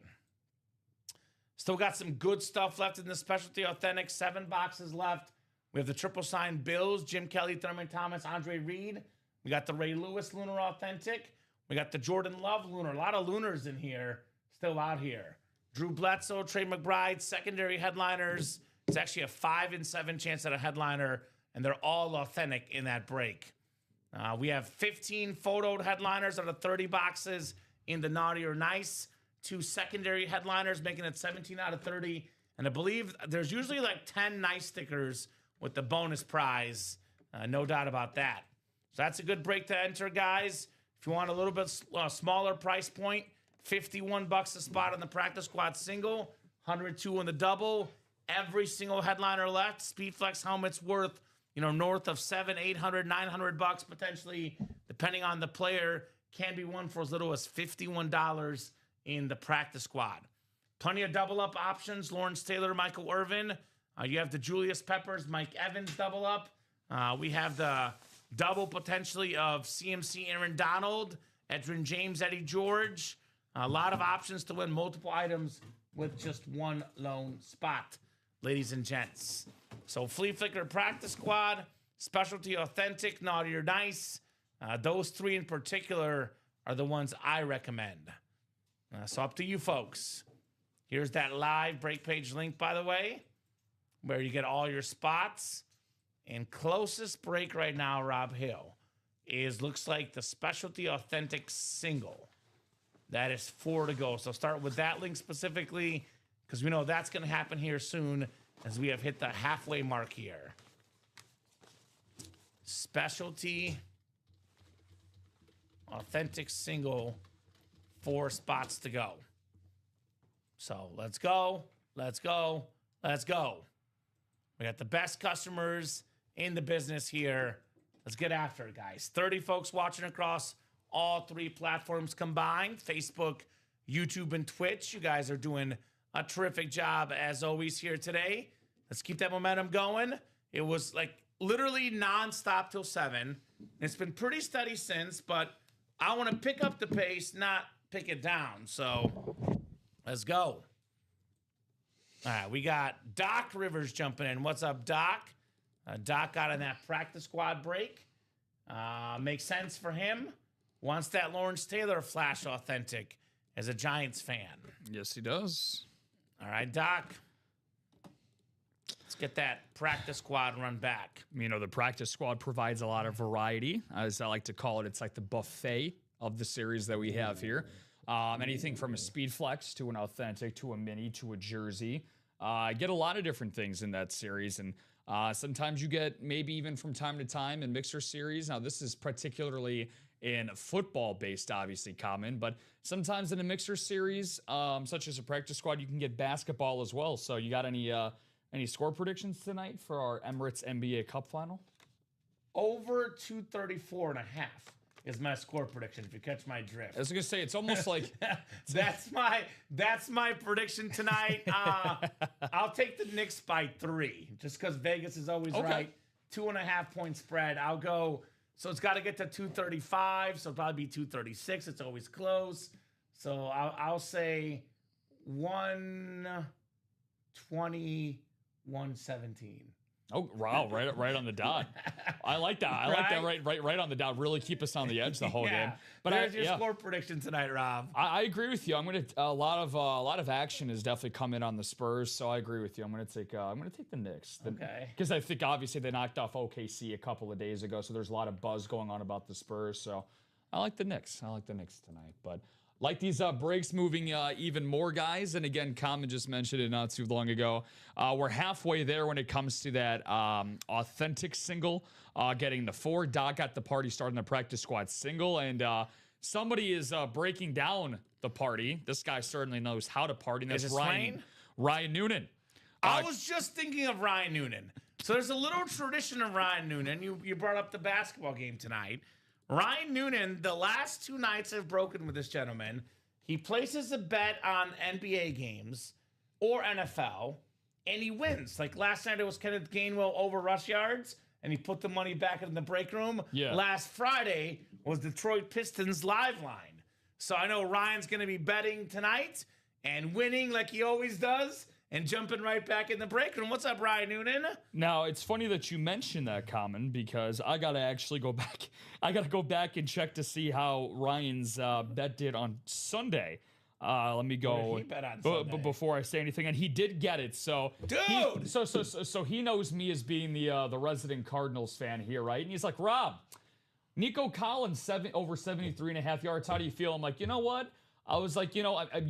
Still got some good stuff left in the specialty authentic. 7 boxes left. We have the triple sign Bills, Jim Kelly, Thurman Thomas, Andre Reed. We got the Ray Lewis Lunar authentic. We got the Jordan Love Lunar. A lot of Lunars in here, still out here. Drew Bledsoe, Trey McBride, secondary headliners. It's actually a 5 in 7 chance at a headliner, and they're all authentic in that break. We have 15 photoed headliners out of 30 boxes in the Naughty or Nice. 2 secondary headliners, making it 17 out of 30. And I believe there's usually like 10 nice stickers with the bonus prize. No doubt about that. So that's a good break to enter, guys. If you want a little bit smaller price point, $51 a spot on the practice squad single, $102 on the double. Every single headliner left. Speedflex helmets worth, north of $700, $800, $900 potentially, depending on the player. Can be won for as little as $51 in the practice squad. Plenty of double up options. Lawrence Taylor, Michael Irvin. You have the Julius Peppers, Mike Evans double up. We have the double potentially of CMC Aaron Donald, Edrin James, Eddie George. A lot of options to win multiple items with just one lone spot, ladies and gents. So Flea Flicker Practice Squad, Specialty Authentic, Naughty or Nice. Those 3 in particular are the ones I recommend. So up to you folks. Here's that live break page link, by the way, where you get all your spots. And closest break right now, Rob Hill, looks like the Specialty Authentic single. That is 4 to go. So start with that link specifically, because we know that's going to happen here soon as we have hit the halfway mark here. Specialty Authentic single, 4 spots to go. So let's go. We got the best customers in the business here. Let's get after it, guys. 30 folks watching across all 3 platforms combined, Facebook, YouTube, and Twitch. You guys are doing a terrific job, as always, here today. Let's keep that momentum going. It was like literally nonstop till 7. It's been pretty steady since, but I want to pick up the pace, not pick it down. So let's go. All right, we got Doc Rivers jumping in. What's up, Doc? Doc got in that practice squad break. Makes sense for him. Wants that Lawrence Taylor flash authentic as a Giants fan. Yes, he does. All right, Doc. Let's get that practice squad run back. You know, the practice squad provides a lot of variety. As I like to call it, it's like the buffet of the series that we have here. Anything from a speed flex to an authentic to a mini to a jersey. Get a lot of different things in that series. And sometimes you get maybe even from time to time in mixer series. Now, this is particularly in football-based, obviously, Kamen, but sometimes in a mixer series, such as a practice squad, you can get basketball as well. So you got any score predictions tonight for our Emirates NBA Cup final? Over 234 and a half is my score prediction, if you catch my drift. I was going to say, it's almost like... that's my prediction tonight. I'll take the Knicks by 3, just because Vegas is always right. 2.5 point spread. I'll go... So it's got to get to 235, so it'll probably be 236. It's always close. So I'll say 120, 117. Oh, wow, right on the dot. I like that. I like that right on the dot. Really keep us on the edge the whole game. But there's your score prediction tonight, Rob. I agree with you. I'm gonna a lot of action has definitely come in on the Spurs, so I agree with you. I'm gonna take the Knicks. Okay. Because I think obviously they knocked off OKC a couple of days ago, so there's a lot of buzz going on about the Spurs. So I like the Knicks. I like the Knicks tonight, but. Like these breaks moving even more, guys. And again, Kamen just mentioned it not too long ago. We're halfway there when it comes to that authentic single, getting the 4. Doc got the party starting the practice squad single. And somebody is breaking down the party. This guy certainly knows how to party. And that's Ryan Noonan. I was just thinking of Ryan Noonan. So there's a little tradition of Ryan Noonan. You brought up the basketball game tonight. Ryan Noonan, the last 2 nights I've broken with this gentleman, he places a bet on NBA games or NFL, and he wins. Like last night, it was Kenneth Gainwell over rush yards, and he put the money back in the break room. Yeah. Last Friday was Detroit Pistons live line. So I know Ryan's going to be betting tonight and winning like he always does. And jumping right back in the break room. What's up, Ryan Noonan? Now, it's funny that you mentioned that, Kamen, because I got to actually go back. I got to go back and check to see how Ryan's bet did on Sunday. Let me go. What did he bet on Sunday? Before I say anything. And he did get it. So, dude! So he knows me as being the resident Cardinals fan here, right? And he's like, Rob, Nico Collins, over 73.5 yards. How do you feel? I'm like, you know what? I was like, you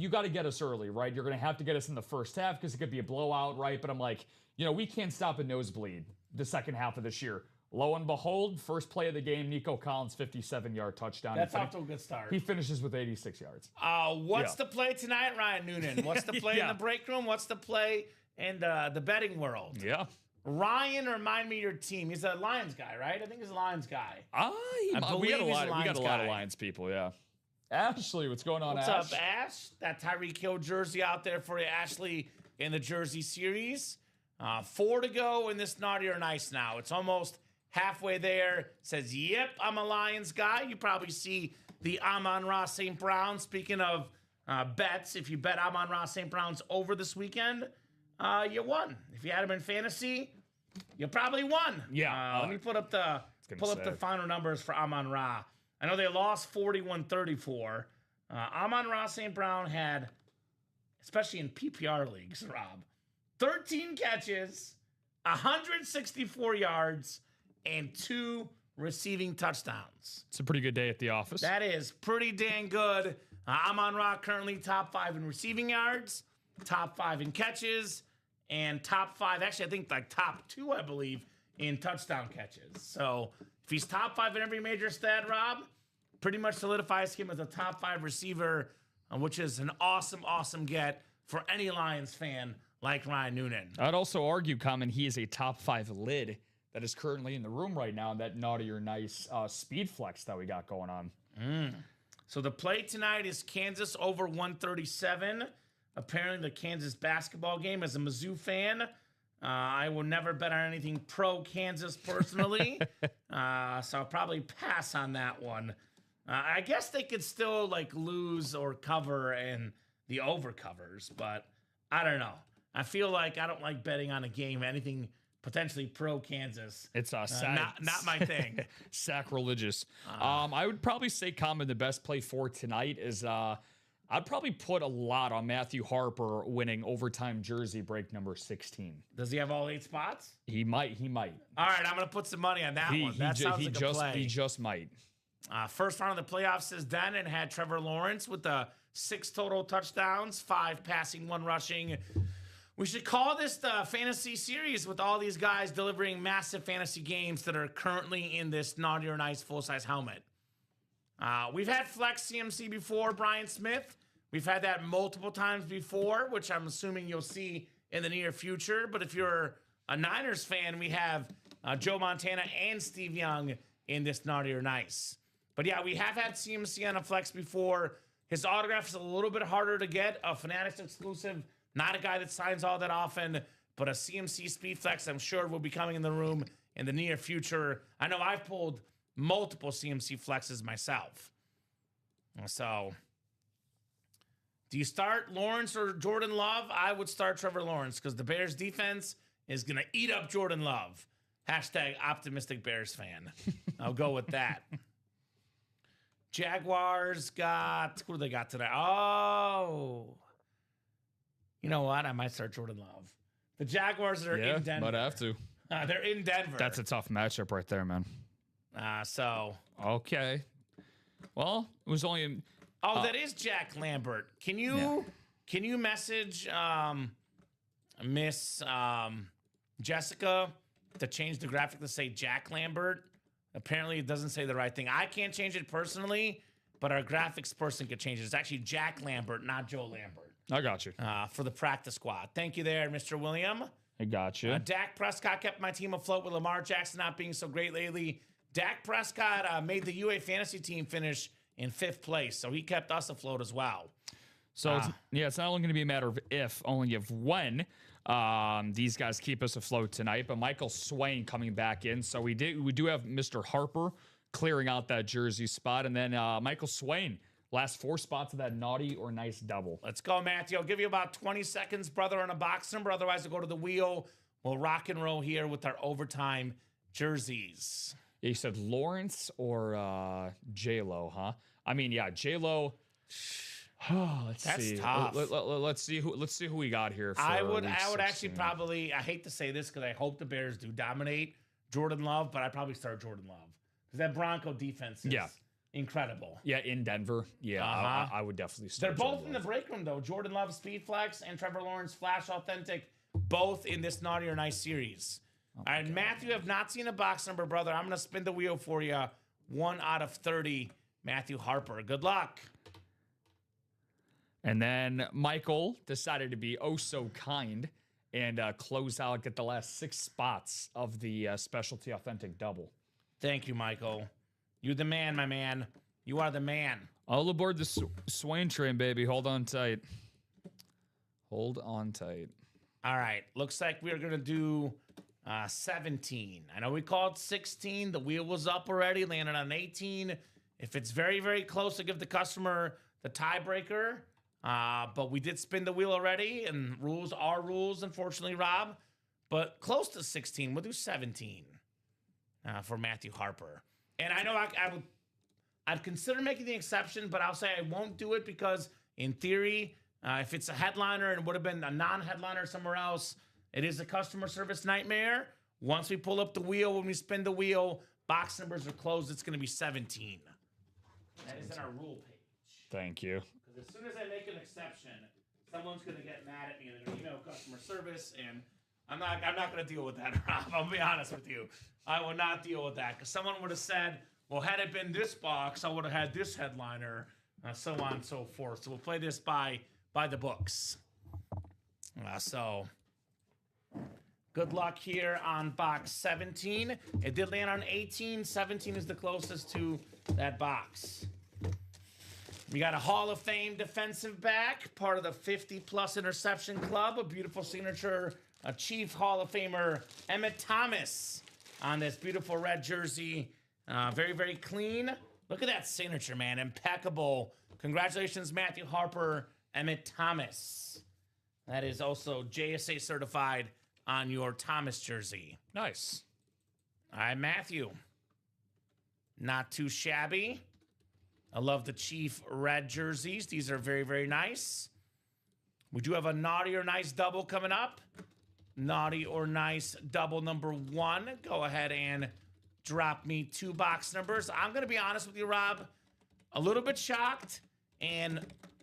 got to get us early, right? You're going to have to get us in the first half because it could be a blowout, right? But I'm like, we can't stop a nosebleed the second half of this year. Lo and behold, first play of the game, Nico Collins, 57-yard touchdown. That's off to a good start. He finishes with 86 yards. What's the play tonight, Ryan Noonan? What's the play in the break room? What's the play in the betting world? Yeah. Ryan, remind me of your team. He's a Lions guy, right? I think he's a Lions guy. We got a lot of Lions people, yeah. Ashley, what's going on, What's Ash? up, Ash? That Tyreek Hill jersey out there for you, Ashley, in the jersey series. 4 to go in this Naughty or Nice now. It's almost halfway there. Says, yep, I'm a Lions guy. You probably see the Amon-Ra St. Brown. Speaking of bets, if you bet Amon-Ra St. Brown's over this weekend, you won. If you had him in fantasy, you probably won. Yeah. Let me pull up the final numbers for Amon-Ra. I know they lost 41-34. Amon-Ra St. Brown had, especially in PPR leagues, Rob, 13 catches, 164 yards, and 2 receiving touchdowns. It's a pretty good day at the office. That is pretty dang good. Amon-Ra currently top 5 in receiving yards, top 5 in catches, and top 5, actually I think like top 2, I believe, in touchdown catches. So if he's top 5 in every major stat, Rob, pretty much solidifies him as a top 5 receiver, which is an awesome get for any Lions fan like Ryan Noonan. I'd also argue, Kamen, he is a top 5 lid that is currently in the room right now, that naughty or nice speed flex that we got going on. So the play tonight is Kansas over 137. Apparently the Kansas basketball game. As a Mizzou fan, I will never bet on anything pro Kansas personally. So I'll probably pass on that one. I guess they could still like lose or cover and the over covers, but I don't know. I feel like I don't like betting on a game, anything potentially pro Kansas. It's not my thing. Sacrilegious. I would probably say Kamen, the best play for tonight is I'd probably put a lot on Matthew Harper winning overtime jersey break number 16. Does he have all 8 spots? He might. All right, I'm going to put some money on that one. That sounds like a play. He just might. First round of the playoffs is done and had Trevor Lawrence with 6 total touchdowns, 5 passing, 1 rushing. We should call this the fantasy series with all these guys delivering massive fantasy games that are currently in this naughty or nice full-size helmet. We've had Flex CMC before, Brian Smith. We've had that multiple times before, which I'm assuming you'll see in the near future. But if you're a Niners fan, we have Joe Montana and Steve Young in this naughty or nice. But yeah, we have had CMC on a Flex before. His autograph is a little bit harder to get. A Fanatics exclusive, not a guy that signs all that often, but a CMC Speed Flex I'm sure will be coming in the room in the near future. I know I've pulled multiple CMC Flexes myself. So, do you start Lawrence or Jordan Love? I would start Trevor Lawrence because the Bears defense is going to eat up Jordan Love. Hashtag optimistic Bears fan. I'll go with that. Jaguars got, who do they got today? Oh, you know what? I might start Jordan Love. The Jaguars are in Denver. Might have to. They're in Denver. That's a tough matchup right there, man. Okay. Well, it was only. That is Jack Lambert. Can you message Miss Jessica to change the graphic to say Jack Lambert? Apparently, it doesn't say the right thing. I can't change it personally, but our graphics person could change it. It's actually Jack Lambert, not Joe Lambert. I got you. For the practice squad. Thank you there, Mr. William. I got you. Dak Prescott kept my team afloat with Lamar Jackson not being so great lately. Dak Prescott made the UA fantasy team finish in 5th place, so he kept us afloat as well. So, it's not only going to be a matter of if, only of when these guys keep us afloat tonight. But Michael Swain coming back in. So we do have Mr. Harper clearing out that jersey spot. And then Michael Swain, last 4 spots of that naughty or nice double. Let's go, Matthew. I'll give you about 20 seconds, brother, on a box number. Otherwise, we'll go to the wheel. We'll rock and roll here with our overtime jerseys. Yeah, you said Lawrence or J-Lo, huh? I mean, yeah, J-Lo. That's see. tough. Let's see who we got here. For I would actually probably. I hate to say this because I hope the Bears do dominate Jordan Love, but I'd probably start Jordan Love because that Bronco defense is incredible. Yeah, in Denver. Yeah, I would definitely start. They're both in the break room though. Jordan Love Speed Flex and Trevor Lawrence Flash Authentic, both in this naughty or nice series. All right, Matthew, have not seen a box number, brother. I'm gonna spin the wheel for you. 1 out of 30. Matthew Harper. Good luck. And then Michael decided to be oh so kind and close out, get the last 6 spots of the specialty authentic double. Thank you, Michael. You're the man, my man. You are the man. All aboard the Swain train, baby. Hold on tight. Hold on tight. All right. Looks like we're going to do 17. I know we called 16. The wheel was up already, landed on 18. If it's very, very close, to give the customer the tiebreaker. But we did spin the wheel already, and rules are rules, unfortunately, Rob. But close to 16. We'll do 17 for Matthew Harper. And I know I'd consider making the exception, but I'll say I won't do it because, in theory, if it's a headliner and it would have been a non-headliner somewhere else, it is a customer service nightmare. Once we pull up the wheel, when we spin the wheel, box numbers are closed. It's going to be 17. That is in our rule page. Thank you. Because as soon as I make an exception, someone's going to get mad at me and they're going to email customer service, and I'm not going to deal with that, Rob. I'll be honest with you. I will not deal with that because someone would have said, well, had it been this box, I would have had this headliner, so on and so forth. So we'll play this by the books. So good Good luck here on box 17. It did land on 18. 17 is the closest to that box. We got a Hall of Fame defensive back, part of the 50-plus interception club. A beautiful signature, a Chief Hall of Famer, Emmett Thomas, on this beautiful red jersey. Very, very clean. Look at that signature, man. Impeccable. Congratulations, Matthew Harper, Emmett Thomas. That is also JSA certified on your Thomas jersey. Nice. All right, Matthew. Not too shabby. I love the Chief red jerseys. These are very, very nice. We do have a Naughty or Nice double coming up. Naughty or Nice double number 1. Go ahead and drop me 2 box numbers. I'm going to be honest with you, Rob. A little bit shocked and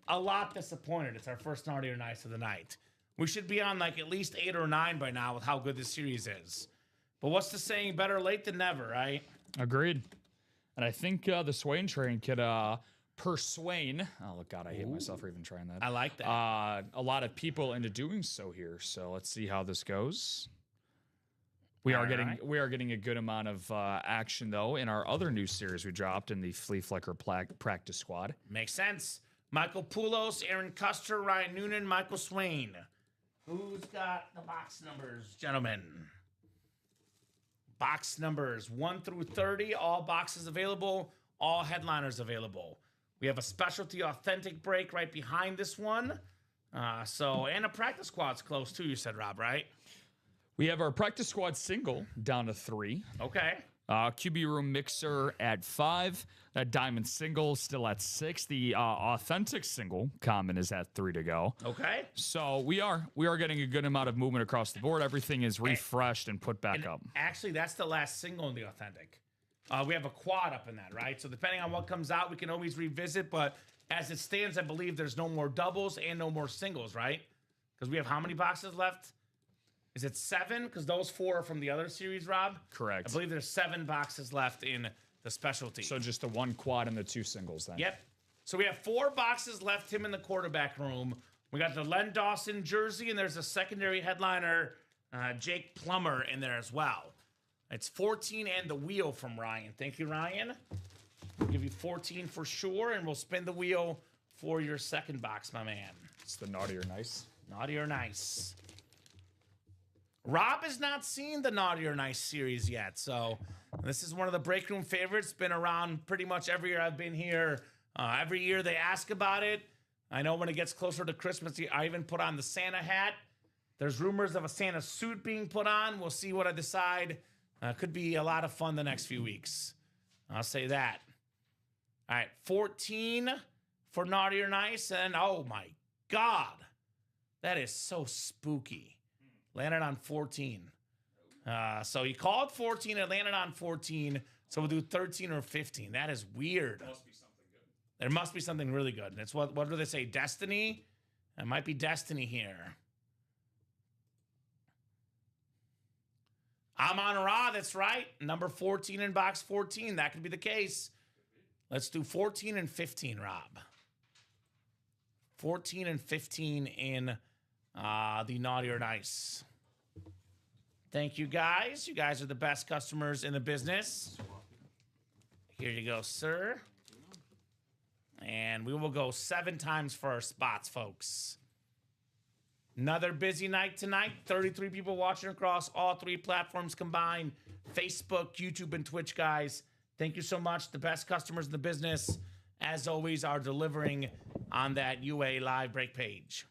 a lot disappointed. It's our first Naughty or Nice of the night. We should be on like at least 8 or 9 by now with how good this series is. But what's the saying? Better late than never, right? Agreed. And I think the Swain train could persuade. Oh, God, I hate myself for even trying that. I like that. A lot of people into doing so here. So let's see how this goes. We are getting a good amount of action, though, in our other new series we dropped in the Flea Flicker practice squad. Makes sense. Michael Poulos, Aaron Custer, Ryan Noonan, Michael Swain. Who's got the box numbers, gentlemen? Box numbers 1 through 30. All boxes available. All headliners available. We have a specialty authentic break right behind this one. And a practice squad's close too, you said, Rob, right? We have our practice squad single down to 3. Okay. QB room mixer at 5. That diamond single still at 6. The authentic single common is at 3 to go. Okay. So we are getting a good amount of movement across the board. Everything is refreshed and put back up. Actually, that's the last single in the authentic. We have a quad up in that, right? So depending on what comes out, we can always revisit. But as it stands, I believe there's no more doubles and no more singles, right? Because we have how many boxes left? Is it 7? Because those 4 are from the other series, Rob? Correct. I believe there's 7 boxes left in the specialty. So just the 1 quad and the 2 singles then. Yep. So we have 4 boxes left, him in the quarterback room. We got the Len Dawson jersey, and there's a secondary headliner, Jake Plummer, in there as well. It's 14 and the wheel from Ryan. Thank you, Ryan. We'll give you 14 for sure, and we'll spin the wheel for your second box, my man. It's the Naughty or Nice. Naughty or Nice. Rob has not seen the Naughty or Nice series yet, so this is one of the break room favorites. Been around pretty much every year I've been here. Every year they ask about it. I know when it gets closer to Christmas, I even put on the Santa hat. There's rumors of a Santa suit being put on. We'll see what I decide. Could be a lot of fun the next few weeks. I'll say that. All right, 14 for Naughty or Nice, and oh my God, that is so spooky. Landed on 14. So you called 14, it landed on 14, so we'll do 13 or 15. That is weird. There must be something good. There must be something really good. And it's what do they say, Destiny? It might be Destiny here. Amon Ra, that's right. Number 14 in box 14. That could be the case. Let's do 14 and 15, Rob. 14 and 15 in the Naughty or Nice. Thank you, guys. You guys are the best customers in the business. Here you go, sir. And we will go 7 times for our spots, folks. Another busy night tonight. 33 people watching across all 3 platforms combined. Facebook, YouTube, and Twitch, guys. Thank you so much. The best customers in the business, as always, are delivering on that UA live break page.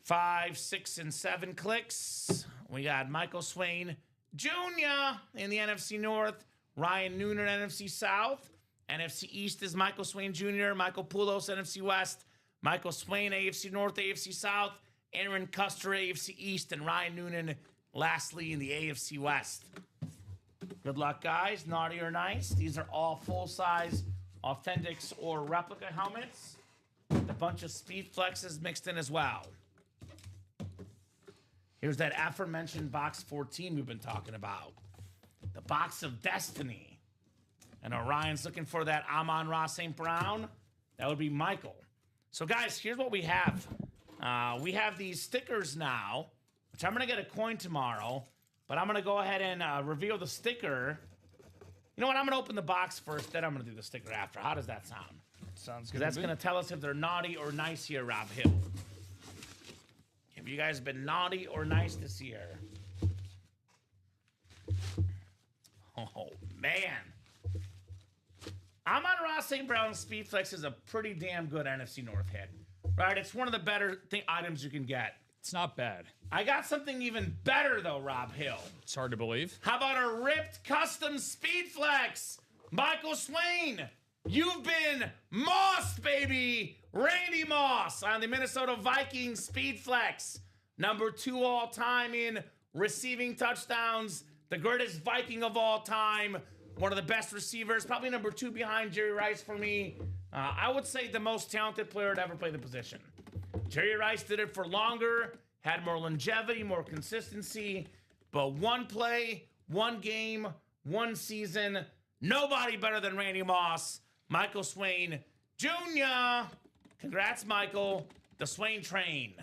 5, 6, and 7 clicks. We got Michael Swain Jr. in the NFC North. Ryan Noonan, NFC South. NFC East is Michael Swain Jr., Michael Poulos, NFC West. Michael Swain, AFC North, AFC South. Aaron Custer, AFC East. And Ryan Noonan, lastly, in the AFC West. Good luck, guys. Naughty or Nice. These are all full-size Authentics or replica helmets. A bunch of Speed Flexes mixed in as well. Here's that aforementioned box 14 we've been talking about. The box of destiny. And Orion's looking for that Amon Ra St. Brown. That would be Michael. So, guys, here's what we have. We have these stickers now. which I'm going to get a coin tomorrow, but I'm going to go ahead and reveal the sticker. You know what? I'm going to open the box first, then I'm going to do the sticker after. How does that sound? Sounds Because good. that's going to tell us if they're naughty or nice here, Rob Hill. Have you guys been naughty or nice this year? Oh, man. Amon-Ra St. Brown's Speedflex is a pretty damn good NFC North hit. Right? It's one of the better items you can get. It's not bad. I got something even better, though, Rob Hill. It's hard to believe. How about a ripped custom Speedflex? Michael Swain, you've been mossed, baby. Randy Moss on the Minnesota Vikings Speedflex. Number 2 all time in receiving touchdowns. The greatest Viking of all time. One of the best receivers. Probably number 2 behind Jerry Rice for me. I would say the most talented player to ever play the position. Jerry Rice did it for longer. Had more longevity, more consistency. But one play, one game, one season. Nobody better than Randy Moss. Michael Swain Jr. Congrats, Michael. The Swain train.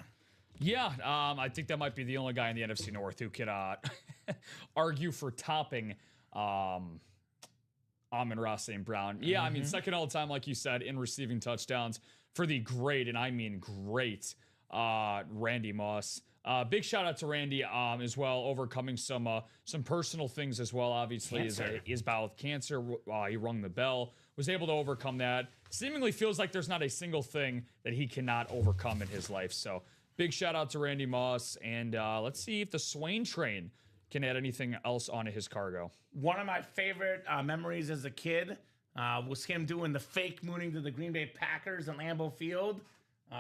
Yeah, I think that might be the only guy in the NFC North who could argue for topping Amon-Ra St. Brown. Yeah, I mean, second all time, like you said, in receiving touchdowns for the great, and I mean great, Randy Moss. Big shout out to Randy as well, overcoming some personal things as well. Obviously, his battle with cancer. He rung the bell, was able to overcome that. Seemingly feels like there's not a single thing that he cannot overcome in his life. So big shout out to Randy Moss, and let's see if the Swain train can add anything else onto his cargo. One of my favorite memories as a kid was him doing the fake mooning to the Green Bay Packers at Lambeau Field.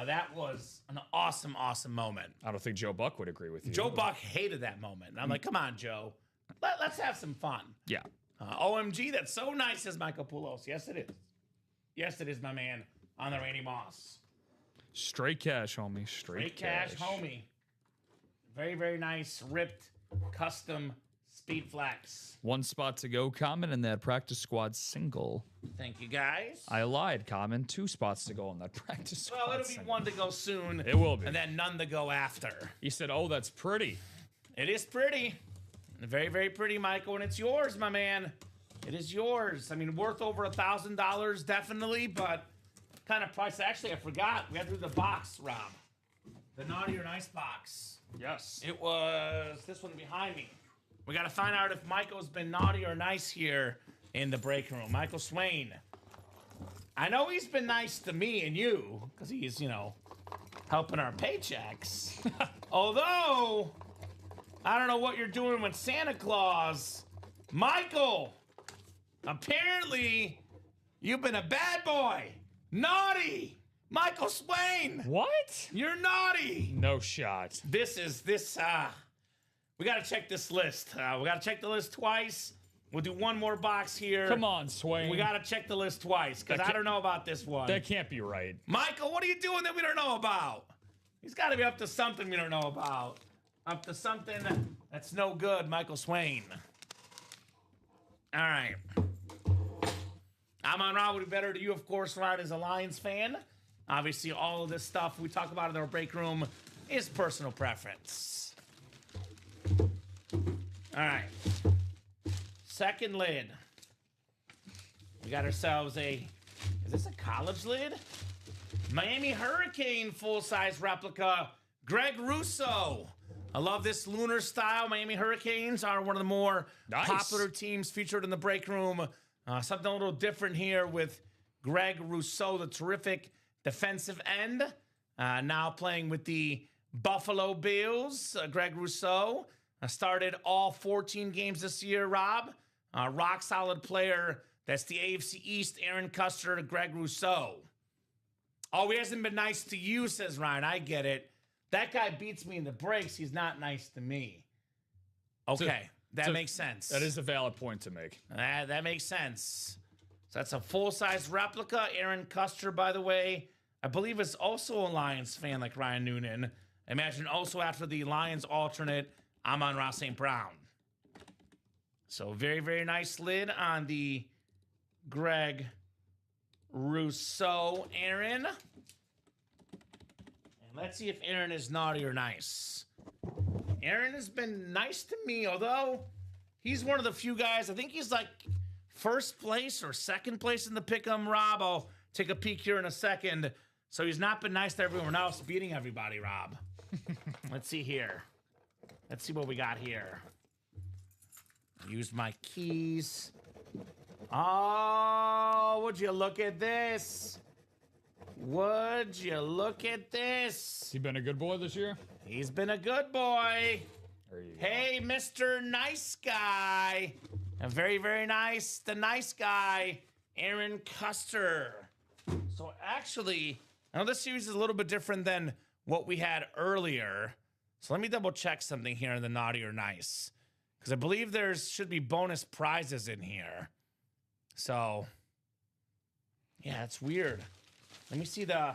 That was an awesome, awesome moment. I don't think Joe Buck would agree with you. Joe Buck hated that moment. And I'm like, come on, Joe. Let's have some fun. Yeah. OMG, that's so nice, says Michael Poulos. Yes, it is. Yes, it is, my man, on the Randy Moss. Straight cash, homie. Straight cash, homie. Very, very nice, ripped, custom Speedflex. 1 spot to go, Kamen, in that practice squad single. Thank you, guys. I lied, Kamen. 2 spots to go in that practice squad Well, it'll be single. 1 to go soon. It will be. And then none to go after. He said, oh, that's pretty. It is pretty. Very, very pretty, Michael. And it's yours, my man. It is yours. I mean, worth over $1,000, definitely, but kind of price. Actually, I forgot. We had to do the box, Rob. The naughty or nice box. Yes. It was this one behind me. We got to find out if Michael's been naughty or nice here in the break room. Michael Swain. I know he's been nice to me and you because he's, helping our paychecks. Although, I don't know what you're doing with Santa Claus. Michael, apparently, you've been a bad boy. Naughty. Michael Swain. What? You're naughty. No shot. We got to check this list. We got to check the list twice. We'll do one more box here. Come on, Swain. We got to check the list twice because I don't know about this one. That can't be right. Michael, what are you doing that we don't know about? He's got to be up to something we don't know about. Up to something that's no good, Michael Swain. All right. Amon-Ra would be better to you, of course, Ryan, as a Lions fan. Obviously, all of this stuff we talk about in our break room is personal preference. All right. Second lid. We got ourselves is this a college lid? Miami Hurricane full-size replica, Greg Russo. I love this lunar style. Miami Hurricanes are one of the more popular teams featured in the break room. Something a little different here with Greg Rousseau, the terrific defensive end. Now playing with the Buffalo Bills. Greg Rousseau started all 14 games this year, Rob. Rock solid player. That's the AFC East, Aaron Custer, Greg Rousseau. Oh, he hasn't been nice to you, says Ryan. I get it. That guy beats me in the breaks. He's not nice to me. Okay, that makes sense. That is a valid point to make. That makes sense. So that's a full-size replica. Aaron Custer, by the way, I believe is also a Lions fan like Ryan Noonan. Imagine also after the Lions alternate, Amon-Ra St. Brown. So very, very nice lid on the Greg Rousseau Aaron. And let's see if Aaron is naughty or nice. Aaron has been nice to me, although he's one of the few guys. I think he's like first place or second place in the pick'em. Rob, I'll take a peek here in a second. So he's not been nice to everyone. We're now beating everybody, Rob. Let's see here. Let's see what we got here. Use my keys. Oh, would you look at this? Would you look at this? He been a good boy this year? He's been a good boy. There you Hey, Mr. Nice Guy. And very, very nice. The nice guy, Aaron Custer. So actually, I know this series is a little bit different than what we had earlier. So let me double check something here in the naughty or nice. Because I believe there should be bonus prizes in here. So, yeah, it's weird. Let me see the...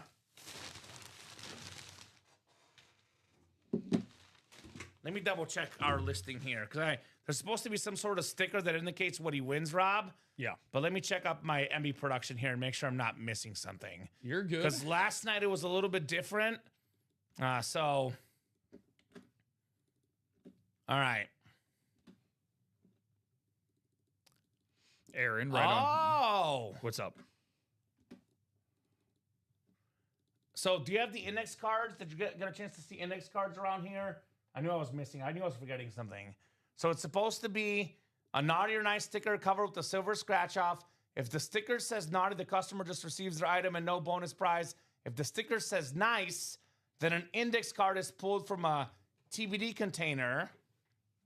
Let me double check our listing here. Because there's supposed to be some sort of sticker that indicates what he wins, Rob. Yeah. But let me check up my MB production here and make sure I'm not missing something. You're good. Because last night it was a little bit different. So... All right. Aaron, right on. Oh! What's up? So do you have the index cards? Did you get a chance to see index cards around here? I knew I was missing. I knew I was forgetting something. So it's supposed to be a naughty or nice sticker covered with a silver scratch off. If the sticker says naughty, the customer just receives their item and no bonus prize. If the sticker says nice, then an index card is pulled from a TBD container,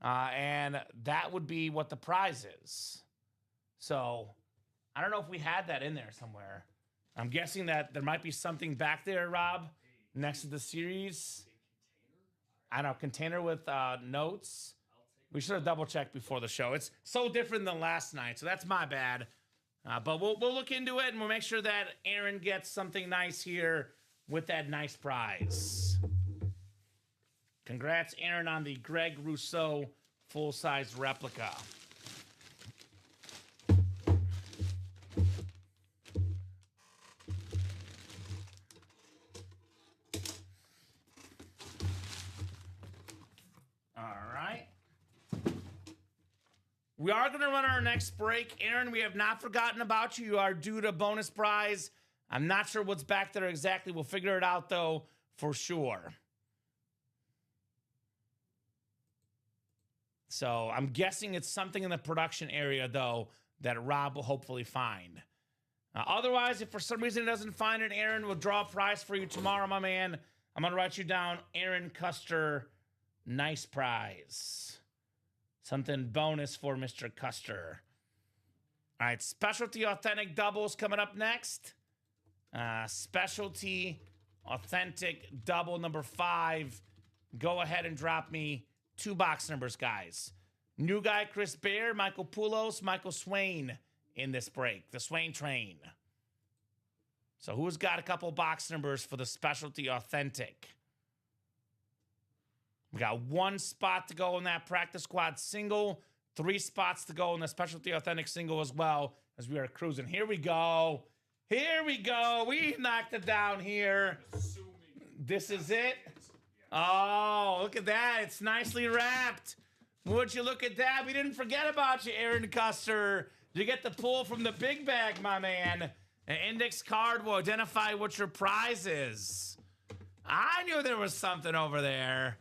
and that would be what the prize is. So I don't know if we had that in there somewhere. I'm guessing that there might be something back there, Rob, next to the series. I don't know, container with notes. We should have double checked before the show. It's so different than last night, so that's my bad. But we'll look into it and we'll make sure that Aaron gets something nice here with that nice prize. Congrats, Aaron, on the Greg Rousseau full-size replica. We are going to run our next break. Aaron, we have not forgotten about you. You are due to bonus prize. I'm not sure what's back there exactly. We'll figure it out, though, for sure. So I'm guessing it's something in the production area, though, that Rob will hopefully find. Otherwise, if for some reason he doesn't find it, Aaron will draw a prize for you tomorrow, my man. I'm going to write you down Aaron Custer, nice prize. Something bonus for Mr. Custer. All right, Specialty Authentic Doubles coming up next. Specialty Authentic Double number 5. Go ahead and drop me 2 box numbers, guys. New guy, Chris Bear, Michael Poulos, Michael Swain in this break. The Swain train. So who's got a couple box numbers for the Specialty Authentic? We got 1 spot to go in that practice squad single, 3 spots to go in the Specialty Authentic single as well as we are cruising. Here we go. Here we go. We knocked it down here. This is it. Oh, look at that. It's nicely wrapped. Would you look at that? We didn't forget about you, Aaron Custer. You get the pull from the big bag, my man. An index card will identify what your prize is. I knew there was something over there.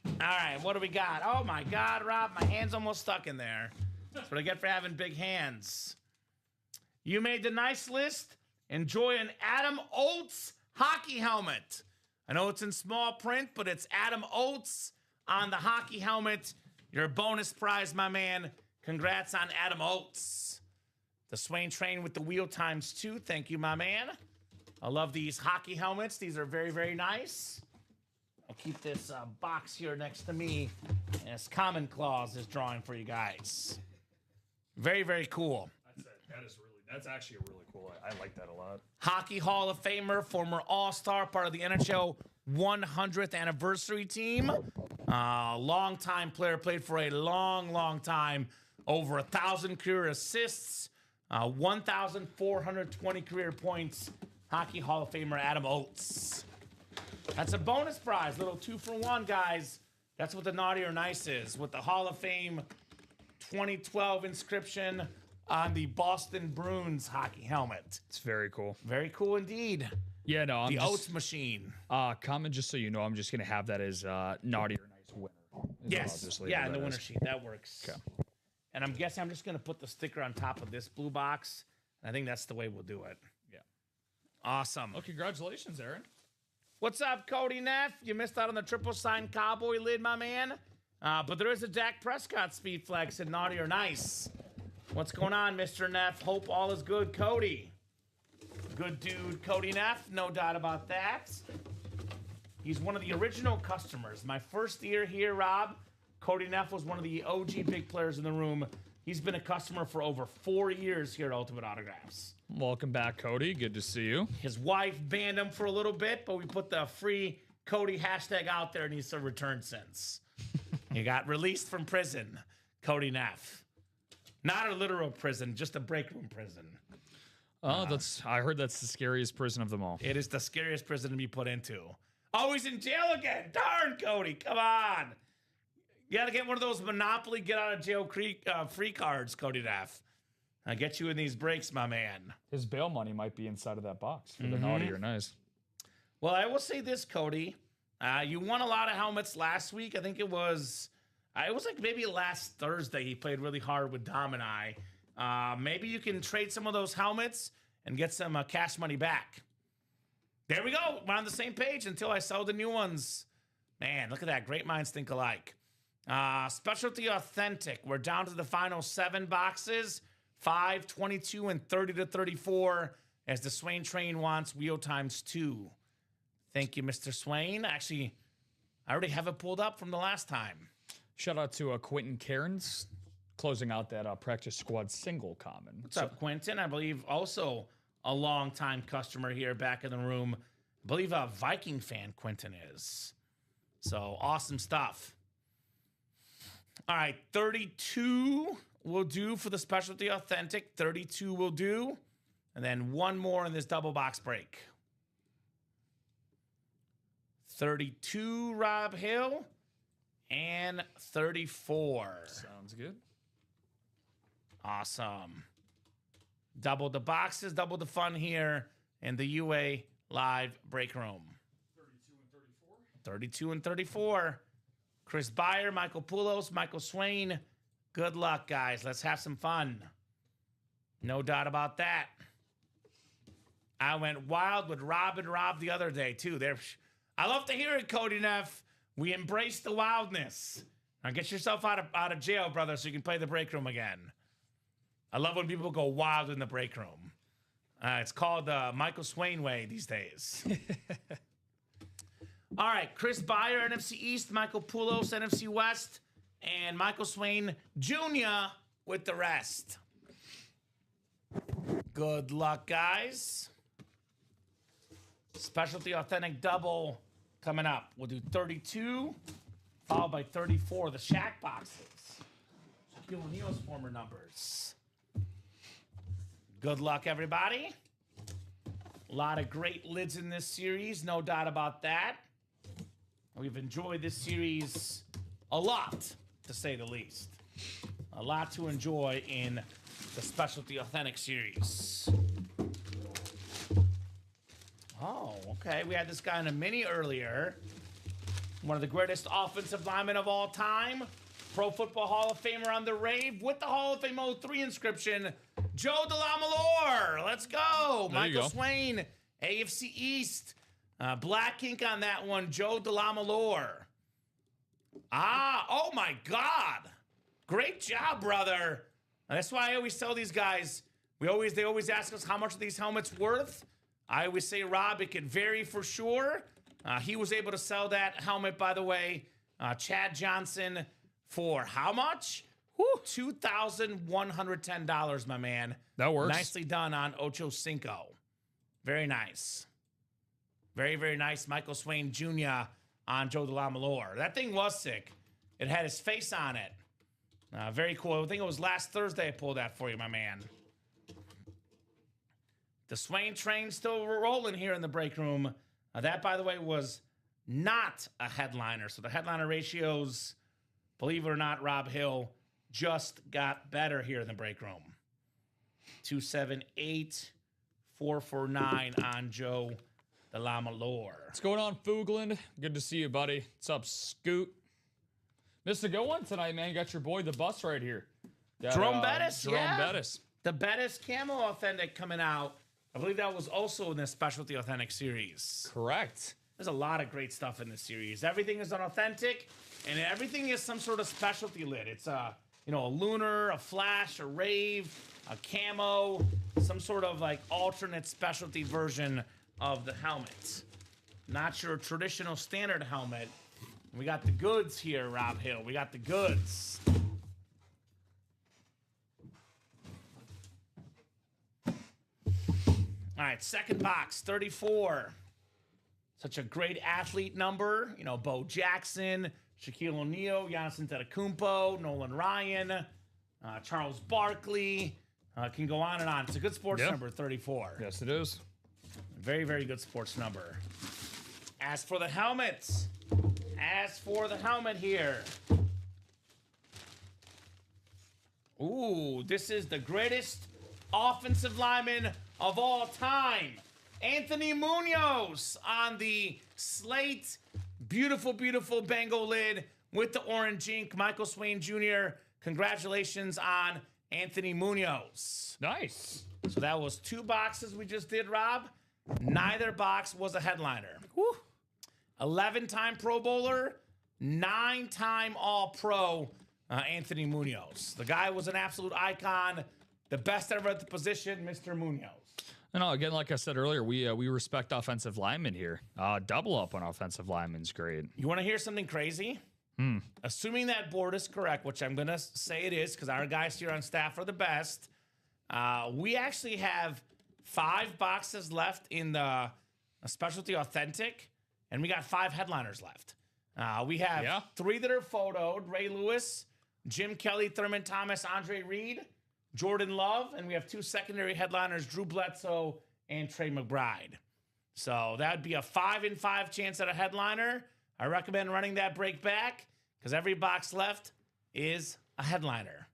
All right, what do we got? Oh, my God, Rob, my hand's almost stuck in there. That's what I get for having big hands. You made the nice list. Enjoy an Adam Oates hockey helmet. I know it's in small print, but it's Adam Oates on the hockey helmet. Your bonus prize, my man. Congrats on Adam Oates. The Swain train with the wheel ×2. Thank you, my man. I love these hockey helmets. These are very, very nice. I'll keep this box here next to me as Common Claws is drawing for you guys. Very, very cool. That's actually a really cool. I like that a lot. Hockey Hall of Famer, former All-Star, part of the NHL 100th anniversary team. Long-time player, played for a long, long time. Over 1,000 career assists, 1,420 career points. Hockey Hall of Famer Adam Oates. That's a bonus prize. Little 2-for-1, guys. That's what the naughty or nice is, with the Hall of Fame 2012 inscription on the Boston Bruins hockey helmet. It's very cool. Very cool indeed. Yeah, no, I'm the just, Oats machine. Common, just so you know, I'm just going to have that as naughty or nice winner. Yes. Yeah, in the winner sheet. That works. Okay. And I'm guessing I'm just going to put the sticker on top of this blue box. I think that's the way we'll do it. Yeah. Awesome. Well, congratulations, Aaron. What's up, Cody Neff? You missed out on the triple sign cowboy lid, my man. But there is a Dak Prescott speed flex in naughty or nice. What's going on, Mr. Neff? Hope all is good, Cody. Good dude, Cody Neff. No doubt about that. He's one of the original customers. My first year here, Rob, Cody Neff was one of the OG big players in the room. He's been a customer for over 4 years here at Ultimate Autographs. Welcome back, Cody. Good to see you. His wife banned him for a little bit, but we put the free Cody hashtag out there, and he's returned since. He got released from prison, Cody Neff. Not a literal prison, just a break room prison. Oh, I heard that's the scariest prison of them all. It is the scariest prison to be put into. Oh, he's in jail again. Darn, Cody. Come on. You got to get one of those Monopoly get out of jail free cards, Cody Neff. I get you in these breaks, my man. His bail money might be inside of that box for the naughty or nice. Well, I will say this, Cody. You won a lot of helmets last week. I think it was like maybe last Thursday he played really hard with Dom and I. Maybe you can trade some of those helmets and get some cash money back. There we go. We're on the same page until I sell the new ones. Man, look at that. Great minds think alike. Specialty Authentic. We're down to the final 7 boxes. 5, 22, and 30 to 34 as the Swain train wants wheel times 2. Thank you, Mr. Swain. Actually, I already have it pulled up from the last time. Shout out to Quentin Cairns closing out that practice squad single common. What's up, Quentin? I believe also a longtime customer here back in the room. I believe a Viking fan Quentin is. So awesome stuff. All right, 32 will do for the Specialty Authentic. 32 will do. And then one more in this double box break. 32, Rob Hill. And 34. Sounds good. Awesome. Double the boxes, double the fun here in the UA live break room. 32 and 34. 32 and 34. Chris Byer, Michael Poulos, Michael Swain. Good luck, guys. Let's have some fun. No doubt about that. I went wild with Rob and Rob the other day, too. I love to hear it, Cody Neff. We embrace the wildness. Now get yourself out of jail, brother, so you can play the break room again. I love when people go wild in the break room. It's called the Michael Swain way these days. All right, Chris Byer, NFC East, Michael Poulos, NFC West, and Michael Swain Jr. with the rest. Good luck, guys. Specialty Authentic double coming up. We'll do 32, followed by 34, the Shaq boxes. Shaquille O'Neal's former numbers. Good luck, everybody. A lot of great lids in this series, no doubt about that. We've enjoyed this series a lot, to say the least. A lot to enjoy in the Specialty Authentic series. Oh, okay. We had this guy in a mini earlier. One of the greatest offensive linemen of all time. Pro Football Hall of Famer on the rave with the Hall of Fame 03 inscription. Joe DeLamalore. Let's go. Michael Swain, AFC East. Black ink on that one, Joe DeLamalore. Oh my God. Great job, brother. And that's why I always tell these guys, they always ask us how much are these helmets worth. I always say, Rob, it can vary for sure. He was able to sell that helmet, by the way, Chad Johnson, for how much? $2,110, my man. That works. Nicely done on Ocho Cinco. Very nice. Very, very nice. Michael Swain Jr. on Joe DeLamalore. That thing was sick. It had his face on it. Very cool. I think it was last Thursday I pulled that for you, my man. The Swain train still rolling here in the break room. That, by the way, was not a headliner. So the headliner ratios, believe it or not, Rob Hill just got better here in the break room. 278, 449 on Joe the Llama Lore. What's going on, Foogland? Good to see you, buddy. What's up, Scoot? Missed a good one tonight, man. Got your boy, the bus, right here. Got, Jerome Bettis, Jerome Bettis. The Bettis Camo Authentic coming out. I believe that was also in the Specialty Authentic series. Correct. There's a lot of great stuff in this series. Everything is an authentic, and everything is some sort of specialty lid. It's a lunar, a flash, a rave, a camo, some sort of like alternate specialty version of the helmet. Not your traditional standard helmet. We got the goods here, Rob Hill. We got the goods. All right, second box, 34. Such a great athlete number. You know, Bo Jackson, Shaquille O'Neal, Giannis Antetokounmpo, Nolan Ryan, Charles Barkley. Can go on and on. It's a good sports number, 34. Yes, it is. Very, very good sports number. As for the helmets, here. Ooh, this is the greatest offensive lineman of all time. Anthony Munoz on the slate. Beautiful, beautiful Bengal lid with the orange ink. Michael Swain Jr., congratulations on Anthony Munoz. Nice. So that was 2 boxes we just did, Rob. Neither box was a headliner. Woo. 11-time Pro Bowler, 9-time All-Pro Anthony Munoz. The guy was an absolute icon. The best ever at the position, Mr. Munoz. And again, like I said earlier, we respect offensive linemen here. Double up on offensive linemen's great. You want to hear something crazy? Assuming that board is correct, which I'm going to say it is because our guys here on staff are the best, we actually have 5 boxes left in the Specialty Authentic, and we got 5 headliners left. We have 3 that are photoed: Ray Lewis, Jim Kelly, Thurman Thomas, Andre Reed, Jordan Love, and we have 2 secondary headliners, Drew Bledsoe and Trey McBride. So that would be a 5 in 5 chance at a headliner. I recommend running that break back because every box left is a headliner.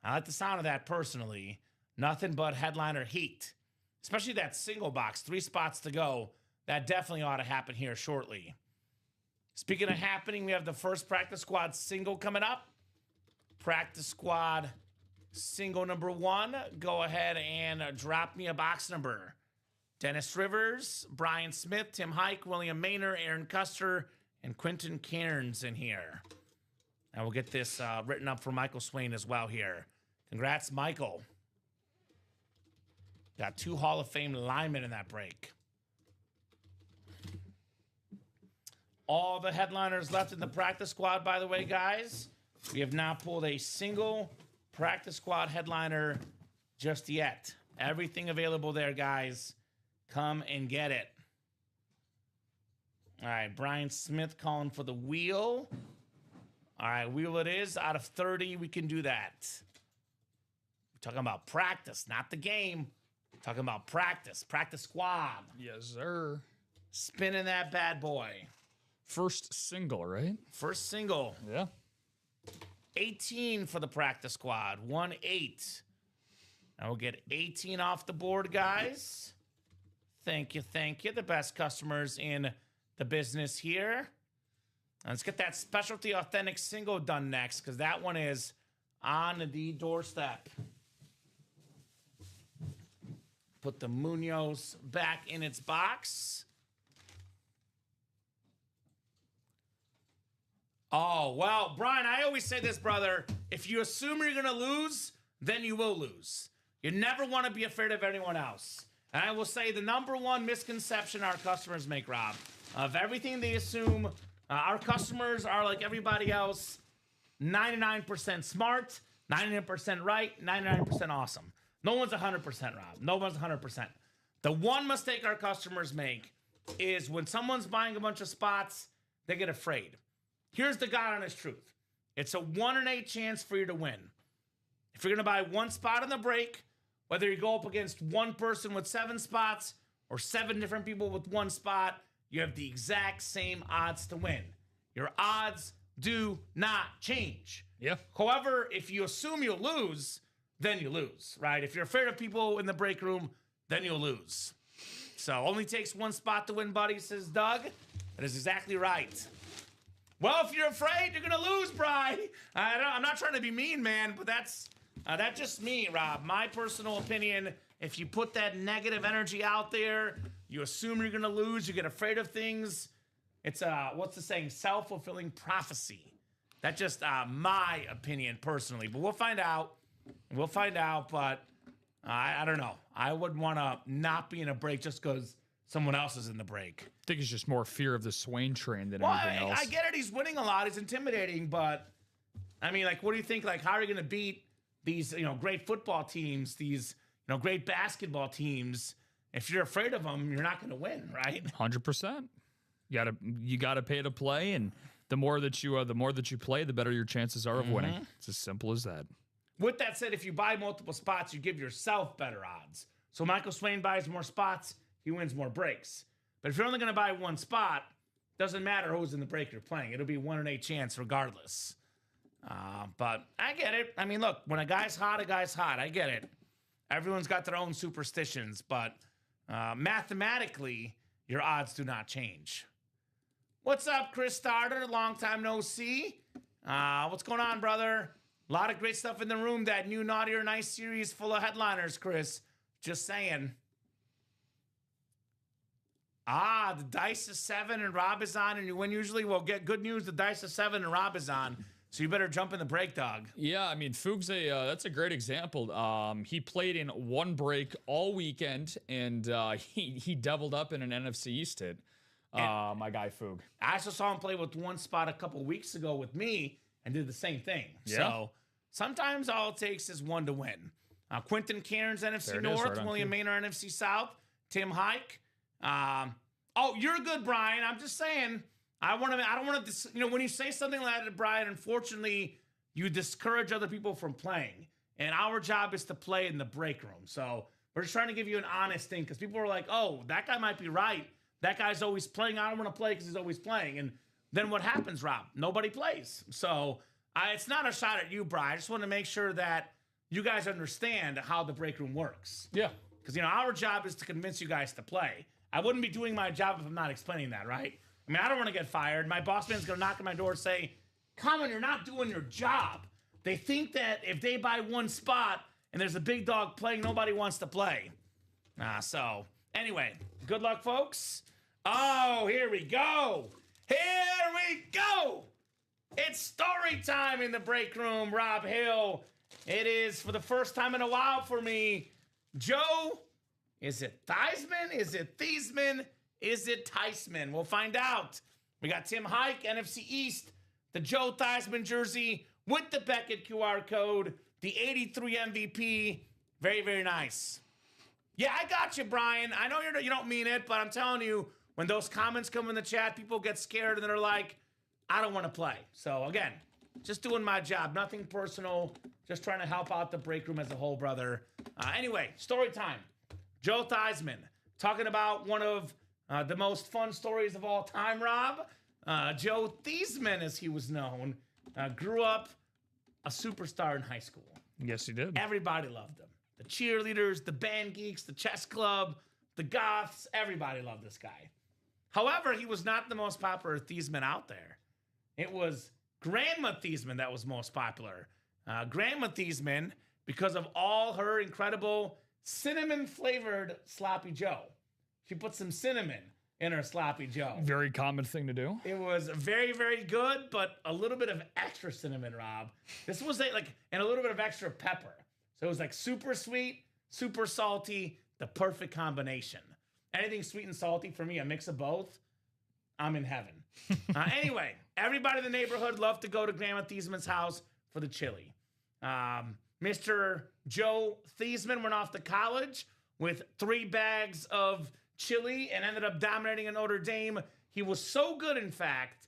I like the sound of that personally. Nothing but headliner heat, especially that single box, 3 spots to go. That definitely ought to happen here shortly. Speaking of happening, we have the first practice squad single coming up. Practice squad single number 1. Go ahead and drop me a box number. Dennis Rivers, Brian Smith, Tim Hike, William Maynor, Aaron Custer, and Quentin Cairns in here. And we'll get this written up for Michael Swain as well here. Congrats, Michael. Got 2 Hall of Fame linemen in that break. All the headliners left in the practice squad, by the way, guys. We have not pulled a single practice squad headliner just yet. Everything available there, guys. Come and get it. All right, Brian Smith calling for the wheel. All right, wheel it is. Out of 30, we can do that. We're talking about practice, not the game. We're talking about practice. Practice squad. Yes, sir. Spinning that bad boy. First single, right? First single. Yeah. 18 for the practice squad. 1-8. Now we'll get 18 off the board, guys. Thank you, thank you. The best customers in the business here. Let's get that specialty authentic single done next, because that one is on the doorstep. Put the Munoz back in its box. Oh, well, Brian, I always say this, brother. If you assume you're going to lose, then you will lose. You never want to be afraid of anyone else. And I will say the number one misconception our customers make, Rob, of everything they assume, our customers are like everybody else, 99% smart, 99% right, 99% awesome. No one's 100%, Rob. No one's 100%. The one mistake our customers make is when someone's buying a bunch of spots, they get afraid. Here's the God honest truth. It's a 1 in 8 chance for you to win. If you're going to buy 1 spot in the break, whether you go up against one person with 7 spots or 7 different people with 1 spot, you have the exact same odds to win. Your odds do not change. Yeah. However, if you assume you'll lose, then you lose, right? If you're afraid of people in the break room, then you'll lose. So only takes one spot to win, buddy, says Doug. That is exactly right. Well, if you're afraid, you're going to lose, Bri. I'm not trying to be mean, man, but that's just me, Rob. My personal opinion, if you put that negative energy out there, you assume you're going to lose, you get afraid of things, it's, what's the saying, self-fulfilling prophecy. That's just my opinion personally, but we'll find out. We'll find out, but I don't know. I would want to not be in a break just because someone else is in the break. I think it's just more fear of the Swain train than anything else. I get it. He's winning a lot. He's intimidating, but I mean, like, what do you think? Like, how are you going to beat these, great football teams, these, great basketball teams? If you're afraid of them, you're not going to win, right? 100%. You gotta pay to play, and the more that you play, the better your chances are of winning. It's as simple as that. With that said, if you buy multiple spots, you give yourself better odds. So Michael Swain buys more spots, he wins more breaks. But if you're only going to buy one spot, doesn't matter who's in the break you're playing. It'll be 1 in 8 chance regardless. But I get it. I mean, look, when a guy's hot, I get it. Everyone's got their own superstitions, but mathematically, your odds do not change. What's up, Chris Starter? Long time no see. What's going on, brother? A lot of great stuff in the room. That new Naughty or Nice series full of headliners, Chris. Just saying. The dice is 7 and Rob is on, and you win usually. Well, get good news. The dice is 7 and Rob is on, so you better jump in the break, dog. Yeah, I mean, Foog's that's a great example. He played in one break all weekend, and he doubled up in an NFC East hit. My guy Foog. I also saw him play with one spot a couple weeks ago with me and did the same thing. Yeah. So sometimes all it takes is one to win. Quentin Cairns, NFC North. Right, William Maynard, NFC South. Tim Hike. You're good, Brian. I'm just saying. I don't want to. When you say something like that, Brian, unfortunately, you discourage other people from playing. And our job is to play in the break room. So we're just trying to give you an honest thing, because people are like, "Oh, that guy might be right. That guy's always playing. I don't want to play because he's always playing." And then what happens, Rob? Nobody plays. So it's not a shot at you, Brian. I just want to make sure that you guys understand how the break room works. Yeah. Because, our job is to convince you guys to play. I wouldn't be doing my job if I'm not explaining that, right? I mean, I don't want to get fired. My boss man's going to knock on my door and say, "Kamen, you're not doing your job." They think that if they buy one spot and there's a big dog playing, nobody wants to play. So, anyway, good luck, folks. Oh, here we go. Here we go. It's story time in the break room, Rob Hill. It is, for the first time in a while for me, Joe, is it Theismann? Is it Thiesman? Is it Theismann? We'll find out. We got Tim Hike, NFC East, the Joe Theismann jersey with the Beckett QR code, the 83 MVP. Very, very nice. Yeah, I got you, Brian. I know you don't mean it, but I'm telling you, when those comments come in the chat, people get scared and they're like, "I don't want to play." So again, just doing my job. Nothing personal. Just trying to help out the break room as a whole, brother. Anyway, story time. Joe Theismann, talking about one of the most fun stories of all time, Rob. Joe Theismann, as he was known, grew up a superstar in high school. Yes, he did. Everybody loved him. The cheerleaders, the band geeks, the chess club, the goths, everybody loved this guy. However, he was not the most popular Theismann out there. It was Grandma Theismann that was most popular. Grandma Theismann, because of all her incredible cinnamon-flavored Sloppy Joe. She put some cinnamon in her Sloppy Joe. Very common thing to do. It was very, very good, but a little bit of extra cinnamon, Rob. This was and a little bit of extra pepper. So it was like super sweet, super salty, the perfect combination. Anything sweet and salty for me, a mix of both, I'm in heaven. Anyway, everybody in the neighborhood loved to go to Grandma Theismann's house for the chili. Mr. Joe Theismann went off to college with 3 bags of chili and ended up dominating at Notre Dame. He was so good, in fact,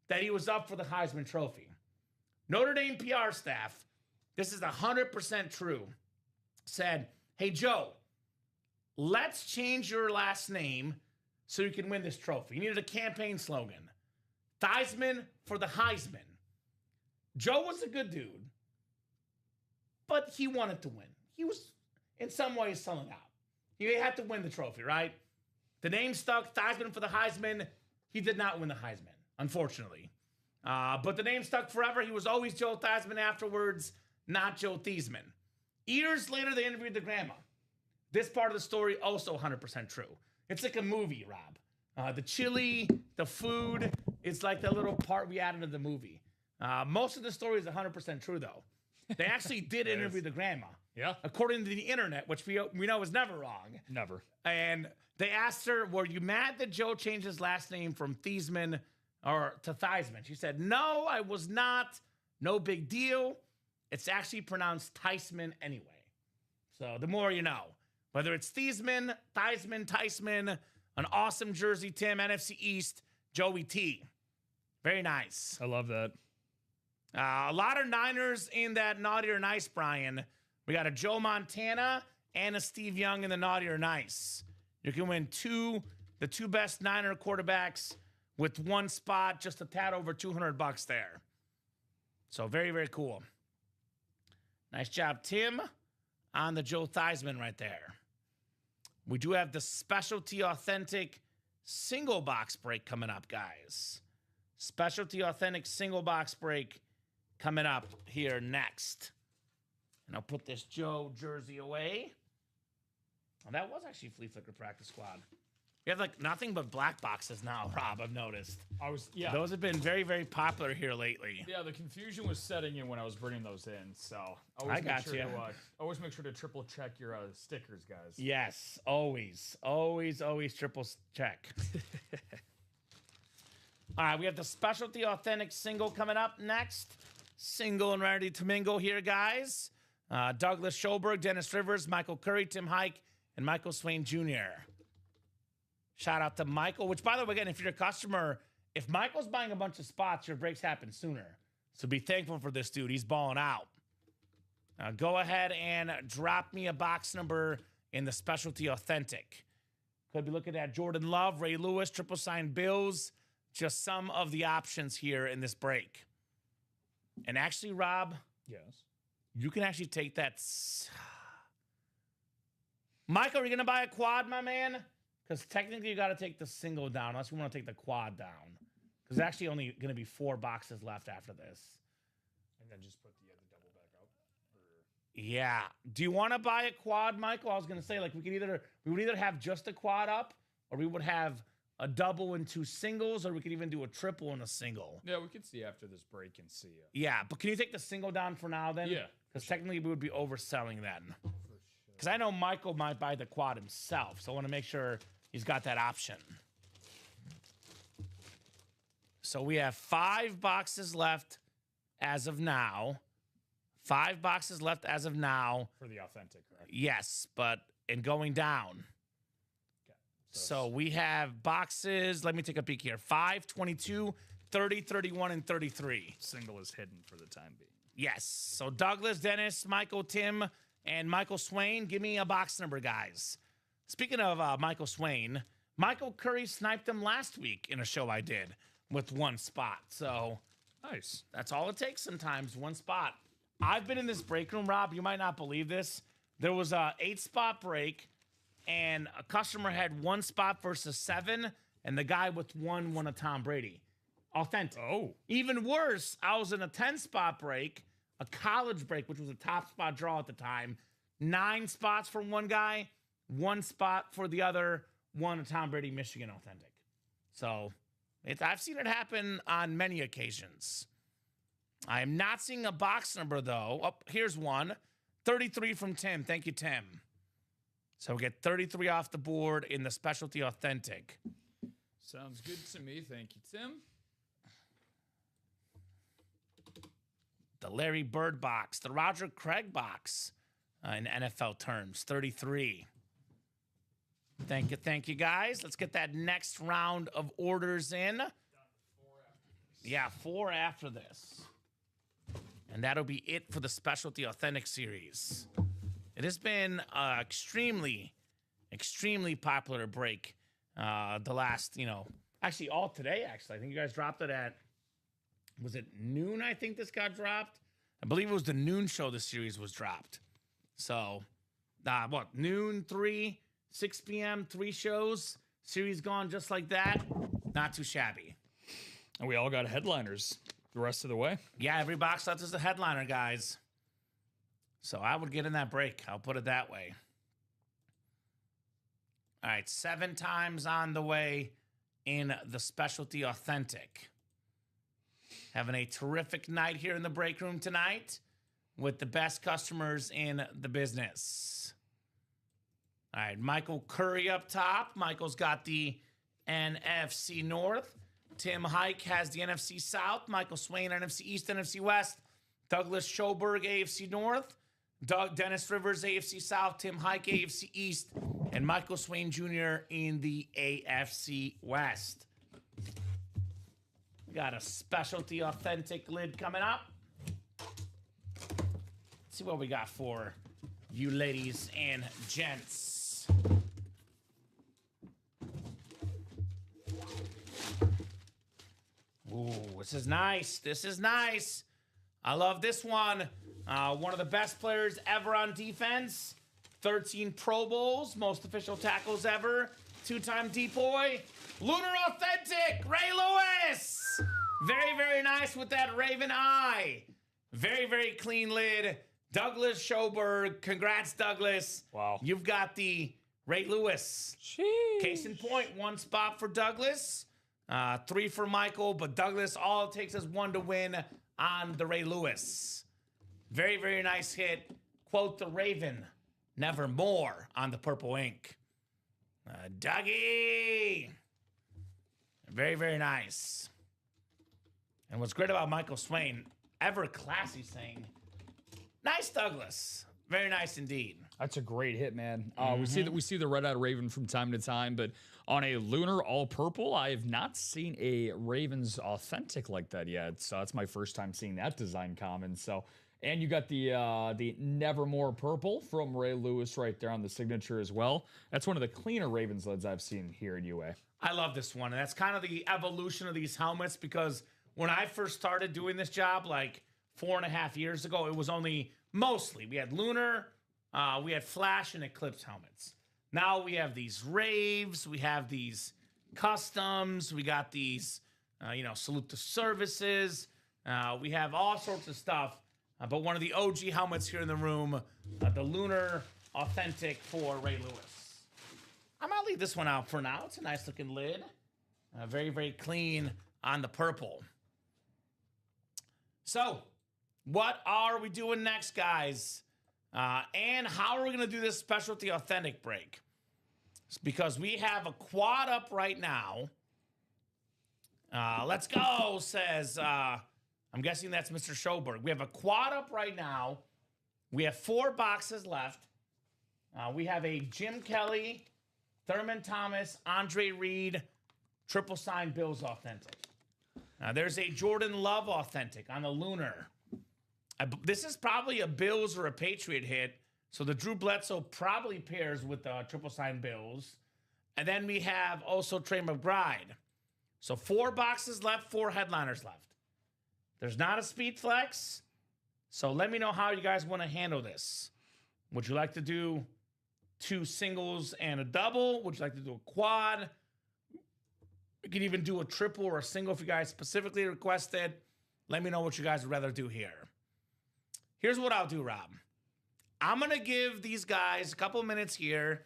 that he was up for the Heisman Trophy. Notre Dame PR staff, this is 100% true, said, "Hey, Joe, let's change your last name so you can win this trophy. You needed a campaign slogan. Theismann for the Heisman. Joe was a good dude, but he wanted to win. He was, in some ways, selling out. He had to win the trophy, right? The name stuck, Theismann for the Heisman. He did not win the Heisman, unfortunately. But the name stuck forever. He was always Joe Theismann afterwards, not Joe Theismann. Years later, they interviewed the grandma. This part of the story, also 100% true. It's like a movie, Rob. The chili, the food, it's like the little part we added to the movie. Most of the story is 100% true, though. They actually did interview the grandma. Yeah. According to the internet, which we know is never wrong. Never. And they asked her, were you mad that Joe changed his last name from Theismann to Theismann? She said, no, I was not. No big deal. It's actually pronounced Theismann anyway. So the more you know. Whether it's Theismann, Theismann, an awesome jersey, Tim, NFC East, Joey T. Very nice. I love that. A lot of Niners in that Naughty or Nice, Brian. We got a Joe Montana and a Steve Young in the Naughty or Nice. You can win the two best Niner quarterbacks with one spot, just a tad over $200 there. So very, very cool. Nice job, Tim, on the Joe Theismann right there. We do have the Specialty Authentic single box break coming up, guys. Specialty Authentic single box break coming up here next. And I'll put this Joe jersey away. Well, that was actually Flea Flicker Practice Squad. We have like nothing but black boxes now, Rob, I've noticed. Those have been very, very popular here lately. Yeah, the confusion was setting in when I was bringing those in, so I got you. Always make sure to triple check your stickers, guys. Yes, always triple check. All right, we have the Specialty Authentic single coming up next. Single and ready to mingle here, guys. Douglas Schoberg, Dennis Rivers, Michael Curry, Tim Hike, and Michael Swain Jr. Shout out to Michael, which, by the way, again, if you're a customer, if Michael's buying a bunch of spots, your breaks happen sooner. So be thankful for this dude. He's balling out. Go ahead and drop me a box number in the Specialty Authentic. Could be looking at Jordan Love, Ray Lewis, triple sign Bills. Just some of the options here in this break. And actually, Rob. Yes. You can actually take that. Michael, are you going to buy a quad, my man? Because technically, you got to take the single down, unless you want to take the quad down. Because there's actually only going to be 4 boxes left after this. And then just put the double back up? Yeah. Do you want to buy a quad, Michael? I was going to say, like, we would either have just a quad up, or we would have a double and 2 singles, or we could even do a triple and a single. Yeah, we could see after this break and see. Yeah, but can you take the single down for now then? Yeah. Because technically we would be overselling then. Because I know Michael might buy the quad himself, so I want to make sure he's got that option. So we have 5 boxes left as of now. 5 boxes left as of now. For the authentic, right? Yes, but in going down. So we have boxes, let me take a peek here. 5, 22, 30, 31, and 33. Single is hidden for the time being. Yes. So Douglas, Dennis, Michael, Tim, and Michael Swain. Give me a box number, guys. Speaking of Michael Swain, Michael Curry sniped him last week in a show I did with 1 spot. So nice. That's all it takes sometimes, 1 spot. I've been in this break room, Rob. You might not believe this. There was a 8-spot break. And a customer had 1 spot versus 7, and the guy with 1 won a Tom Brady. Authentic. Oh. Even worse, I was in a 10-spot break, a college break, which was a top spot draw at the time. 9 spots for one guy, 1 spot for the other, won a Tom Brady Michigan Authentic. So I've seen it happen on many occasions. I am not seeing a box number, though. Oh, here's one. 33 from Tim. Thank you, Tim. So we get 33 off the board in the Specialty Authentic. Sounds good to me. Thank you, Tim. The Larry Bird box. The Roger Craig box in NFL terms. 33. Thank you, guys. Let's get that next round of orders in. Yeah, 4 after this. And that'll be it for the Specialty Authentic series. It has been extremely, extremely popular break the last, actually all today, actually. I think you guys dropped it at, was it noon? I think this got dropped. I believe it was the noon show the series was dropped. So, noon, 3, 6 p.m., 3 shows. Series gone just like that. Not too shabby. And we all got headliners the rest of the way. Yeah, every box set is a headliner, guys. So I would get in that break. I'll put it that way. All right, 7 times on the way in the Specialty Authentic. Having a terrific night here in the break room tonight with the best customers in the business. All right, Michael Curry up top. Michael's got the NFC North. Tim Hike has the NFC South. Michael Swain, NFC East, NFC West. Douglas Schoberg, AFC North. Dennis Rivers, AFC South. Tim Hike, AFC East. And Michael Swain Jr. in the AFC West. We got a Specialty Authentic lid coming up. Let's see what we got for you ladies and gents. Ooh, this is nice. This is nice. I love this one. One of the best players ever on defense. 13 Pro Bowls, most official tackles ever. 2-time D-Boy. Lunar Authentic, Ray Lewis. Very, very nice with that Raven eye. Very, very clean lid. Douglas Schoberg. Congrats, Douglas. Wow. You've got the Ray Lewis. Sheesh. Case in point, 1 spot for Douglas. 3 for Michael, but Douglas, all it takes is 1 to win on the Ray Lewis. Very, very nice hit. Quote the Raven, nevermore on the purple ink. Dougie. Very, very nice. And what's great about Michael Swain, ever classy saying, nice Douglas. Very nice indeed. That's a great hit, man. We see the red-eyed Raven from time to time, but on a Lunar all purple, I have not seen a Ravens Authentic like that yet. So that's my first time seeing that design common. So, and you got the Nevermore purple from Ray Lewis right there on the signature as well. That's one of the cleaner Ravens lids I've seen here in UA. I love this one, and that's kind of the evolution of these helmets, because when I first started doing this job, like 4.5 years ago, it was only mostly we had Lunar, we had Flash and Eclipse helmets. Now we have these Raves, we have these Customs, we got these, Salute to Services, we have all sorts of stuff. But one of the OG helmets here in the room, the Lunar Authentic for Ray Lewis. I might leave this one out for now. It's a nice looking lid. Very, very clean on the purple. So, what are we doing next, guys? And how are we going to do this Specialty Authentic break? It's because we have a quad up right now. Let's go, says, I'm guessing that's Mr. Schoberg. We have a quad up right now. We have 4 boxes left. We have a Jim Kelly, Thurman Thomas, Andre Reed, triple sign Bills Authentic. There's a Jordan Love Authentic on the Lunar. This is probably a Bills or a Patriot hit, so the Drew Bledsoe probably pairs with the triple sign Bills. And then we have also Trey McBride. So 4 boxes left, 4 headliners left. There's not a speed flex, so let me know how you guys want to handle this. Would you like to do 2 singles and a double? Would you like to do a quad? We can even do a triple or a single if you guys specifically requested. Let me know what you guys would rather do here. Here's what I'll do, Rob. I'm going to give these guys a couple minutes here,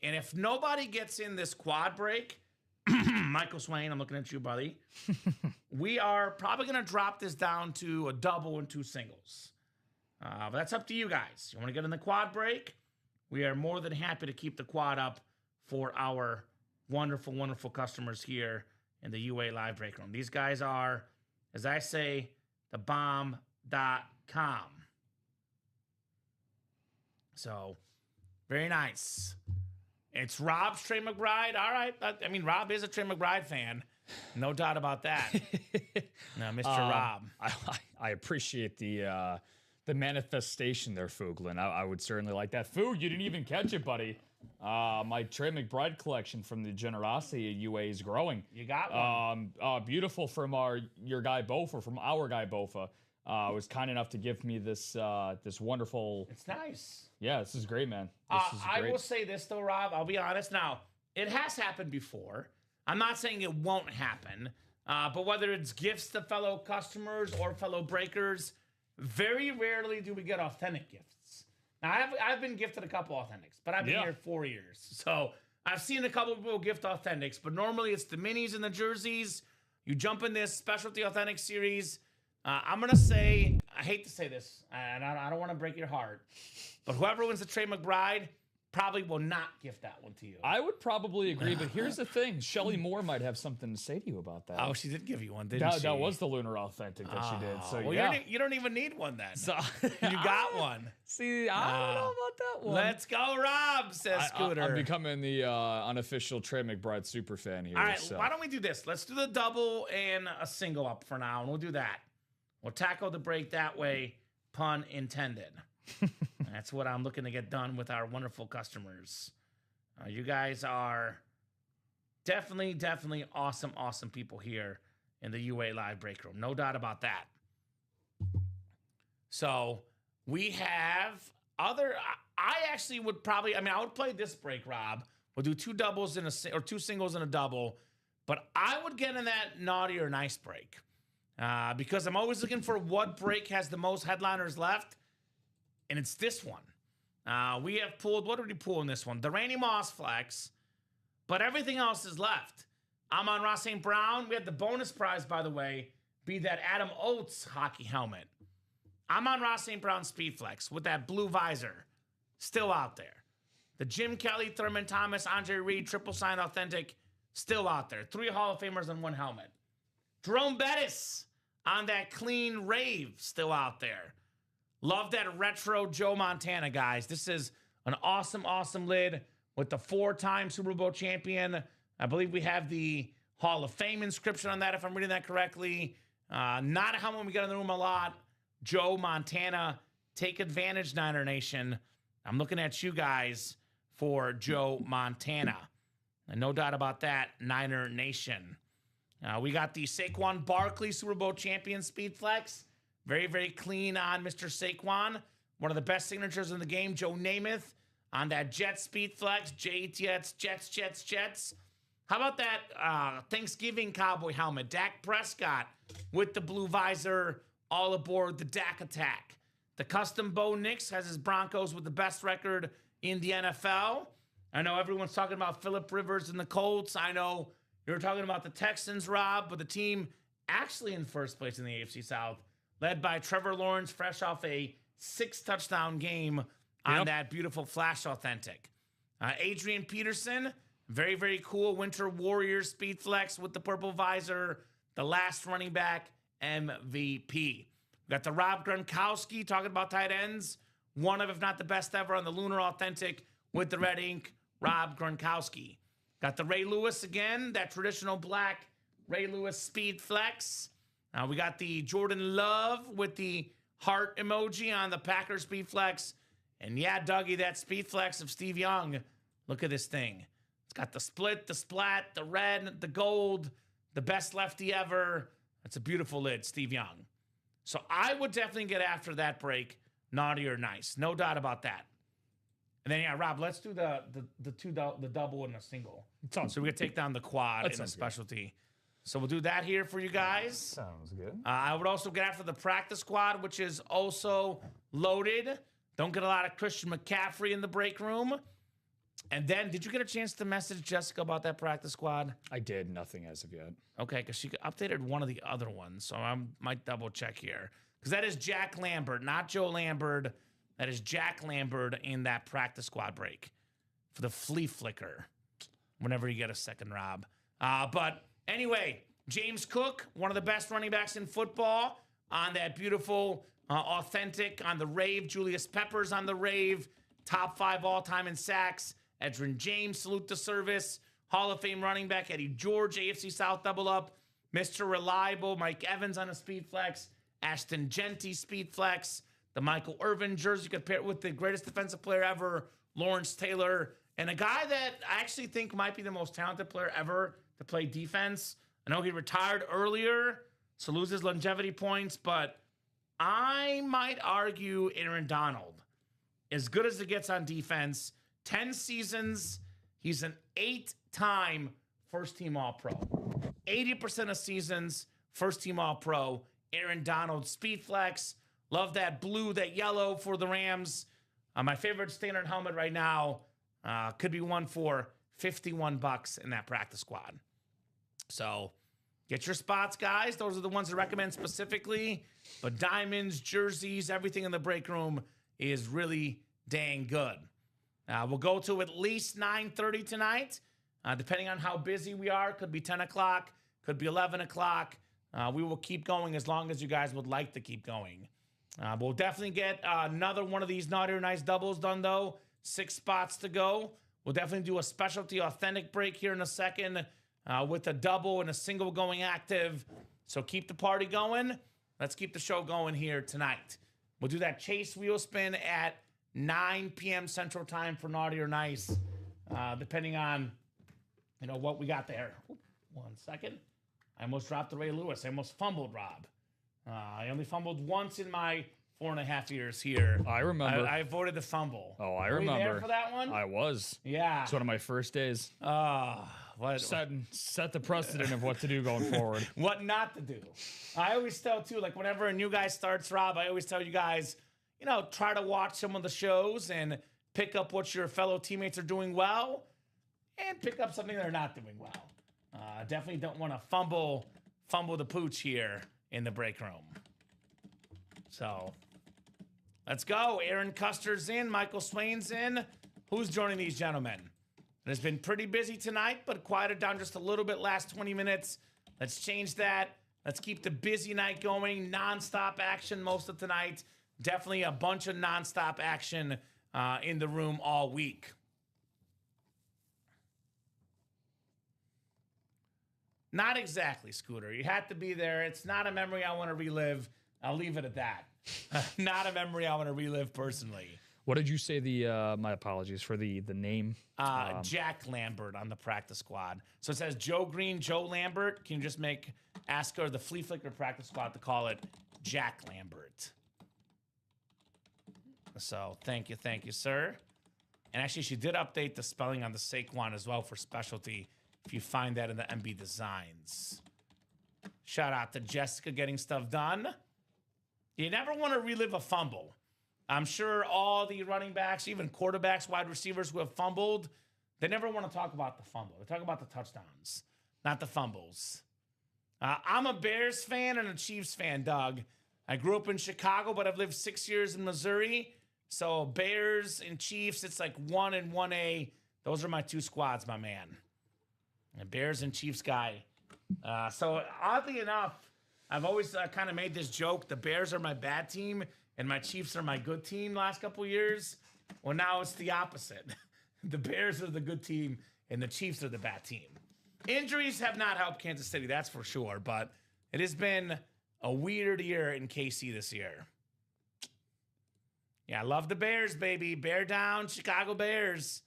and if nobody gets in this quad break, Michael Swain, I'm looking at you, buddy. We are probably going to drop this down to a double and 2 singles. But that's up to you guys. You want to get in the quad break? We are more than happy to keep the quad up for our wonderful, wonderful customers here in the UA Live Break Room. These guys are, as I say, the bomb.com. So, very nice. It's Rob's Trey McBride. All right. I mean, Rob is a Trey McBride fan. No doubt about that. No, Mr. Rob. I appreciate the manifestation there, Fuglin. I would certainly like that. Foog, you didn't even catch it, buddy. My Trey McBride collection from the Generosity UA is growing. You got one. Beautiful from your guy Bofa, from our guy Bofa. Was kind enough to give me this this wonderful. It's nice. Yeah, this is great, man. This is great. I will say this though, Rob. I'll be honest. Now, it has happened before. I'm not saying it won't happen. But whether it's gifts to fellow customers or fellow breakers, very rarely do we get authentic gifts. Now, I've been gifted a couple authentics, but I've been here 4 years. So I've seen a couple people gift authentics, but normally it's the minis and the jerseys. You jump in this specialty authentic series. I'm going to say, I hate to say this, and I don't want to break your heart, but whoever wins the Trey McBride probably will not gift that one to you. I would probably agree, but here's the thing. Shelly Moore might have something to say to you about that. Oh, she did give you one, didn't she? That was the Lunar Authentic that she did. So, well, yeah. You don't even need one then. So, you got one. See, I don't know about that one. Let's go, Rob, says Scooter. I'm becoming the unofficial Trey McBride super fan here. All right, why don't we do this? Let's do the double and a single up for now, and we'll do that. We'll tackle the break that way, pun intended. That's what I'm looking to get done with our wonderful customers. You guys are definitely awesome people here in the UA Live break room. No doubt about that. So we have other. I actually would probably. I mean, I would play this break, Rob. We'll do 2 doubles or 2 singles and a double. But I would get in that naughty or nice break because I'm always looking for what break has the most headliners left, and it's this one. We have pulled, what did we pull in this one? The Randy Moss flex, but everything else is left. I'm on Ross St. Brown. We had the bonus prize, by the way, be that Adam Oates hockey helmet. I'm on Ross St. Brown Speed Flex with that blue visor, still out there. The Jim Kelly, Thurman Thomas, Andre Reed, triple sign authentic, still out there. 3 Hall of Famers on 1 helmet. Jerome Bettis on that clean rave, still out there. Love that retro Joe Montana, guys. This is an awesome lid with the 4-time Super Bowl champion. I believe we have the Hall of Fame inscription on that, if I'm reading that correctly. Not a helmet we got in the room a lot. Joe Montana, take advantage, Niner Nation. I'm looking at you guys for Joe Montana. And no doubt about that, Niner Nation. We got the Saquon Barkley Super Bowl champion Speed Flex. Very clean on Mr. Saquon. One of the best signatures in the game, Joe Namath on that Jet Speed Flex. Jets. How about that Thanksgiving Cowboy helmet? Dak Prescott with the blue visor, all aboard the Dak attack. The custom Bo Nix has his Broncos with the best record in the NFL. I know everyone's talking about Phillip Rivers and the Colts. I know you're talking about the Texans, Rob, but the team actually in first place in the AFC South, led by Trevor Lawrence, fresh off a 6-touchdown game on that beautiful Flash Authentic. Adrian Peterson, very cool Winter Warriors Speed Flex with the purple visor, the last running back MVP. We got the Rob Gronkowski, talking about tight ends, one of, if not the best ever, on the Lunar Authentic with the red ink, Rob Gronkowski. Got the Ray Lewis again, that traditional black Ray Lewis Speed Flex. We got the Jordan Love with the heart emoji on the Packers Speed Flex. And yeah, Dougie, that Speed Flex of Steve Young. Look at this thing. It's got the split, the splat, the red, the gold, the best lefty ever. That's a beautiful lid, Steve Young. So I would definitely get after that break, naughty or nice. No doubt about that. And then, yeah, Rob, let's do the double and a single. So we can take down the quad and the specialty. Good. So we'll do that here for you guys. Sounds good. I would also get after the practice squad, which is also loaded. Don't get a lot of Christian McCaffrey in the break room. And then, did you get a chance to message Jessica about that practice squad? I did. Nothing as of yet. Okay, because she updated one of the other ones. So I might double check here. Because that is Jack Lambert, not Joe Lambert. That is Jack Lambert in that practice squad break for the flea flicker whenever you get a second, Rob. But anyway, James Cook, one of the best running backs in football, on that beautiful authentic on the rave. Julius Peppers on the rave. Top 5 all-time in sacks. Edgerrin James, salute the service. Hall of Fame running back Eddie George, AFC South double up. Mr. Reliable, Mike Evans on a speed flex. Ashton Genty speed flex. The Michael Irvin jersey, you could pair it with the greatest defensive player ever, Lawrence Taylor. and a guy that I actually think might be the most talented player ever to play defense. I know he retired earlier, so loses longevity points, but I might argue Aaron Donald, as good as it gets on defense, 10 seasons, he's an 8-time first-team All-Pro. 80% of seasons, first-team All-Pro. Aaron Donald, speed flex. Love that blue, that yellow for the Rams. My favorite standard helmet right now could be one for $51 in that practice squad. So get your spots, guys. Those are the ones I recommend specifically. But diamonds, jerseys, everything in the break room is really dang good. We'll go to at least 9:30 tonight, depending on how busy we are. Could be 10 o'clock, could be 11 o'clock. We will keep going as long as you guys would like to keep going. We'll definitely get another one of these Naughty or Nice doubles done, though. 6 spots to go. We'll definitely do a specialty authentic break here in a second with a double and a single going active. So keep the party going. Let's keep the show going here tonight. We'll do that chase wheel spin at 9 p.m. Central Time for Naughty or Nice, depending on, what we got there. Oop, 1 second. I almost dropped the Ray Lewis. I almost fumbled, Rob. I only fumbled once in my 4.5 years here. I remember. I avoided the fumble. Oh, I Were remember. you there for that one? I was. Yeah. It's one of my first days. Set the precedent of what to do going forward. What not to do. I always tell, too, like whenever a new guy starts, Rob, I always tell you guys, try to watch some of the shows and pick up what your fellow teammates are doing well and pick up something they're not doing well. Definitely don't want to fumble the pooch here in the break room. So let's go. Aaron Custer's in. Michael Swain's in. Who's joining these gentlemen? It has been pretty busy tonight, but quieted down just a little bit last 20 minutes. Let's change that. Let's keep the busy night going. Non-stop action most of tonight. Definitely a bunch of non-stop action in the room all week. Not exactly, Scooter. You had to be there. It's not a memory I want to relive. I'll leave it at that. Not a memory I want to relive personally. What did you say my apologies for the name? Jack Lambert on the practice squad. So it says Joe Green, Joe Lambert. Can you just ask her, the Flea Flicker practice squad, to call it Jack Lambert? So thank you, sir. And actually, she did update the spelling on the Saquon as well for specialty, if you find that in the MB Designs. Shout out to Jessica getting stuff done. You never want to relive a fumble. I'm sure all the running backs, even quarterbacks, wide receivers who have fumbled, they never want to talk about the fumble. They talk about the touchdowns, not the fumbles. I'm a Bears fan and a Chiefs fan, Doug. I grew up in Chicago, but I've lived 6 years in Missouri. So Bears and Chiefs, it's like 1 and 1A. Those are my two squads, my man. A Bears and Chiefs guy. So oddly enough, I've always kind of made this joke. The Bears are my bad team and my Chiefs are my good team last couple of years. Well, now it's the opposite. The Bears are the good team and the Chiefs are the bad team. Injuries have not helped Kansas City, that's for sure. But it has been a weird year in KC this year. Yeah, I love the Bears, baby. Bear down, Chicago Bears.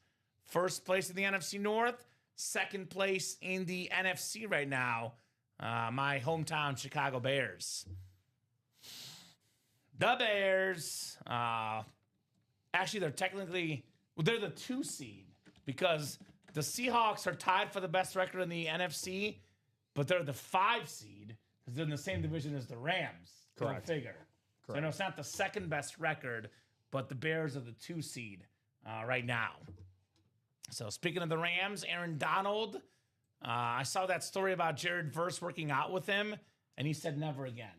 First place in the NFC North. Second place in the NFC right now. My hometown, Chicago Bears. The Bears. Actually, they're the 2 seed because the Seahawks are tied for the best record in the NFC, but they're the 5 seed because they're in the same division as the Rams. Correct. Go figure. Correct. So I know it's not the second best record, but the Bears are the 2 seed right now. So speaking of the Rams, Aaron Donald, I saw that story about Jared Verse working out with him, and he said never again.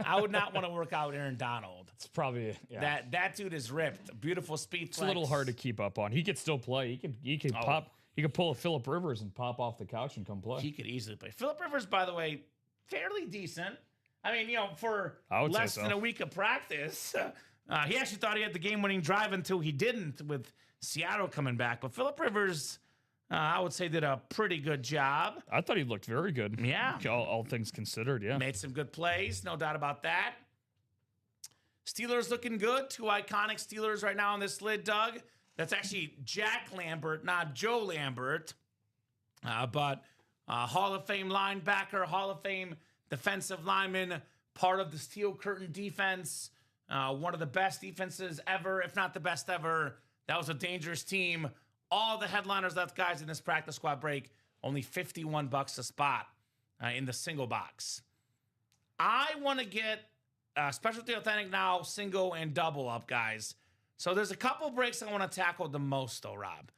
I would not want to work out with Aaron Donald. It's probably that dude is ripped. Beautiful speed flex. It's a little hard to keep up on. He could still play. He could pop. He could pull a Phillip Rivers and pop off the couch and come play. He could easily play. Phillip Rivers, by the way, fairly decent. I mean, for less than a week of practice, he actually thought he had the game-winning drive until he didn't with Seattle coming back. But Phillip Rivers, I would say, did a pretty good job. I thought he looked very good. Yeah. All things considered, yeah. Made some good plays, no doubt about that. Steelers looking good. 2 iconic Steelers right now on this lid, Doug. That's actually Jack Lambert, not Joe Lambert. But Hall of Fame linebacker, Hall of Fame defensive lineman, part of the Steel Curtain defense, one of the best defenses ever, if not the best ever. That was a dangerous team. All the headliners left, guys, in this practice squad break, only $51 a spot in the single box. I want to get Specialty Authentic now, single and double up, guys. So there's a couple breaks I want to tackle the most, though, Rob.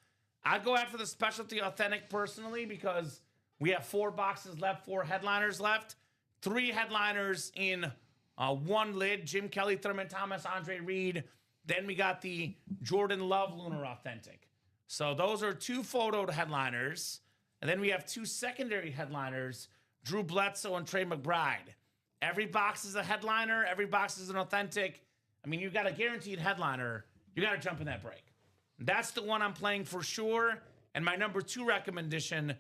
I'd go after the Specialty Authentic personally because we have 4 boxes left, 4 headliners left. 3 headliners in one lid, Jim Kelly, Thurman Thomas, Andre Reed. Then we got the Jordan Love Lunar Authentic. So those are 2 photoed headliners. And then we have 2 secondary headliners, Drew Bledsoe and Trey McBride. Every box is a headliner. Every box is an authentic. I mean, you've got a guaranteed headliner. You got to jump in that break. That's the one I'm playing for sure. And my number 2 recommendation,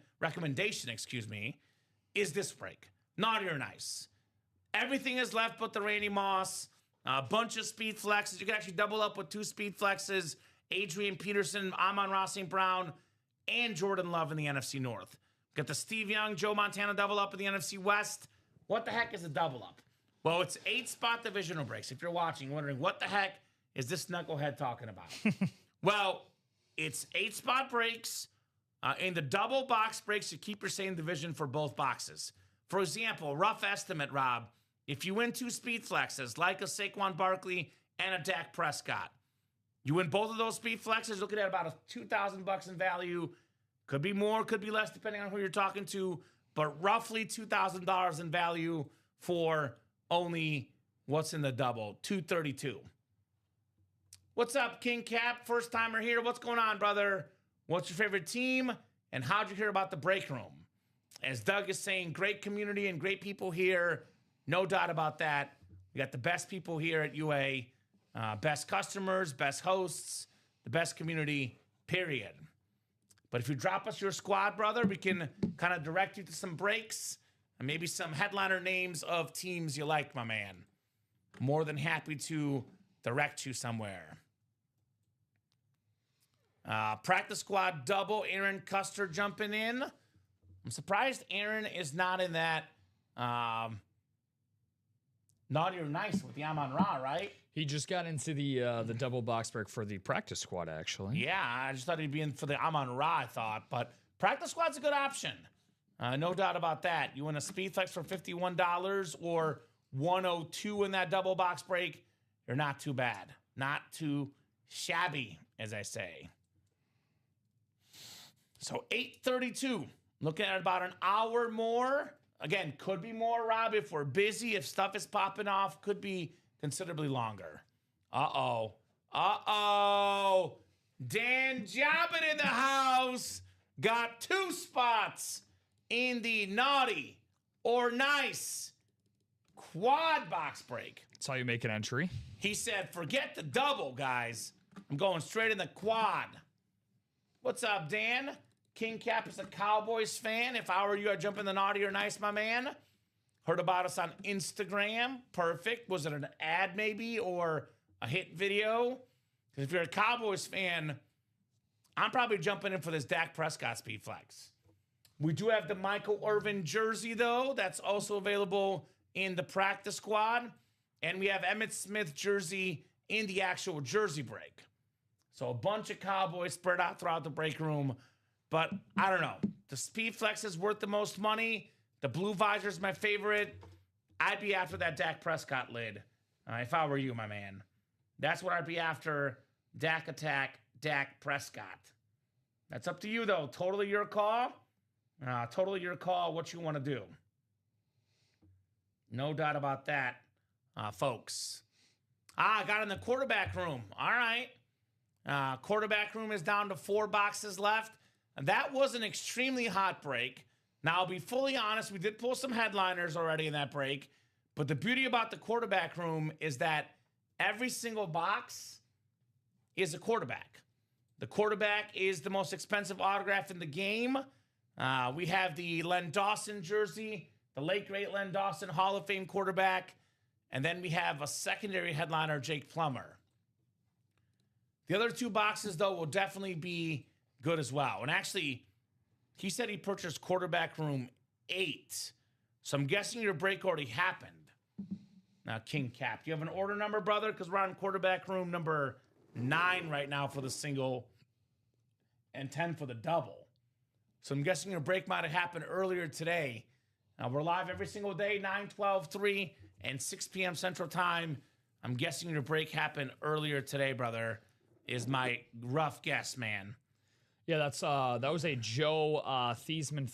is this break. Naughty or nice. Everything is left but the Randy Moss. A bunch of speed flexes. You can actually double up with 2 speed flexes. Adrian Peterson, Amon-Ra St. Brown, and Jordan Love in the NFC North. Got the Steve Young, Joe Montana double up in the NFC West. What the heck is a double up? Well, it's 8-spot divisional breaks. If you're watching, wondering what the heck is this knucklehead talking about? Well, it's 8-spot breaks. In the double box breaks, you keep your same division for both boxes. For example, rough estimate, Rob, if you win 2 speed flexes, like a Saquon Barkley and a Dak Prescott, you win both of those speed flexes, looking at about $2,000 in value. Could be more, could be less, depending on who you're talking to, but roughly $2,000 in value for only what's in the double, $232. What's up, King Cap? First timer here. What's going on, brother? What's your favorite team? And how'd you hear about the break room? As Doug is saying, great community and great people here. No doubt about that. We got the best people here at UA. Best customers, best hosts, the best community, period. But if you drop us your squad, brother, we can kind of direct you to some breaks and maybe some headliner names of teams you like, my man. More than happy to direct you somewhere. Practice squad double, Aaron Custer jumping in. I'm surprised Aaron is not in that naughty or nice with the Amon-Ra, right? He just got into the double box break for the practice squad, actually. Yeah, I just thought he'd be in for the Amon-Ra, I thought. But practice squad's a good option. No doubt about that. You win a speed flex for $51 or $102 in that double box break. You're not too bad. Not too shabby, as I say. So 8:32. Looking at about an hour more. Again, could be more, Rob, if we're busy, if stuff is popping off. Could be considerably longer. Uh-oh. Uh-oh. Dan Jobin in the house. Got 2 spots in the naughty or nice quad box break. That's how you make an entry. He said, forget the double, guys. I'm going straight in the quad. What's up, Dan? King Cap is a Cowboys fan. If I were you, I'd jump in the naughty or nice, my man. Heard about us on Instagram. Perfect. Was it an ad maybe or a hit video? Because if you're a Cowboys fan, I'm probably jumping in for this Dak Prescott speed flex. We do have the Michael Irvin jersey, though. That's also available in the practice squad. And we have Emmitt Smith jersey in the actual jersey break. So a bunch of Cowboys spread out throughout the break room. But I don't know. The speed flex is worth the most money. The blue visor is my favorite. I'd be after that Dak Prescott lid if I were you, my man. That's what I'd be after. Dak attack, Dak Prescott. That's up to you, though. Totally your call. Totally your call what you want to do. No doubt about that, folks. I got in the quarterback room. All right. Quarterback room is down to 4 boxes left. That was an extremely hot break. Now, I'll be fully honest, we did pull some headliners already in that break, but the beauty about the quarterback room is that every single box is a quarterback. The quarterback is the most expensive autograph in the game. We have the Len Dawson jersey, the late, great Len Dawson Hall of Fame quarterback, and then we have a secondary headliner, Jake Plummer. The other 2 boxes, though, will definitely be good as well. And actually, he said he purchased quarterback room 8. So I'm guessing your break already happened. Now, King Cap, do you have an order number, brother? Because we're on quarterback room number 9 right now for the single and 10 for the double. So I'm guessing your break might have happened earlier today. We're live every single day, 9, 12, 3, and 6 p.m. Central Time. I'm guessing your break happened earlier today, brother, is my rough guess, man. Yeah, that was a Joe Theismann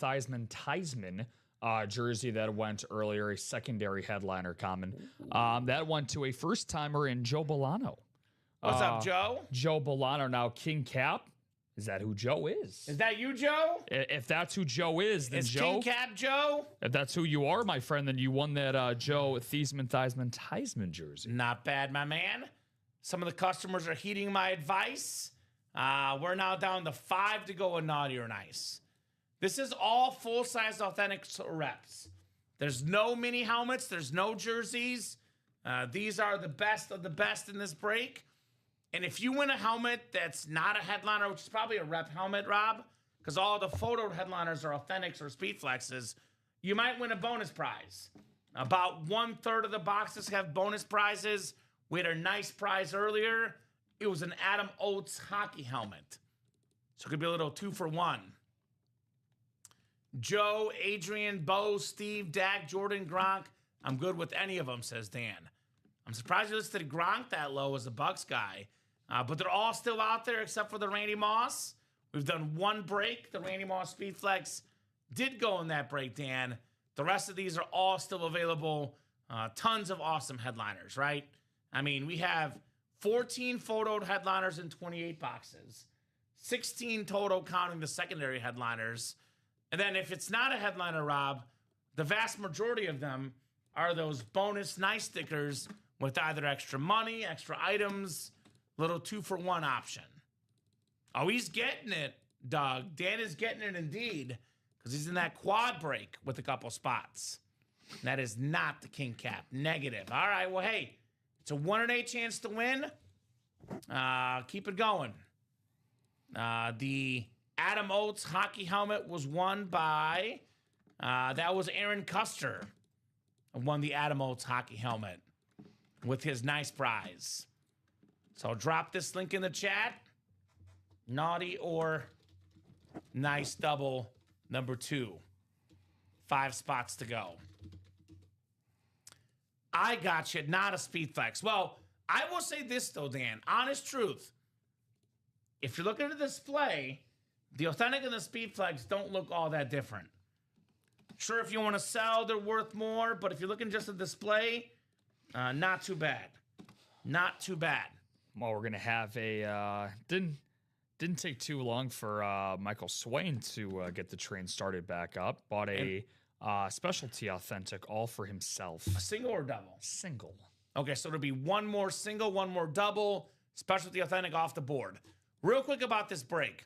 jersey that went earlier, a secondary headliner Kamen. That went to a first-timer in Joe Bolano. What's up, Joe? Joe Bolano. Now, King Cap, is that who Joe is? Is that you, Joe? If that's who Joe is, then Is Joe. King Cap Joe? If that's who you are, my friend, then you won that Joe Theismann jersey. Not bad, my man. Some of the customers are heeding my advice. We're now down to 5 to go in naughty or nice. This is all full-size authentic reps. There's no mini helmets. There's no jerseys. These are the best of the best in this break. And if you win a helmet that's not a headliner, which is probably a rep helmet, Rob, because all the photo headliners are authentics or speed flexes, you might win a bonus prize. About 1/3 of the boxes have bonus prizes. We had a nice prize earlier. It was an Adam Oates hockey helmet. So it could be a little 2 for 1. Joe, Adrian, Bo, Steve, Dak, Jordan, Gronk. I'm good with any of them, says Dan. I'm surprised you listed Gronk that low as a Bucks guy. But they're all still out there except for the Randy Moss. We've done 1 break. The Randy Moss Speed Flex did go in that break, Dan. The rest of these are all still available. Tons of awesome headliners, right? I mean, we have 14 photoed headliners in 28 boxes. 16 total counting the secondary headliners. And then if it's not a headliner, Rob, the vast majority of them are those bonus nice stickers with either extra money, extra items, little 2 for 1 option. Oh, he's getting it, Doug. Dan is getting it indeed, because he's in that quad break with a couple spots. That is not the King Cap. Negative. All right, well, hey, it's a 1 in 8 chance to win. Keep it going. The Adam Oates hockey helmet was won by, that was Aaron Custer, won the Adam Oates hockey helmet with his nice prize. So I'll drop this link in the chat. Naughty or nice double number 2. 5 spots to go. I got you, not a speed flex. Well, I will say this though, Dan, honest truth. If you're looking at the display, the authentic and the speed flex don't look all that different. Sure, if you want to sell, they're worth more, but if you're looking just at the display, not too bad. Not too bad. Well, we're gonna have a didn't take too long for Michael Swain to get the train started back up. Bought a specialty authentic all for himself. A single or double? Single. Okay, so it'll be 1 more single, 1 more double, specialty authentic off the board. Real quick about this break.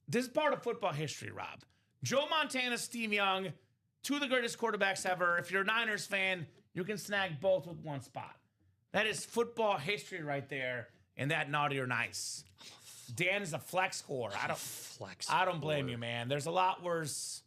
This is part of football history, Rob. Joe Montana, Steve Young, 2 of the greatest quarterbacks ever. If you're a Niners fan, you can snag both with 1 spot. That is football history right there in that naughty or nice. Dan is a flex whore. I don't blame you, man. There's a lot worse.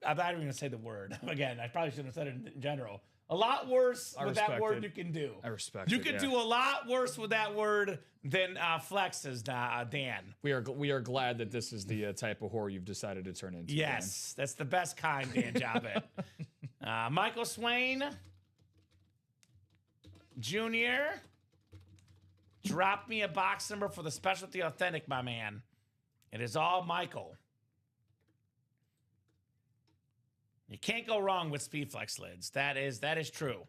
I'm not even going to say the word. Again, I probably shouldn't have said it in general. A lot worse with that word you can do. I respect You could do a lot worse with that word than flexes, Dan. We are glad that this is the type of whore you've decided to turn into. Yes, that's the best kind, Dan Jobbitt. Michael Swain Jr., drop me a box number for the specialty authentic, my man. It is all Michael. You can't go wrong with Speedflex lids. That is true.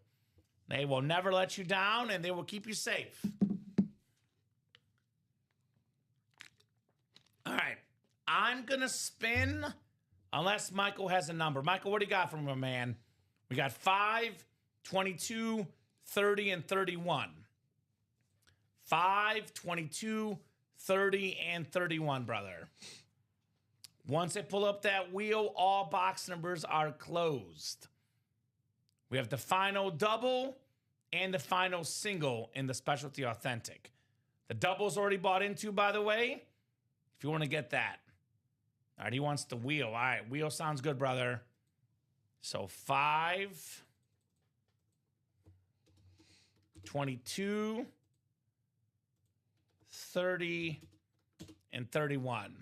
They will never let you down, and they will keep you safe. All right. I'm going to spin unless Michael has a number. Michael, what do you got from him, man? We got 5, 22, 30, and 31. 5, 22, 30, and 31, brother. Once I pull up that wheel, all box numbers are closed. We have the final double and the final single in the specialty authentic. The double's already bought into, by the way, if you want to get that. All right, he wants the wheel. All right, wheel sounds good, brother. So 5, 22, 30, and 31.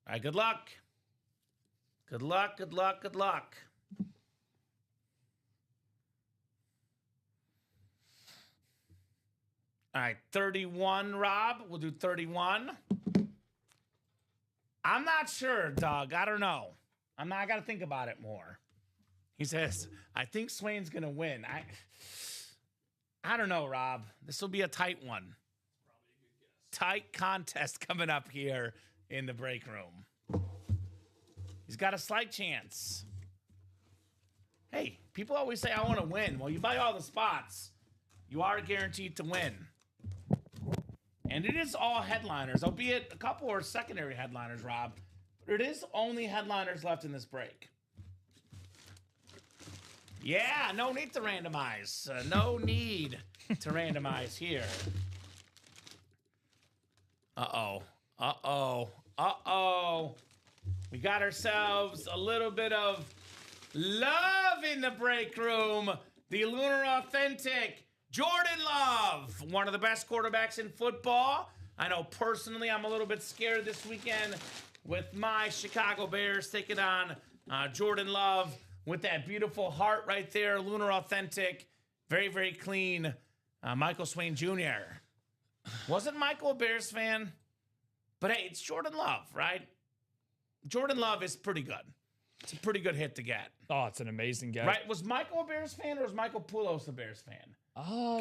All right, good luck. Good luck, good luck, good luck. All right, 31, Rob. We'll do 31. I'm not sure, Doug. I don't know. I got to think about it more. He says, I think Swain's going to win. I don't know, Rob. This will be a tight one. Tight contest coming up here in the break room. He's got a slight chance. Hey, people always say, I want to win. Well, you buy all the spots. You are guaranteed to win. And it is all headliners, albeit a couple are secondary headliners, Rob. But it is only headliners left in this break. Yeah, no need to randomize. No need to randomize here. Uh-oh. Uh-oh. Uh-oh. We got ourselves a little bit of love in the break room. The Lunar Authentic Jordan Love, one of the best quarterbacks in football. I know personally I'm a little bit scared this weekend with my Chicago Bears taking on Jordan Love with that beautiful heart right there. Lunar Authentic, very, very clean. Michael Swain Jr. Wasn't Michael a Bears fan? But hey, it's Jordan Love, right? Jordan Love is pretty good. It's a pretty good hit to get. Oh, it's an amazing guy. Right? Was Michael a Bears fan or was Michael Poulos a Bears fan?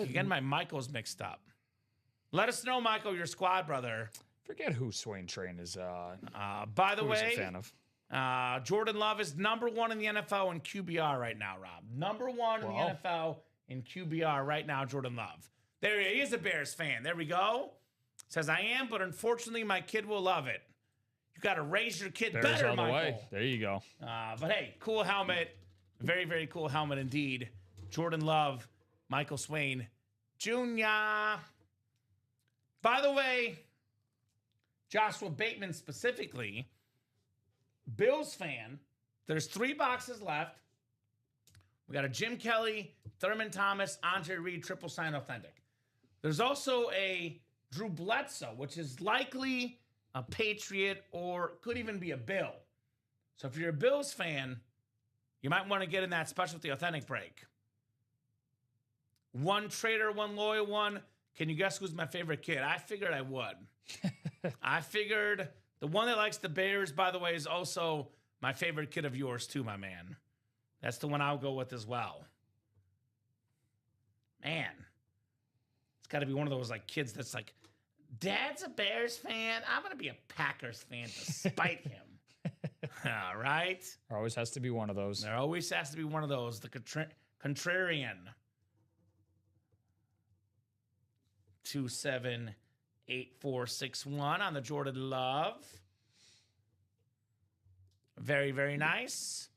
Again, my Michael's mixed up. Let us know, Michael, your squad brother. Forget who Swain Train is. By the way, a fan of. Jordan Love is #1 in the NFL in QBR right now, Rob. #1 in the NFL in QBR right now, Jordan Love. There he is, a Bears fan. There we go. Says, I am, but unfortunately, my kid will love it. You got to raise your kid Bears better, all the Michael. way. There you go. But hey, cool helmet. Very, very cool helmet indeed. Jordan Love, Michael Swain Jr. By the way, Joshua Bateman specifically, Bills fan, there's 3 boxes left. We got a Jim Kelly, Thurman Thomas, Andre Reed, triple sign authentic. There's also a Drew Bledsoe, which is likely a Patriot or could even be a Bill. So if you're a Bills fan, you might want to get in that specialty authentic break. 1 trader, 1 loyal one. Can you guess who's my favorite kid? I figured I would. I figured the one that likes the Bears, by the way, is also my favorite kid of yours too, my man. That's the one I'll go with as well. Man, it's got to be one of those like kids that's like, Dad's a Bears fan. I'm going to be a Packers fan to spite him. All right. There always has to be one of those. There always has to be one of those. The contrarian. 278461 on the Jordan Love. Very, very nice.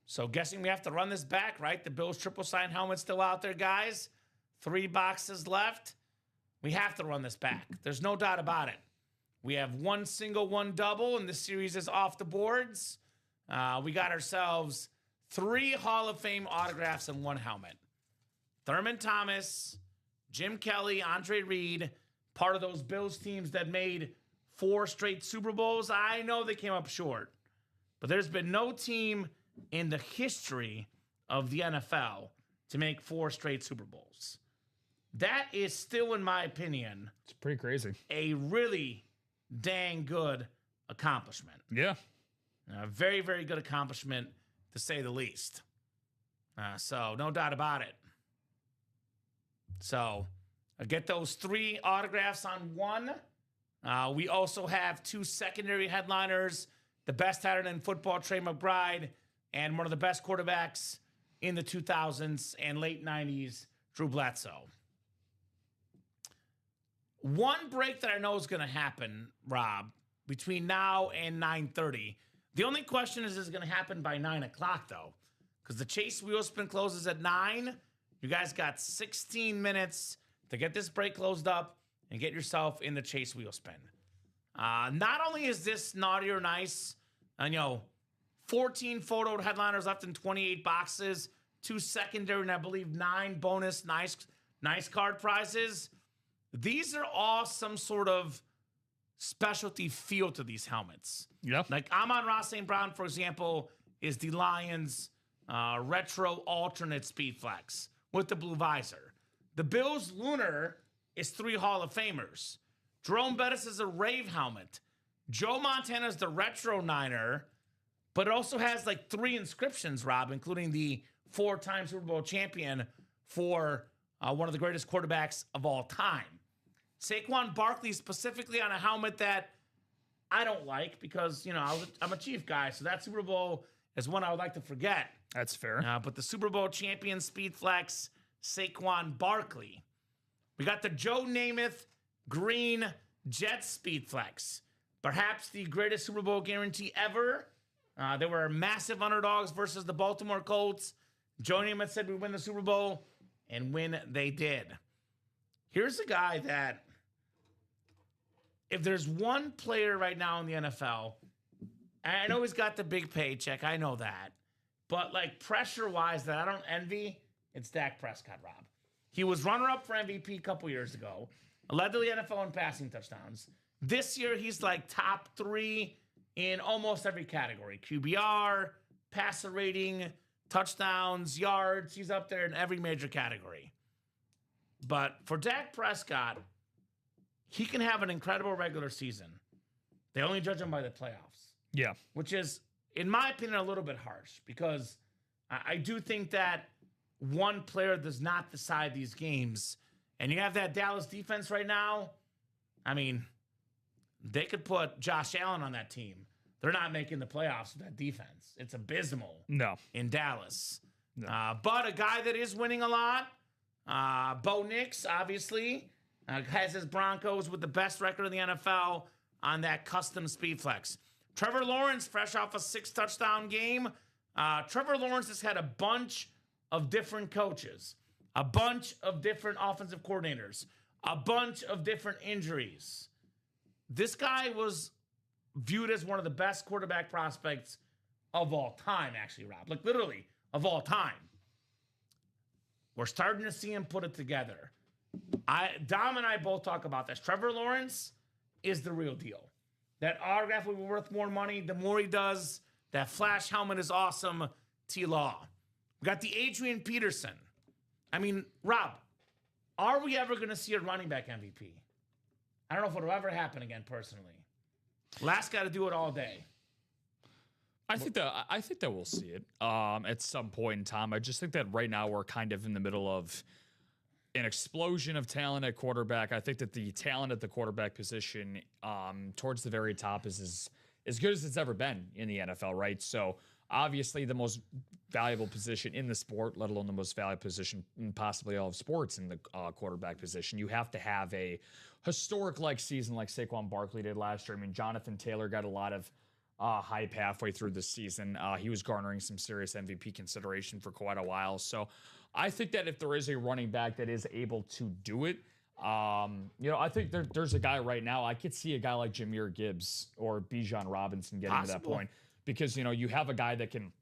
So guessing we have to run this back, right? The Bills triple sign helmet's still out there, guys. 3 boxes left. We have to run this back. There's no doubt about it. We have 1 single, 1 double, and this series is off the boards. We got ourselves 3 Hall of Fame autographs and 1 helmet. Thurman Thomas, Jim Kelly, Andre Reed, part of those Bills teams that made 4 straight Super Bowls. I know they came up short, but there's been no team in the history of the NFL to make 4 straight Super Bowls. That is still, in my opinion, it's pretty crazy. A really dang good accomplishment. Yeah. A very, very good accomplishment, to say the least. So, no doubt about it. So, I get those 3 autographs on 1. We also have 2 secondary headliners, the best tight end in football, Trey McBride, and one of the best quarterbacks in the 2000s and late 90s, Drew Bledsoe. One break that I know is going to happen, Rob, between now and 9:30. The only question is it going to happen by 9 o'clock, though? Because the Chase Wheel Spin closes at 9. You guys got 16 minutes to get this break closed up and get yourself in the chase wheel spin. Not only is this naughty or nice, 14 photo headliners left in 28 boxes, 2 secondary, and I believe 9 bonus nice card prizes. These are all some sort of specialty feel to these helmets. Yep. Like Amon-Ra St. Brown, for example, is the Lions retro alternate speed flex with the blue visor. The Bills Lunar is 3 Hall of Famers. Jerome Bettis is a Rave helmet. Joe Montana is the retro Niner, but it also has like 3 inscriptions, Rob, including the 4-time Super Bowl champion for one of the greatest quarterbacks of all time. Saquon Barkley specifically on a helmet that I don't like because, I'm a Chief guy, so that Super Bowl is one I would like to forget. That's fair. But the Super Bowl champion speed flex, Saquon Barkley. We got the Joe Namath green Jets speed flex. Perhaps the greatest Super Bowl guarantee ever. They were massive underdogs versus the Baltimore Colts. Joe Namath said we'd win the Super Bowl, and win they did. Here's a guy that, if there's one player right now in the NFL, and I know he's got the big paycheck, I know that, but like pressure-wise that I don't envy, it's Dak Prescott, Rob. He was runner-up for MVP a couple years ago, led the NFL in passing touchdowns. This year, he's like top 3 in almost every category. QBR, passer rating, touchdowns, yards. He's up there in every major category. But for Dak Prescott, he can have an incredible regular season. They only judge him by the playoffs. Yeah. Which is, in my opinion, a little bit harsh because I do think that one player does not decide these games. And you have that Dallas defense right now. I mean, they could put Josh Allen on that team. They're not making the playoffs with that defense. It's abysmal. No. In Dallas. No. But a guy that is winning a lot, Bo Nix, obviously, has his Broncos with the best record in the NFL on that custom speed flex. Trevor Lawrence, fresh off a 6-touchdown game. Trevor Lawrence has had a bunch of different coaches, a bunch of different offensive coordinators, a bunch of different injuries. This guy was viewed as one of the best quarterback prospects of all time, actually, Rob. Like, literally, of all time. We're starting to see him put it together. Dom and I both talk about this. Trevor Lawrence is the real deal. That autograph will be worth more money the more he does. That flash helmet is awesome. T-Law. We got the Adrian Peterson. I mean, Rob, are we ever going to see a running back MVP? I don't know if it'll ever happen again, personally. Last guy to do it all day. I think that we'll see it at some point in time. I just think that right now we're kind of in the middle of an explosion of talent at quarterback. I think that the talent at the quarterback position towards the very top is as good as it's ever been in the NFL, right? So obviously the most valuable position in the sport, let alone the most valuable position in possibly all of sports in the quarterback position. You have to have a historic-like season like Saquon Barkley did last year. I mean, Jonathan Taylor got a lot of hype halfway through the season. He was garnering some serious MVP consideration for quite a while. So I think that if there is a running back that is able to do it, I think there's a guy right now. I could see a guy like Jahmyr Gibbs or Bijan Robinson getting to that point because, you have a guy that can,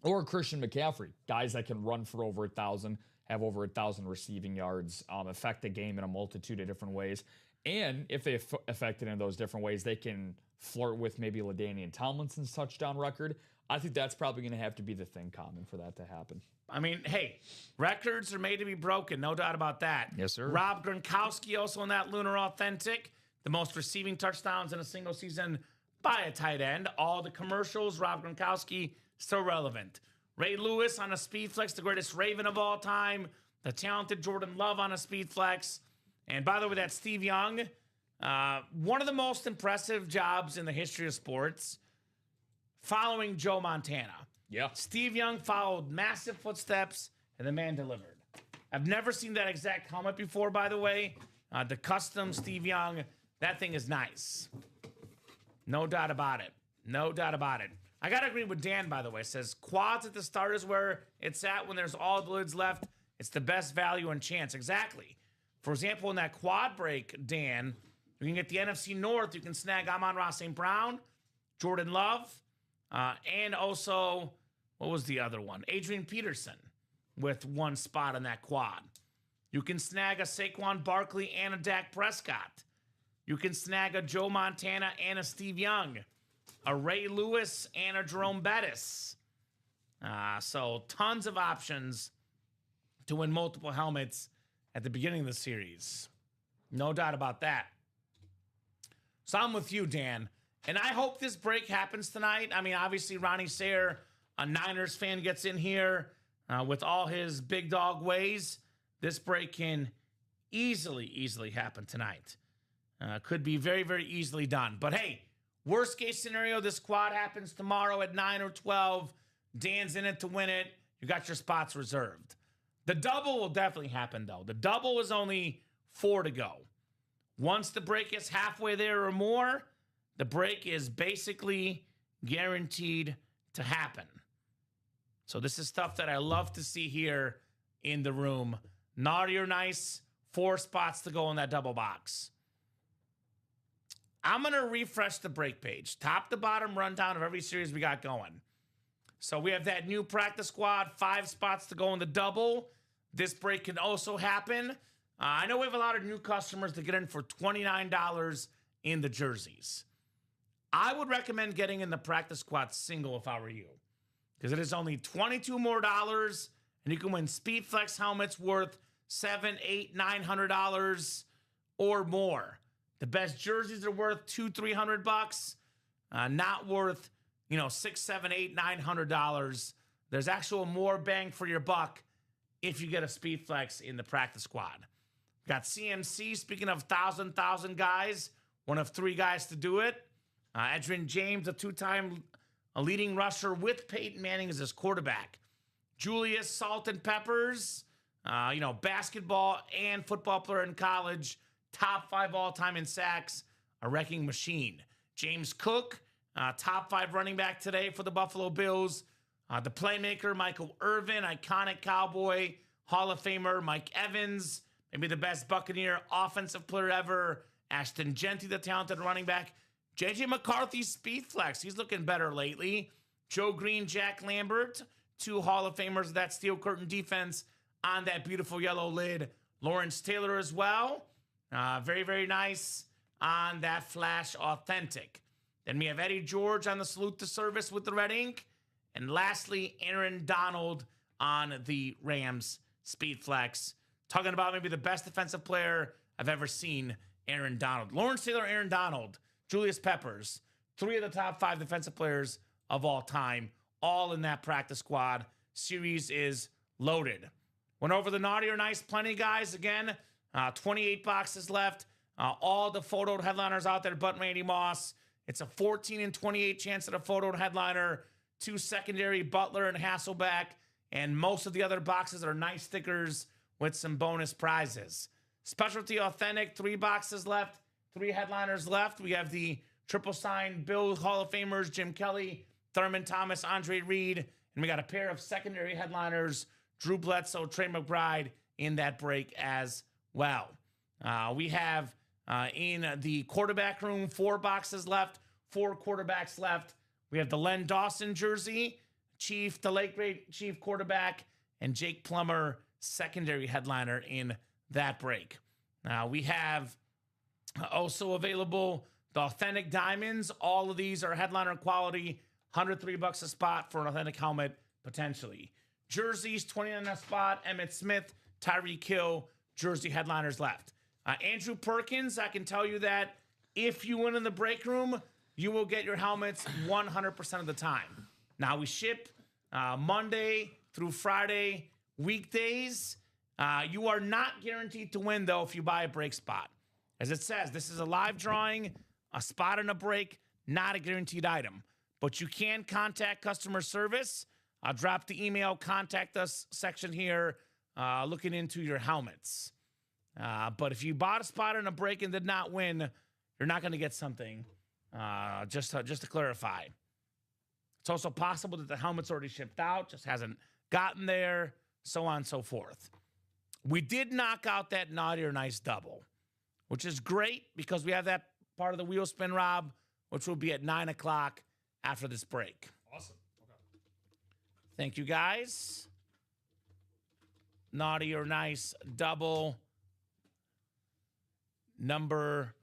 or Christian McCaffrey, guys that can run for over 1,000, have over 1,000 receiving yards, affect the game in a multitude of different ways. And if they affect it in those different ways, they can flirt with maybe LaDainian Tomlinson's touchdown record. I think that's probably going to have to be the thing, Kamen, for that to happen. I mean, hey, records are made to be broken, no doubt about that. Yes, sir. Rob Gronkowski also in that Lunar Authentic, the most receiving touchdowns in a single season by a tight end. All the commercials, Rob Gronkowski, still relevant. Ray Lewis on a speed flex, the greatest Raven of all time. The talented Jordan Love on a speed flex. And by the way, that's Steve Young. One of the most impressive jobs in the history of sports, following Joe Montana. Yeah. Steve Young followed massive footsteps, and the man delivered. I've never seen that exact helmet before, by the way. The custom Steve Young, that thing is nice. No doubt about it. No doubt about it. I got to agree with Dan, by the way. Says quads at the start is where it's at when there's all the lids left. It's the best value and chance. Exactly. For example, in that quad break, Dan, you can get the NFC North. You can snag Amon-Ra St. Brown, Jordan Love, and also, what was the other one? Adrian Peterson with one spot on that quad. You can snag a Saquon Barkley and a Dak Prescott. You can snag a Joe Montana and a Steve Young, a Ray Lewis and a Jerome Bettis. So tons of options to win multiple helmets at the beginning of the series. No doubt about that. So I'm with you, Dan. And I hope this break happens tonight. I mean, obviously, Ronnie Sayre, a Niners fan, gets in here with all his big dog ways. This break can easily happen tonight. Could be very, very easily done. But hey, worst case scenario, this quad happens tomorrow at 9 or 12. Dan's in it to win it. You got your spots reserved. The double will definitely happen, though. The double is only 4 to go. Once the break is halfway there or more, the break is basically guaranteed to happen. So this is stuff that I love to see here in the room. Naughty or nice, 4 spots to go in that double box. I'm going to refresh the break page. Top to bottom rundown of every series we got going. So we have that new practice squad, 5 spots to go in the double. This break can also happen. I know we have a lot of new customers to get in for $29 in the jerseys. I would recommend getting in the practice squad single if I were you, because it is only $22 more, and you can win SpeedFlex helmets worth $700, $800, $900 or more. The best jerseys are worth $200, $300, not worth, $600, $700, $800, $900. There's actual more bang for your buck if you get a SpeedFlex in the practice squad. Got CMC, speaking of 1,000 guys, one of 3 guys to do it. Edgerrin James, a 2-time leading rusher with Peyton Manning as his quarterback. Julius Salt and Peppers, basketball and football player in college. Top 5 all-time in sacks, a wrecking machine. James Cook, top 5 running back today for the Buffalo Bills. The playmaker, Michael Irvin, iconic Cowboy, Hall of Famer, Mike Evans, maybe the best Buccaneer offensive player ever. Ashton Genty, the talented running back. J.J. McCarthy, SpeedFlex. He's looking better lately. Joe Green, Jack Lambert, 2 Hall of Famers of that steel curtain defense on that beautiful yellow lid. Lawrence Taylor as well. Very, very nice on that Flash Authentic. Then we have Eddie George on the Salute to Service with the red ink. And lastly, Aaron Donald on the Rams SpeedFlex. Talking about maybe the best defensive player I've ever seen, Aaron Donald. Lawrence Taylor, Aaron Donald, Julius Peppers, 3 of the top 5 defensive players of all time, all in that practice squad. Series is loaded. Went over the naughty or nice, plenty, guys. Again, 28 boxes left. All the photoed headliners out there, but Randy Moss. It's a 14 and 28 chance at a photoed headliner. 2 secondary, Butler and Hasselbeck. And most of the other boxes are nice stickers with some bonus prizes. Specialty Authentic, 3 boxes left. 3 headliners left. We have the triple sign Bill Hall of Famers, Jim Kelly, Thurman Thomas, Andre Reed. And we got a pair of secondary headliners, Drew Bledsoe, Trey McBride in that break as well. We have in the quarterback room 4 boxes left, 4 quarterbacks left. We have the Len Dawson jersey, Chief, the late great Chief quarterback, and Jake Plummer, secondary headliner in that break. We have also available the authentic diamonds. All of these are headliner quality, $103 a spot for an authentic helmet, potentially. Jerseys, $29 a spot. Emmitt Smith, Tyreek Hill, jersey headliners left. Andrew Perkins, I can tell you that if you win in the break room, you will get your helmets 100% of the time. Now, we ship Monday through Friday weekdays. You are not guaranteed to win, though, if you buy a break spot. As it says, this is a live drawing, a spot in a break, not a guaranteed item. But you can contact customer service. I'll drop the email, contact us section here, looking into your helmets. But if you bought a spot in a break and did not win, you're not going to get something, just to clarify. It's also possible that the helmet's already shipped out, just hasn't gotten there, so on and so forth. We did knock out that naughty or nice double, which is great because we have that part of the wheel spin, Rob, which will be at 9 o'clock after this break. Awesome. Okay. Thank you, guys. Naughty or nice double number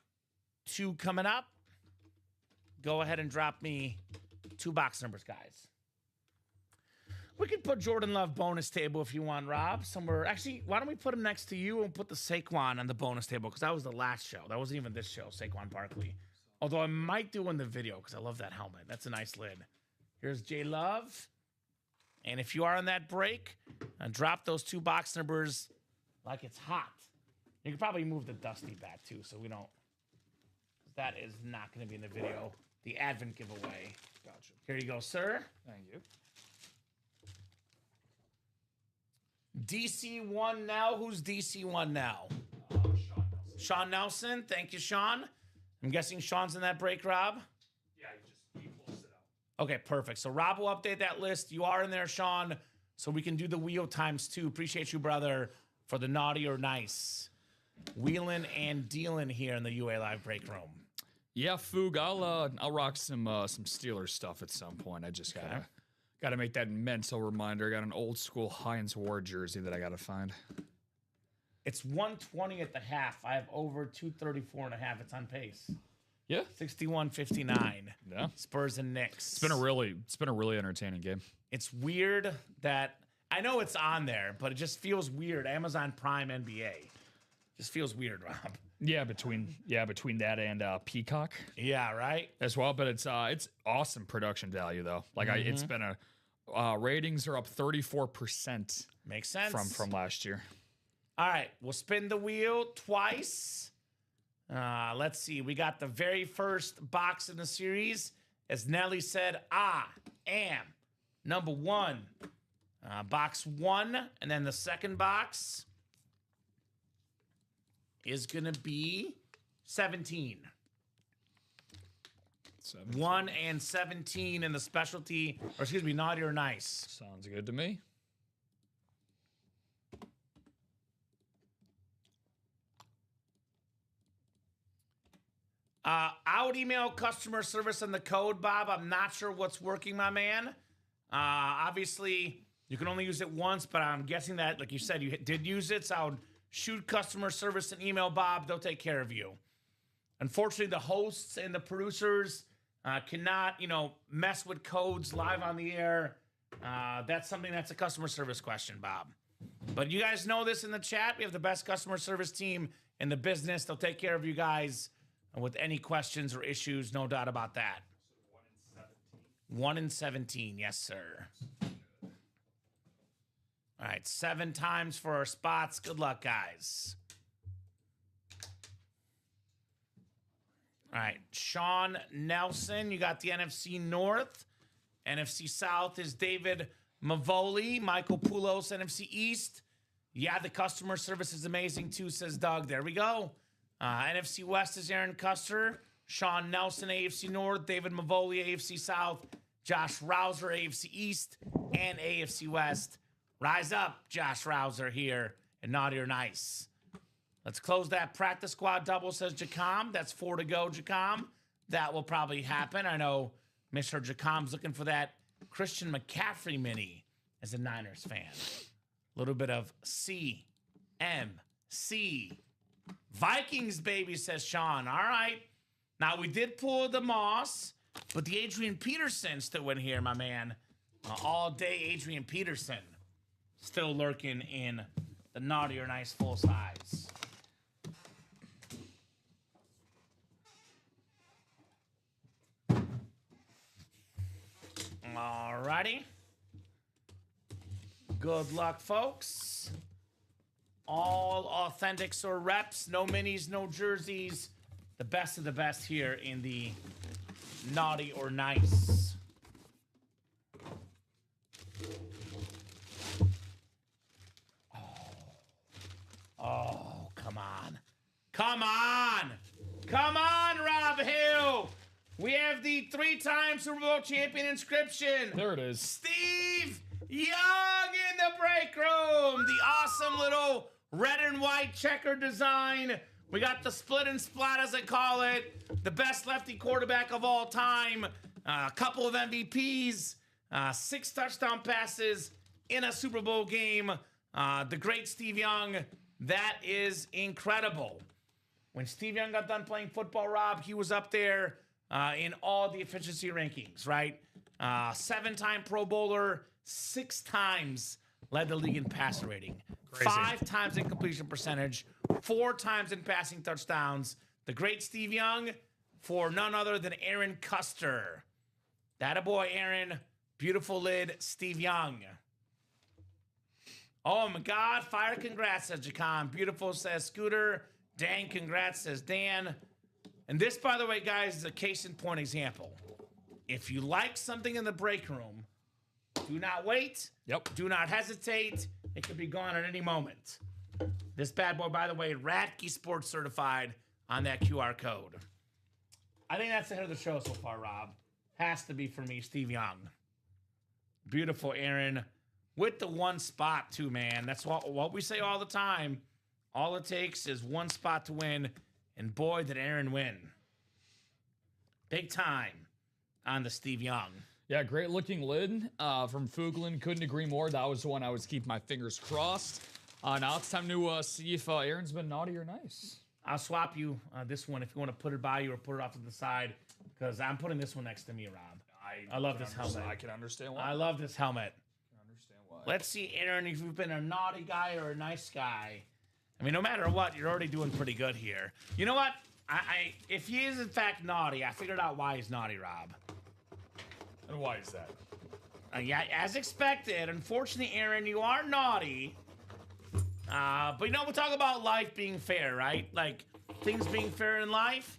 2 coming up. Go ahead and drop me 2 box numbers, guys. We could put Jordan Love bonus table if you want, Rob, somewhere. Actually, why don't we put him next to you and put the Saquon on the bonus table? Because that was the last show. That wasn't even this show, Saquon Barkley. Although I might do in the video because I love that helmet. That's a nice lid. Here's J Love. And if you are on that break, drop those 2 box numbers like it's hot. You can probably move the Dusty back too, so we don't. That is not going to be in the video. The Advent giveaway. Gotcha. Here you go, sir. Thank you. DC1 now. Who's DC1 now? Sean Nelson. Sean Nelson. Thank you, Sean. I'm guessing Sean's in that break, Rob? Yeah, he pulls it out. Okay, perfect. So Rob will update that list. You are in there, Sean, so we can do the wheel times 2. Appreciate you, brother, for the naughty or nice. Wheeling and dealing here in the UA Live break room. Yeah, Foog, I'll rock some Steelers stuff at some point. I just gotta make that mental reminder. I got an old school Heinz Ward jersey that I gotta find. It's 120 at the half. I have over 234 and a half. It's on pace. Yeah. 61-59. Yeah. Spurs and Knicks. It's been a really entertaining game. It's weird that I know it's on there, but it just feels weird. Amazon Prime NBA. Just feels weird, Rob. Yeah, between that and Peacock. Yeah, right. As well, but it's awesome production value though. Like it's been ratings are up 34%. Makes sense from last year. All right, we'll spin the wheel twice. Let's see. We got the very first box in the series. As Nelly said, I am number 1. Box 1, and then the second box is going to be 17. 1 and 17 in the specialty, or excuse me, naughty or nice. Sounds good to me. I would email customer service on the code, Bob. I'm not sure what's working, my man. Obviously, you can only use it once, but I'm guessing that, like you said, you did use it, so I would shoot customer service and email Bob. They'll take care of you. Unfortunately, the hosts and the producers cannot, mess with codes live on the air. That's a customer service question, Bob. But you guys know this in the chat. We have the best customer service team in the business. They'll take care of you guys with any questions or issues. No doubt about that. 1 in 17. Yes, sir. All right, 7 times for our spots. Good luck, guys. All right, Sean Nelson, you got the NFC North. NFC South is David Mavoli. Michael Poulos, NFC East. Yeah, the customer service is amazing too, says Doug. There we go. NFC West is Aaron Custer. Sean Nelson, AFC North. David Mavoli, AFC South. Josh Rouser, AFC East and AFC West. Rise up, Josh Rouser here in Naughty or Nice. Let's close that practice squad double, says Jacom. That's 4 to go, Jacom. That will probably happen. I know Mr. Jacom's looking for that Christian McCaffrey mini as a Niners fan. A little bit of CMC. Vikings, baby, says Sean. All right. Now, we did pull the Moss, but the Adrian Peterson still in here, my man. All day, Adrian Peterson. Still lurking in the Naughty or Nice full size. Alrighty. Good luck, folks. All authentics or reps. No minis, no jerseys. The best of the best here in the Naughty or Nice. Oh, come on. Come on. Come on, Rob Hill. We have the 3-time Super Bowl champion inscription. There it is. Steve Young in the break room. The awesome little red and white checker design. We got the split and splat, as I call it. The best lefty quarterback of all time. A couple of MVPs. 6 touchdown passes in a Super Bowl game. The great Steve Young. That is incredible. When Steve Young got done playing football, Rob, he was up there in all the efficiency rankings, right? 7-time Pro Bowler, 6 times led the league in passer rating. Crazy. 5 times in completion percentage, 4 times in passing touchdowns. The great Steve Young for none other than Aaron Custer. That boy, Aaron. Beautiful lid, Steve Young. Oh my God, fire congrats, says Jacon. Beautiful, says Scooter. Dan, congrats, says Dan. And this, by the way, guys, is a case in point example. If you like something in the break room, do not wait. Yep. Do not hesitate. It could be gone at any moment. This bad boy, by the way, Radke Sports certified on that QR code. I think that's the head of the show so far, Rob. Has to be for me, Steve Young. Beautiful, Aaron. With the one spot, too, man. That's what we say all the time. All it takes is one spot to win, and boy, did Aaron win. Big time on the Steve Young. Yeah, great looking lid from Fuglin. Couldn't agree more. That was the one I was keeping my fingers crossed. Now it's time to see if Aaron's been naughty or nice. I'll swap you this one if you want to put it by you or put it off to the side, because I'm putting this one next to me, Rob. I love this helmet. I can understand why. I love this helmet. I can understand why. Let's see, Aaron, if you've been a naughty guy or a nice guy. I mean, no matter what, you're already doing pretty good here. You know what? If he is in fact naughty, I figured out why he's naughty, Rob. And why is that? Yeah, as expected. Unfortunately, Aaron, you are naughty. But you know, we'll talk about life being fair, right? Like, things being fair in life.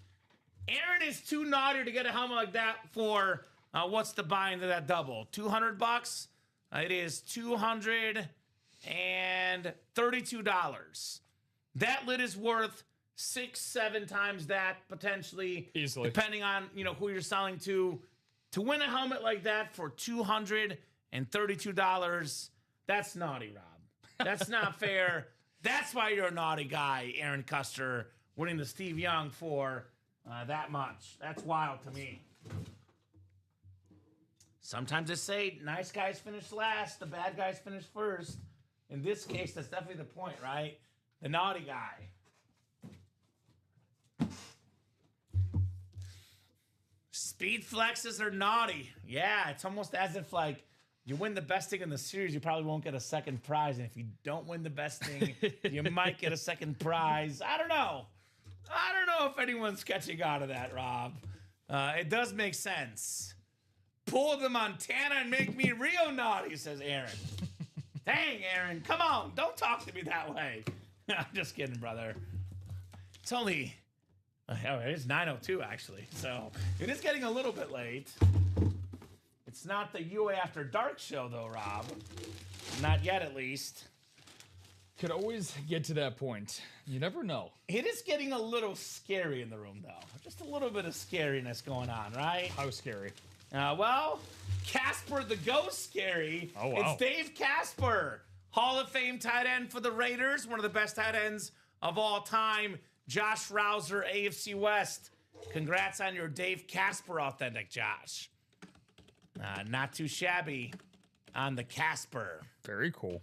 Aaron is too naughty to get a helmet like that for, what's the buy into that double? $200? It is $232. That lid is worth 6-7 times that, potentially. Easily. Depending on, who you're selling to. To win a helmet like that for $232, that's naughty, Rob. That's not fair. That's why you're a naughty guy, Aaron Custer, winning the Steve Young for that much. That's wild to me. Sometimes they say nice guys finish last, the bad guys finish first. In this case, that's definitely the point, right? The naughty guy. Speed flexes are naughty. Yeah, it's almost as if, like, you win the best thing in the series, you probably won't get a second prize. And if you don't win the best thing, you might get a second prize. I don't know. I don't know if anyone's catching out of that, Rob. It does make sense. Pull the Montana and make me real naughty, says Aaron. Dang, Aaron. Come on. Don't talk to me that way. I'm just kidding, brother. It's only... Oh, it is 9:02, actually. So it is getting a little bit late. It's not the UA After Dark show, though, Rob. Not yet, at least. Could always get to that point. You never know. It is getting a little scary in the room, though. Just a little bit of scariness going on, right? How scary? Well, Casper the Ghost scary. Oh, wow. It's Dave Casper, Hall of Fame tight end for the Raiders, one of the best tight ends of all time. Josh Rouser, AFC West. Congrats on your Dave Casper authentic, Josh. Not too shabby on the Casper. Very cool.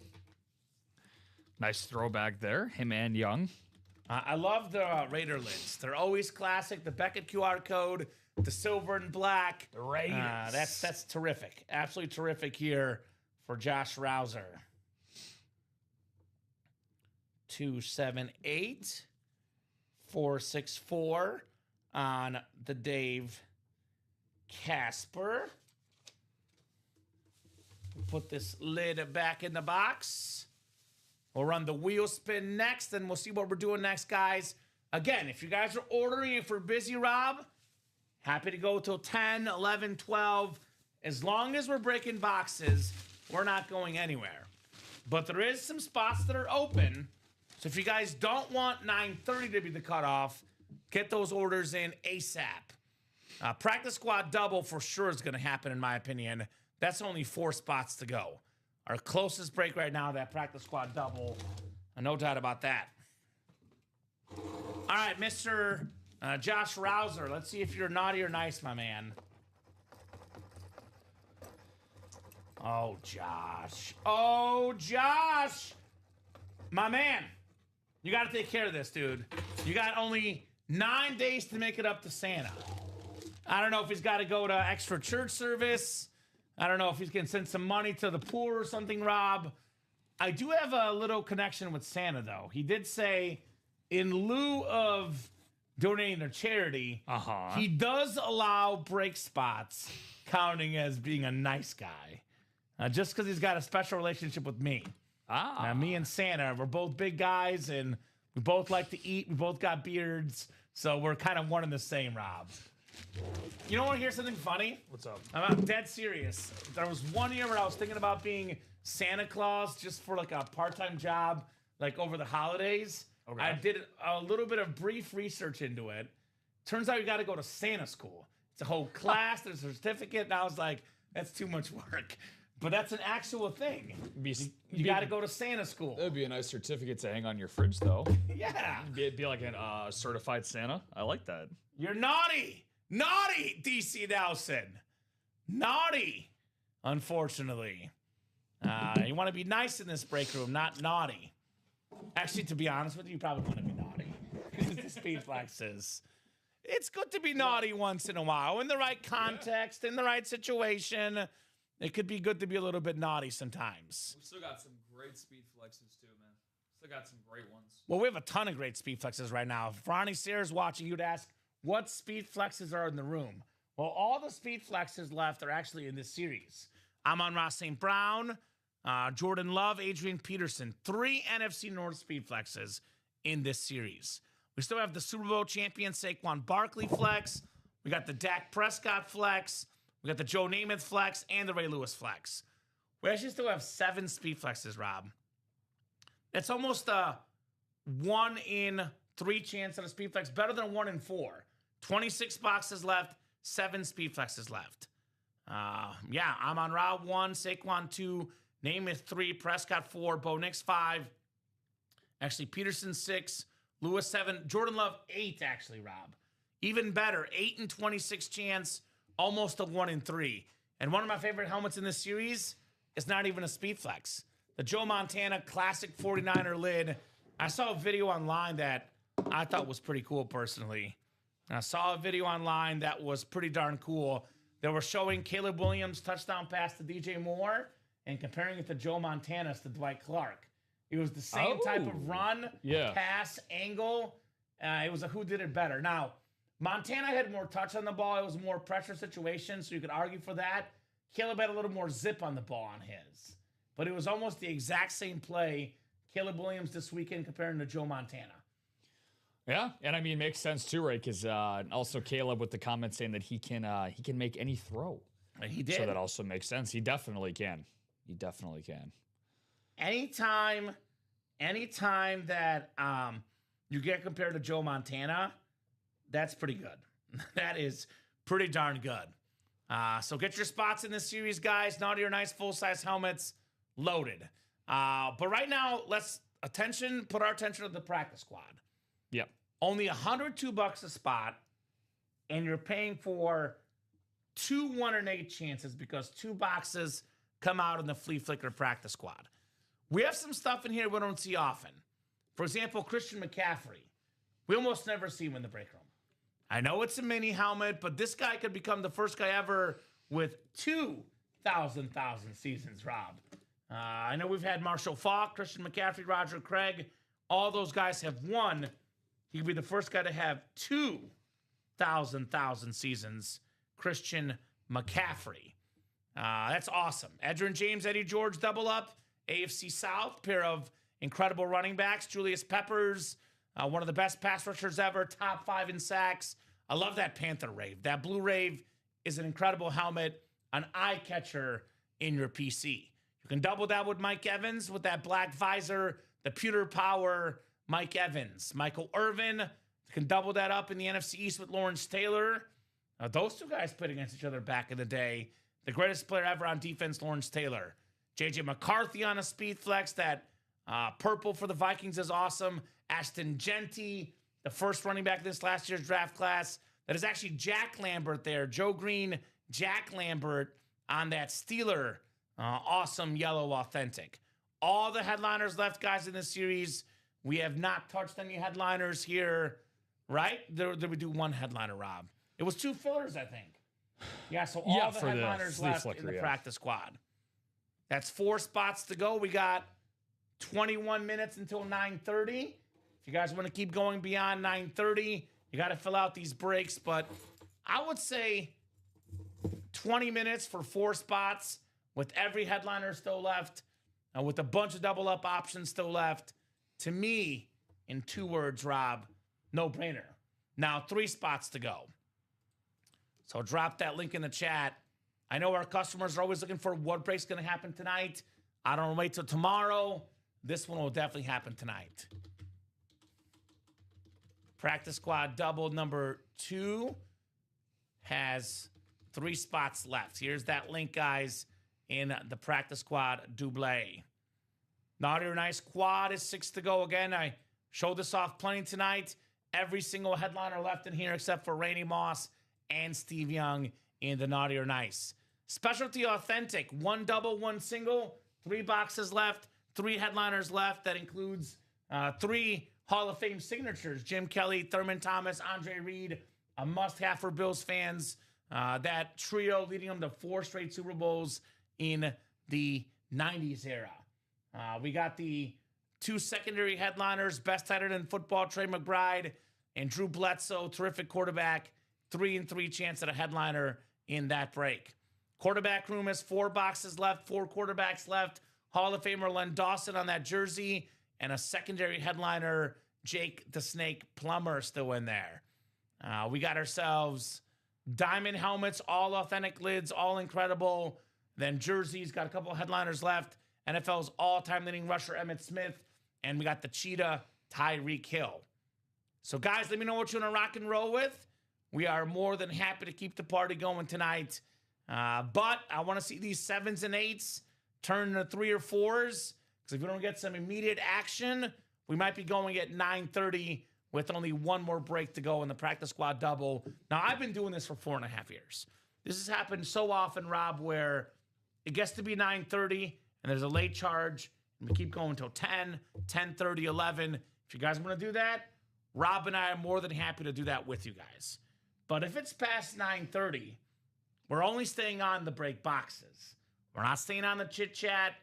Nice throwback there, him and Young. I love the Raider lids. They're always classic. The Beckett QR code, the silver and black. The Raiders. That's terrific. Absolutely terrific here for Josh Rouser. 278. 464 on the Dave Casper. Put this lid back in the box. We'll run the wheel spin next, and we'll see what we're doing next, guys. Again, if you guys are ordering, if we're busy, Rob, happy to go till 10, 11, 12. As long as we're breaking boxes, we're not going anywhere. But there is some spots that are open. So if you guys don't want 9:30 to be the cutoff, get those orders in ASAP. Practice squad double for sure is going to happen, in my opinion. That's only 4 spots to go. Our closest break right now, that practice squad double, No doubt about that. All right, Mr. Josh Rouser. Let's see if you're naughty or nice, my man. Oh, Josh. Oh, Josh. My man. You got to take care of this, dude. You got only 9 days to make it up to Santa. I don't know if he's got to go to extra church service. I don't know if he's going to send some money to the poor or something, Rob. I do have a little connection with Santa, though. He did say, in lieu of donating to charity, he does allow break spots, counting as being a nice guy. Just because he's got a special relationship with me. Me and Santa, we're both big guys, and we both like to eat. We both got beards, so we're kind of one and the same, Rob. You want to hear something funny? What's up? I'm dead serious. There was one year where I was thinking about being Santa Claus just for like a part-time job, like over the holidays. Okay. I did a little bit of brief research into it. Turns out you got to go to Santa school. It's a whole class, there's a certificate, and I was like, that's too much work. But that's an actual thing. You got to go to Santa school. That would be a nice certificate to hang on your fridge, though. Yeah. Be like a certified Santa. I like that. You're naughty. Naughty, DC Dowson. Naughty, unfortunately. You want to be nice in this break room, not naughty. Actually, to be honest with you, you probably want to be naughty. Because the speed flexes. It's good to be naughty once in a while. In the right context, in the right situation. It could be good to be a little bit naughty sometimes. We've still got some great speed flexes too, man. Still got some great ones. Well, we have a ton of great speed flexes right now. If Ronnie Sayers watching, you'd ask what speed flexes are in the room. Well, all the speed flexes left are actually in this series. Amon-Ra St. Brown, Jordan Love, Adrian Peterson. 3 NFC North speed flexes in this series. We still have the Super Bowl champion Saquon Barkley flex. We got the Dak Prescott flex. We got the Joe Namath flex and the Ray Lewis flex. We actually still have 7 speed flexes, Rob. It's almost a 1 in 3 chance at a speed flex, better than 1 in 4. 26 boxes left, 7 speed flexes left. Amon-Ra 1, Saquon 2, Namath 3, Prescott 4, Bo Nix 5. Actually, Peterson 6, Lewis 7, Jordan Love 8, actually, Rob. Even better, 8 in 26 chance. Almost a 1 in 3. And one of my favorite helmets in this series is not even a speed flex. The Joe Montana Classic 49er lid. I saw a video online that I thought was pretty cool personally. And I saw a video online that was pretty darn cool. They were showing Caleb Williams' touchdown pass to DJ Moore and comparing it to Joe Montana's to Dwight Clark. It was the same type of run, pass, angle. It was a who did it better. Now, Montana had more touch on the ball. It was a more pressure situation, so you could argue for that. Caleb had a little more zip on the ball on his. But it was almost the exact same play, Caleb Williams this weekend comparing to Joe Montana. Yeah, and I mean, it makes sense too, right? Because also Caleb with the comment saying that he can make any throw. And he did. So that also makes sense. He definitely can. He definitely can. Anytime that you get compared to Joe Montana, that's pretty good. That is pretty darn good. So get your spots in this series, guys. Naughty or nice full-size helmets loaded. But right now, put our attention to the practice squad. Yep. Only $102 a spot, and you're paying for 2 1 in 8 chances because 2 boxes come out in the Flea Flicker practice squad. We have some stuff in here we don't see often. For example, Christian McCaffrey. We almost never see him in the break room. I know it's a mini helmet, but this guy could become the first guy ever with 2,000 seasons, Rob. I know we've had Marshall Faulk, Christian McCaffrey, Roger Craig. All those guys have 1. He could be the first guy to have 2,000 seasons, Christian McCaffrey. That's awesome. Edgerrin James, Eddie George, double up. AFC South, pair of incredible running backs. Julius Peppers, one of the best pass rushers ever, top 5 in sacks. I love that Panther Rave. That Blue Rave is an incredible helmet, an eye catcher in your PC. You can double that with Mike Evans with that black visor, the pewter power Mike Evans. Michael Irvin can double that up in the NFC East with Lawrence Taylor. Those 2 guys played against each other back in the day. The greatest player ever on defense, Lawrence Taylor. J.J. McCarthy on a speed flex, that Purple for the Vikings is awesome. Ashton Genty, the first running back in this last year's draft class. That is actually Jack Lambert there. Joe Green, Jack Lambert on that Steeler. Awesome yellow authentic. All the headliners left, guys, in this series. We have not touched any headliners here, right? There we do one headliner, Rob. It was 2 fillers, I think. Yeah, so all the headliners left in the practice squad. That's 4 spots to go. We got 21 minutes until 9:30. If you guys want to keep going beyond 9:30, you got to fill out these breaks. But I would say 20 minutes for 4 spots with every headliner still left and with a bunch of double up options still left. To me, in 2 words, Rob, no brainer. Now 3 spots to go. So drop that link in the chat. I know our customers are always looking for what break's going to happen tonight. I don't wait till tomorrow. This one will definitely happen tonight. Practice squad double number 2 has 3 spots left. Here's that link, guys, in the practice squad double. Naughty or Nice quad is 6 to go. Again, I showed this off plenty tonight. Every single headliner left in here except for Randy Moss and Steve Young in the Naughty or Nice. Specialty Authentic, 1 double, 1 single, 3 boxes left, 3 headliners left. That includes 3 Hall of Fame signatures. Jim Kelly, Thurman Thomas, Andre Reed, a must-have for Bills fans. That trio leading them to 4 straight Super Bowls in the 90s era. We got the 2 secondary headliners, best tight end in football, Trey McBride, and Drew Bledsoe, terrific quarterback. 3-3 chance at a headliner in that break. Quarterback room has 4 boxes left, 4 quarterbacks left. Hall of Famer Len Dawson on that jersey, and a secondary headliner, Jake the Snake Plummer, still in there. We got ourselves diamond helmets, all authentic lids, all incredible. Then jerseys, got a couple of headliners left. NFL's all-time leading rusher, Emmitt Smith, and we got the Cheetah, Tyreek Hill. So, guys, let me know what you want to rock and roll with. We are more than happy to keep the party going tonight. But I want to see these 7s and 8s turn into 3 or 4s. Because if we don't get some immediate action, we might be going at 9:30 with only 1 more break to go in the practice squad double. Now, I've been doing this for 4.5 years. This has happened so often, Rob, where it gets to be 9:30 and there's a late charge. And we keep going until 10, 10:30, 11. If you guys want to do that, Rob and I are more than happy to do that with you guys. But if it's past 9:30, we're only staying on the break boxes. We're not staying on the chit chat,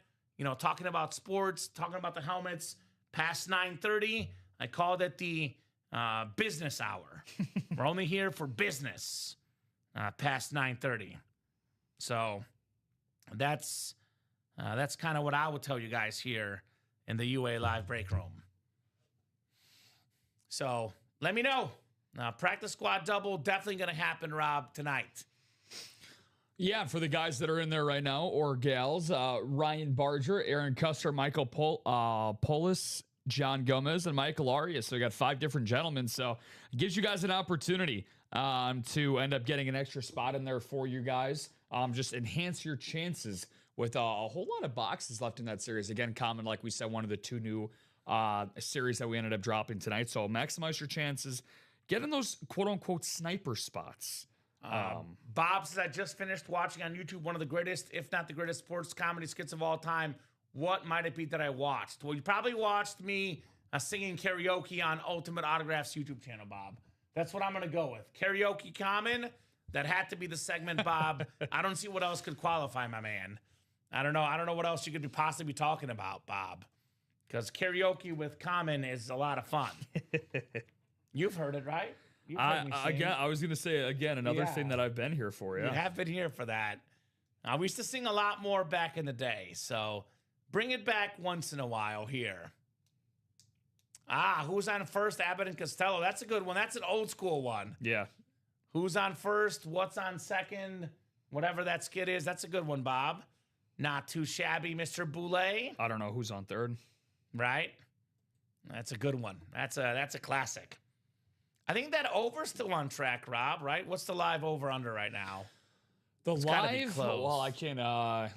talking about sports, talking about the helmets. Past 9:30, I called it the business hour. We're only here for business past 9:30. So that's kind of what I would tell you guys here in the UA Live break room. So let me know. Practice squad double definitely going to happen, Rob, tonight. Yeah, for the guys that are in there right now, or gals, Ryan Barger, Aaron Custer, Michael Polis, John Gomez, and Michael Arias. So we got 5 different gentlemen. So it gives you guys an opportunity to end up getting an extra spot in there for you guys. Just enhance your chances with a whole lot of boxes left in that series. Again, Kamen, like we said, one of the 2 new series that we ended up dropping tonight. So maximize your chances. Get in those quote-unquote sniper spots. Bob says, I just finished watching on YouTube one of the greatest, if not the greatest, sports comedy skits of all time. What might it be that I watched? Well, you probably watched me singing karaoke on Ultimate Autographs YouTube channel, Bob. That's what I'm going to go with. Karaoke Kamen. That had to be the segment, Bob. I don't see what else could qualify, my man. I don't know what else you could possibly be talking about, Bob. Because karaoke with Kamen is a lot of fun. You've heard it, right? I was going to say, again, another thing that I've been here for. Yeah. You have been here for that. We used to sing a lot more back in the day, so bring it back once in a while here. Who's on first? Abbott and Costello. That's a good one. That's an old school one. Yeah. Who's on first? What's on second? Whatever that skit is. That's a good one, Bob. Not too shabby, Mr. Boulay. I don't know who's on third. Right? That's a good one. That's a classic. I think that over's still on track, Rob, right? What's the live over-under right now? The It's gotta be live, close. well, I can,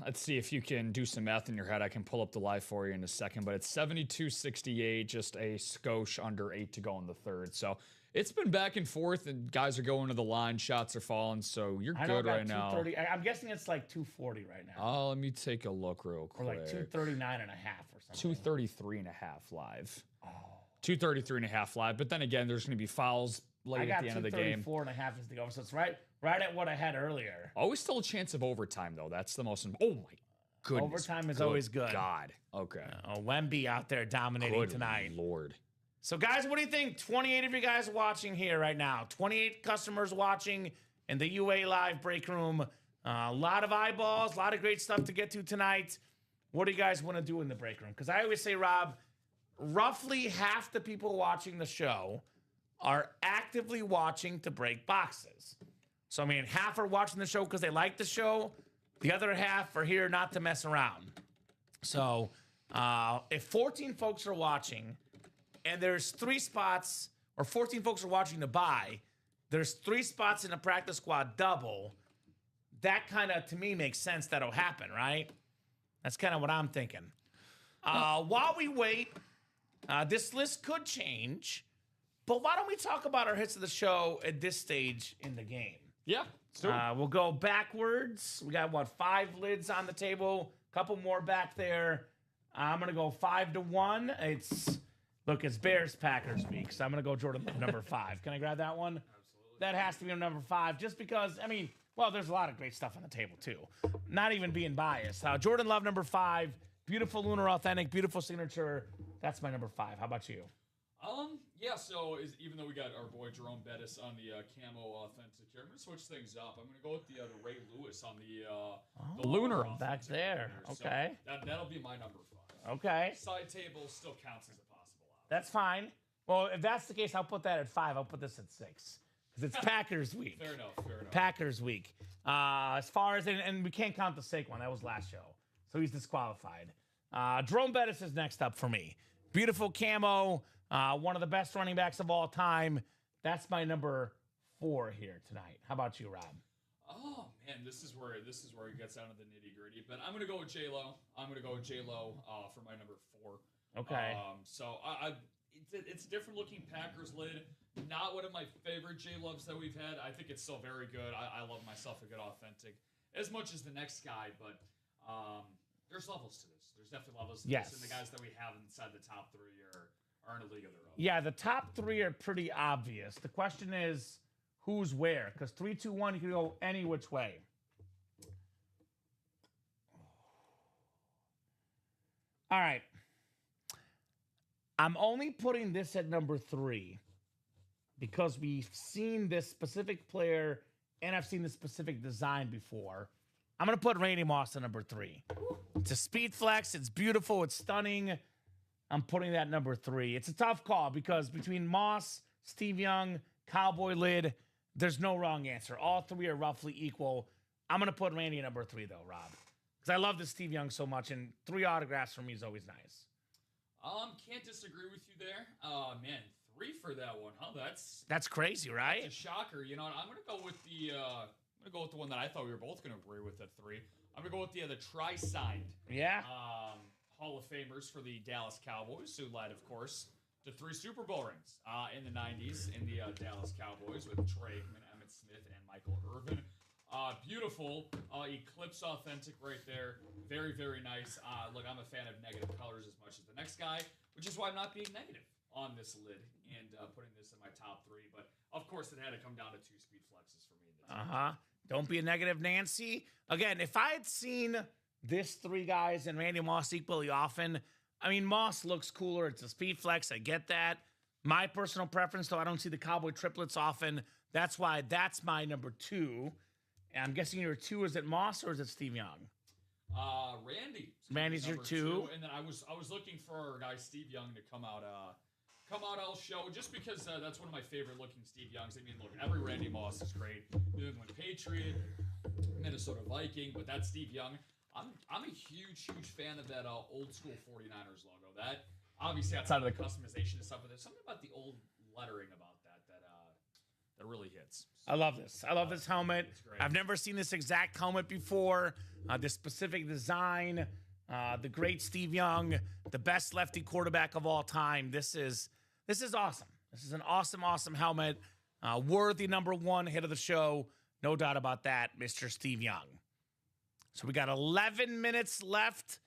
let's see if you can do some math in your head. I can pull up the live for you in a second, but it's 72-68, just a skosh under 8 to go in the third. So it's been back and forth, and guys are going to the line, shots are falling, so you're good right now. 230. I'm guessing it's like 240 right now. Let me take a look real quick. Or like 239 and a half or something. 233 and a half live. 233 and a half live, but then again, there's going to be fouls late at the end of the game. 234 and a half is the over, so it's right at what I had earlier. Always still a chance of overtime, though. That's the most. Oh my goodness! Overtime is always good. God. Okay. Wemby out there dominating tonight. Lord. So, guys, what do you think? 28 of you guys watching here right now. 28 customers watching in the UA Live break room. A lot of eyeballs, a lot of great stuff to get to tonight. What do you guys want to do in the break room? Because I always say, Rob, roughly half the people watching the show are actively watching to break boxes. So, I mean, half are watching the show because they like the show. The other half are here not to mess around. So, if 14 folks are watching and there's 3 spots, or 14 folks are watching to buy, there's 3 spots in a practice squad double, that kind of, to me, makes sense that'll happen, right? That's kind of what I'm thinking. While we wait, this list could change, but why don't we talk about our hits of the show at this stage in the game? Yeah. We'll go backwards. We got, 5 lids on the table, a couple more back there. I'm going to go 5-1. It's Bears-Packers week, so I'm going to go Jordan Love, number 5. Can I grab that one? Absolutely. That has to be number 5, just because, there's a lot of great stuff on the table, too. Not even being biased. Jordan Love, number 5. Beautiful Lunar Authentic, beautiful signature. That's my number 5. How about you? So even though we got our boy Jerome Bettis on the camo authentic here, I'm going to switch things up. I'm going to go with the Ray Lewis on the Lunar back there. Okay. So that'll be my number 5. Okay. Side table still counts as a possible option. That's fine. Well, if that's the case, I'll put that at 5. I'll put this at 6. Because it's Packers week. Fair enough. Packers week. As far as, and we can't count the Saquon. That was last show. So he's disqualified. Jerome Bettis is next up for me. Beautiful camo. One of the best running backs of all time. That's my number 4 here tonight. How about you, Rob? Oh man, this is where it gets down to the nitty gritty. But I'm gonna go with J-Lo. For my number 4. Okay. It's a different looking Packers lid. Not one of my favorite J-Loves that we've had. I think it's still very good. I love myself a good authentic as much as the next guy, but there's levels to this. There's definitely levels to this, and the guys that we have inside the top 3 are in a league of their own. Yeah, the top 3 are pretty obvious. The question is who's where, because 3, 2, 1, you can go any which way. All right. I'm only putting this at number 3 because we've seen this specific player and I've seen this specific design before. I'm going to put Randy Moss at number 3. It's a speed flex. It's beautiful. It's stunning. I'm putting that number 3. It's a tough call because between Moss, Steve Young, Cowboy Lid, there's no wrong answer. All 3 are roughly equal. I'm going to put Randy at number 3, though, Rob. Because I love the Steve Young so much, and 3 autographs for me is always nice. Can't disagree with you there. Man, 3 for that one, huh? That's crazy, right? That's a shocker. You know what? I'm gonna go with the one that I thought we were both gonna agree with at 3. I'm gonna go with the tri-signed. Yeah. Hall of Famers for the Dallas Cowboys, who led, of course, to 3 Super Bowl rings in the 90s in the Dallas Cowboys with Trey Aikman, Emmitt Smith, and Michael Irvin. Beautiful Eclipse authentic right there. Very, very nice. Look, I'm a fan of negative colors as much as the next guy, which is why I'm not being negative on this lid and putting this in my top 3. But, of course, it had to come down to 2 speed flexes for me. Don't be a negative Nancy. Again, if I had seen this 3 guys and Randy Moss equally often, Moss looks cooler. It's a speed flex. I get that. My personal preference, though, I don't see the Cowboy triplets often. That's why that's my number 2. And I'm guessing your 2, is it Moss or is it Steve Young? Randy. Randy's your 2. And then I was looking for our guy Steve Young to come out all show, just because that's one of my favorite looking Steve Youngs. Look, every Randy Moss is great. New England Patriot, Minnesota Viking, but that Steve Young, I'm a huge fan of that old school 49ers logo. That obviously outside of the customization and stuff, but there's something about the old lettering about that really hits. I love this. I love this helmet. I've never seen this exact helmet before. This specific design. The great Steve Young, the best lefty quarterback of all time. This is awesome. This is an awesome helmet. Worthy number 1 hit of the show. No doubt about that, Mr. Steve Young. So we got 11 minutes left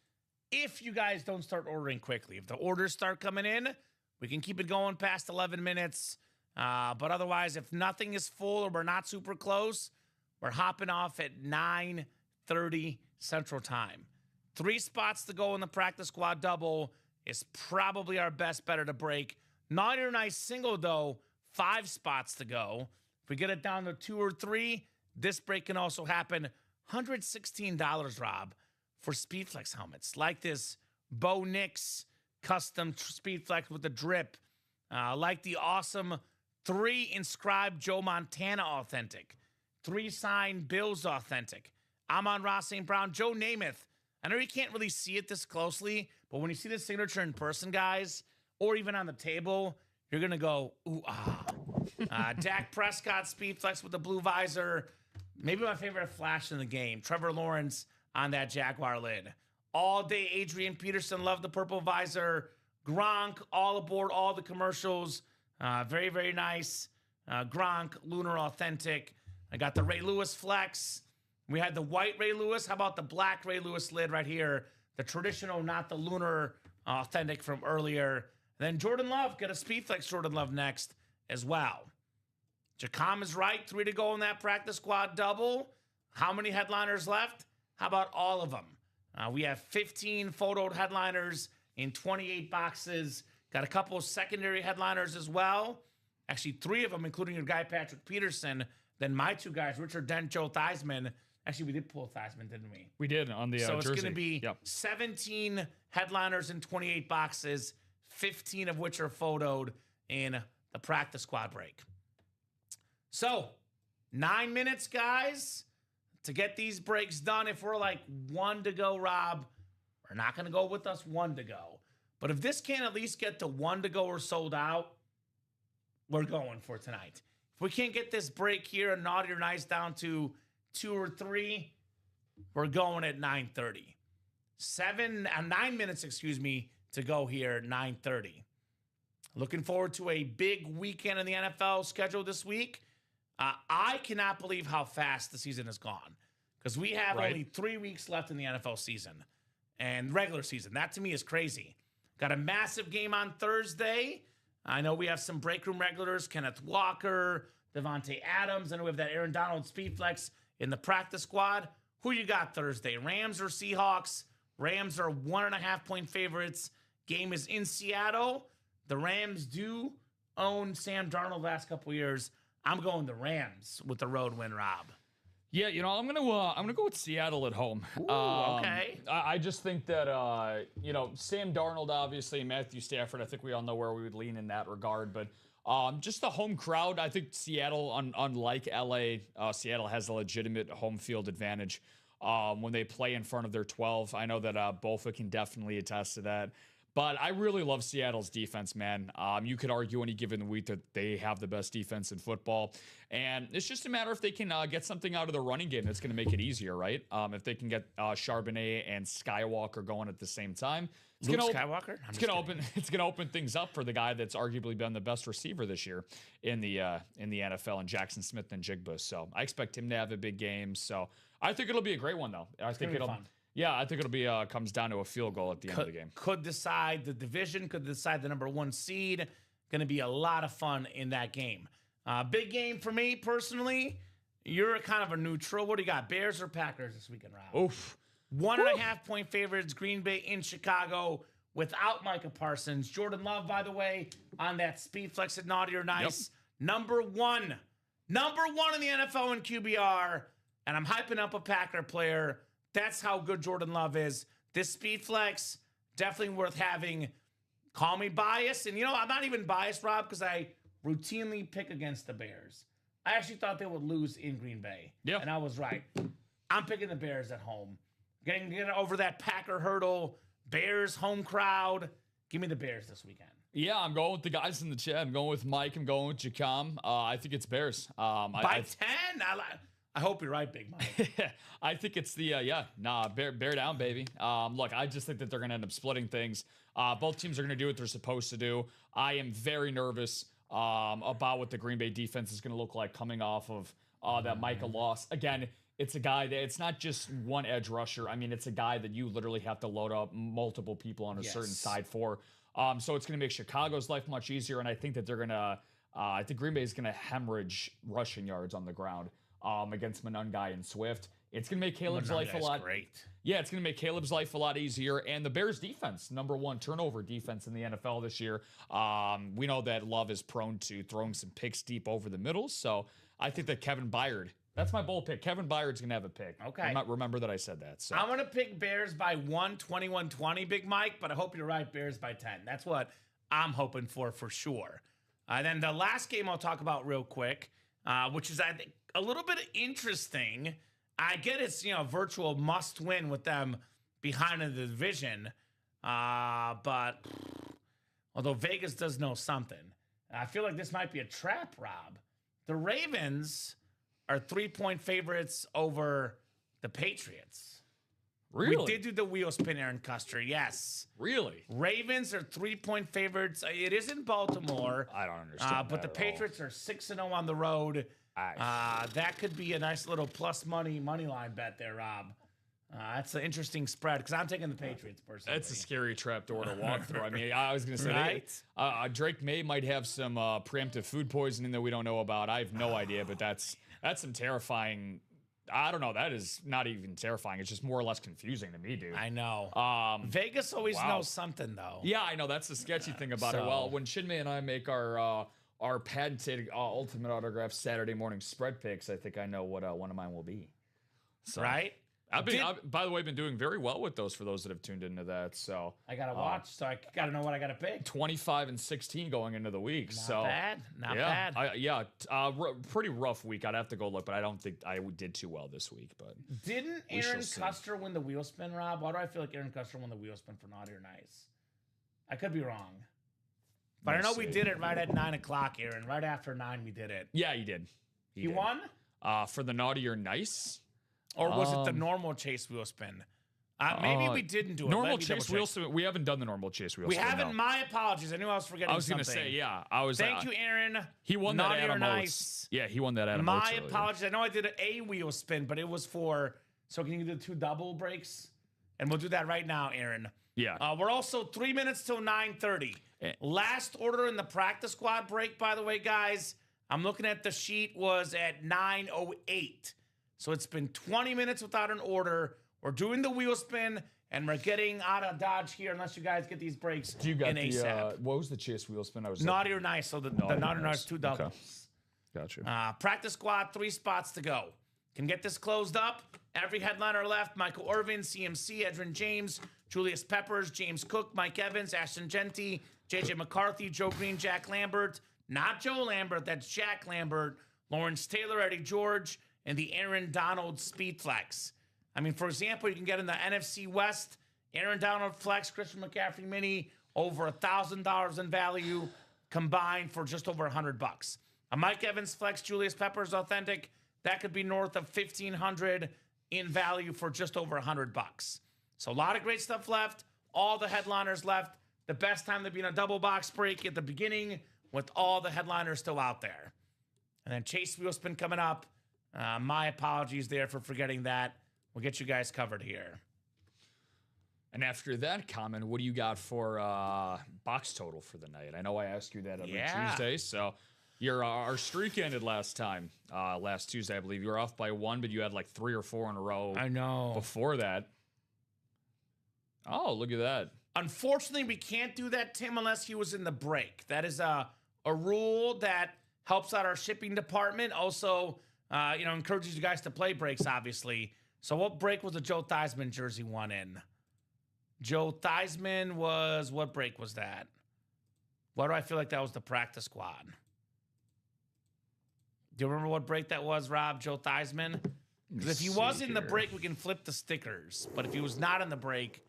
if you guys don't start ordering quickly. If the orders start coming in, we can keep it going past 11 minutes. But otherwise, if nothing is full or we're not super close, we're hopping off at 9:30 Central Time. 3 spots to go in the practice squad double is probably our best better to break. Not your nice single, though. 5 spots to go. If we get it down to 2 or 3, this break can also happen. $116, Rob, for Speedflex helmets. Like this Bo Nix custom Speedflex with the drip. Like the awesome 3 inscribed Joe Montana authentic. 3 signed Bills authentic. Amon-Ra St. Brown, Joe Namath. I know you can't really see it this closely, but when you see the signature in person, guys, or even on the table, you're going to go, ooh, ah. Dak Prescott, Speedflex with the blue visor. Maybe my favorite flash in the game. Trevor Lawrence on that Jaguar lid. All day, Adrian Peterson, love the purple visor. Gronk, all aboard, all the commercials. Very, very nice. Gronk, Lunar Authentic. I got the Ray Lewis Flex. We had the white Ray Lewis. How about the black Ray Lewis lid right here? The traditional, not the Lunar Authentic from earlier. Then Jordan Love, get a Speedflex Jordan Love next as well. Jacom is right. 3 to go in that practice squad double. How many headliners left? How about all of them? We have 15 photoed headliners in 28 boxes. Got a couple of secondary headliners as well. Actually, 3 of them, including your guy Patrick Peterson. Then my 2 guys, Richard Dent, Joe Theismann. Actually, we did pull Theismann, didn't we? We did on the So jersey. it's going to be 17 headliners in 28 boxes, 15 of which are photoed in the practice squad break. So, 9 minutes, guys, to get these breaks done. If we're like 1 to go, Rob, we're not going to go with us 1 to go. But if this can at least get to 1 to go or sold out, we're going for tonight. If we can't get this break here and Naughty or Nice down to 2 or 3, we're going at 9:30. 9 minutes, to go here at 9:30. Looking forward to a big weekend in the NFL schedule this week. I cannot believe how fast the season has gone because we have only 3 weeks left in the NFL season and regular season. That to me is crazy. Got a massive game on Thursday. I know we have some break room regulars, Kenneth Walker, Devontae Adams. I know we have that Aaron Donald Speedflex in the practice squad. Who you got Thursday? Rams or Seahawks? Rams are 1.5-point favorites. Game is in Seattle. The Rams do own Sam Darnold the last couple years. I'm going the Rams with the road win, Rob. Yeah, I'm gonna go with Seattle at home. Ooh, okay. I just think that Sam Darnold, obviously, and Matthew Stafford. I think we all know where we would lean in that regard, but just the home crowd. I think Seattle, unlike LA, Seattle has a legitimate home field advantage when they play in front of their 12. I know that Bofa can definitely attest to that. But I really love Seattle's defense, man. You could argue any given week that they have the best defense in football. And it's just a matter if they can get something out of the running game that's going to make it easier, right? If they can get Charbonnet and Skywalker going at the same time. It's gonna open things up for the guy that's arguably been the best receiver this year in the NFL, and Jackson Smith and Jigba. So I expect him to have a big game. So I think it'll be a great one, though. I think it'll be fun. Yeah, I think it'll be comes down to a field goal at the end of the game. Could decide the division, could decide the number 1 seed. Going to be a lot of fun in that game. Big game for me personally. You're kind of a neutral. What do you got? Bears or Packers this weekend, Rob? Oof. 1.5-point favorites. Green Bay in Chicago without Micah Parsons. Jordan Love, by the way, on that Speedflex at Naughty or Nice. Yep. Number one in the NFL in QBR. And I'm hyping up a Packer player. That's how good Jordan Love is. This Speedflex, definitely worth having. Call me biased. And, I'm not even biased, Rob, because I routinely pick against the Bears. I actually thought they would lose in Green Bay. Yeah. And I was right. I'm picking the Bears at home. Getting over that Packer hurdle. Bears home crowd. Give me the Bears this weekend. Yeah, I'm going with the guys in the chat. I'm going with Mike. I'm going with Jacom. I think it's Bears. By 10? I hope you're right, Big Mike. I think it's the, bear down, baby. Look, I just think that they're going to end up splitting things. Both teams are going to do what they're supposed to do. I am very nervous about what the Green Bay defense is going to look like coming off of that Micah loss. Again, it's a guy that it's not just one edge rusher. I mean, it's a guy that you literally have to load up multiple people on a certain side for. So it's going to make Chicago's life much easier. And I think that they're going to, I think Green Bay is going to hemorrhage rushing yards on the ground against Monungai and Swift. It's going to make Caleb's life a lot. Great. Yeah, it's going to make Caleb's life a lot easier. And the Bears defense, #1 turnover defense in the NFL this year. We know that Love is prone to throwing some picks deep over the middle. So I think that Kevin Byard, that's my bold pick. Kevin Byard's going to have a pick. Okay. Remember that I said that. So I'm going to pick Bears by 21-20, Big Mike, but I hope you're right, Bears by 10. That's what I'm hoping for sure. Then the last game I'll talk about real quick, which is, I think, a little bit interesting. I get it's, virtual must win with them behind in the division. But although Vegas does know something, I feel like this might be a trap, Rob. The Ravens are 3-point favorites over the Patriots. Really? We did do the wheel spin, Aaron Custer. Yes. Really? Ravens are 3-point favorites. It is in Baltimore. I don't understand. But the Patriots are 6-0 on the road. That could be a nice little plus money line bet there, Rob. That's an interesting spread because I'm taking the Patriots personally. That's a scary trap door to walk through. I mean, I was going to say, right? Drake May might have some preemptive food poisoning that we don't know about. I have no idea, but that's some terrifying. I don't know. That is not even terrifying. It's just more or less confusing to me, dude. I know. Vegas always knows something, though. Yeah, I know. That's the sketchy thing about it. Well, when Chinmay and I make our patented ultimate autograph Saturday morning spread picks, I think I know what one of mine will be. So, right? I've, by the way, been doing very well with those for those that have tuned into that. So I gotta watch, so I gotta know what I gotta pick. 25-16 going into the week. Not bad. Not bad. Pretty rough week. I'd have to go look, but I don't think I did too well this week. But didn't Aaron Custer win the wheel spin, Rob? Why do I feel like Aaron Custer won the wheel spin for Naughty or Nice? I could be wrong, but I know we did it right at 9 o'clock, Aaron. Right after 9, we did it. Yeah, he did. He won for the Naughty or Nice. Or was it the normal chase wheel spin? Maybe we didn't do it. Normal chase wheel spin. We haven't done the normal chase wheel spin. We haven't. No. My apologies. I knew I was forgetting something. I was going to say, yeah. Thank you, Aaron. He won that Adam Oates. Yeah, he won that Adam Oates. My apologies. I know I did a wheel spin, but it was for... So can you do 2 double breaks? And we'll do that right now, Aaron. Yeah. We're also 3 minutes till 9:30. Last order in the practice squad break, by the way, guys. I'm looking at the sheet, was at 9:08. So it's been 20 minutes without an order. We're doing the wheel spin, and we're getting out of Dodge here unless you guys get these breaks you got in ASAP. What was the chase wheel spin? I was Naughty or Nice. So the Naughty or Nice 2 doubles. Okay. Gotcha. Practice squad, 3 spots to go. Can get this closed up. Every headliner left: Michael Irvin, CMC, Edrin James, Julius Peppers, James Cook, Mike Evans, Ashton Genty, JJ McCarthy, Joe Green, Jack Lambert. Not Joe Lambert, that's Jack Lambert. Lawrence Taylor, Eddie George, and the Aaron Donald Speed Flex. I mean, for example, you can get in the NFC West, Aaron Donald Flex, Christian McCaffrey Mini, over $1,000 in value combined for just over $100. A Mike Evans Flex, Julius Peppers Authentic, that could be north of $1,500 in value for just over $100. So a lot of great stuff left. All the headliners left. The best time to be in a double box break at the beginning with all the headliners still out there. And then Chase Wheel Spin coming up. My apologies there for forgetting that. We'll get you guys covered here. And after that comment, what do you got for box total for the night? I know I asked you that every Tuesday, so our streak ended last Tuesday, I believe. You were off by 1, but you had like 3 or 4 in a row. I know. Before that. Oh, look at that. Unfortunately, we can't do that, Tim, unless he was in the break. That is a rule that helps out our shipping department. Also, encourages you guys to play breaks, obviously. So what break was the Joe Theismann jersey one in? Joe Theismann was, what break was that? Why do I feel like that was the practice squad? Do you remember what break that was, Rob? Joe Theismann? Because if he was in the break, we can flip the stickers. But if he was not in the break,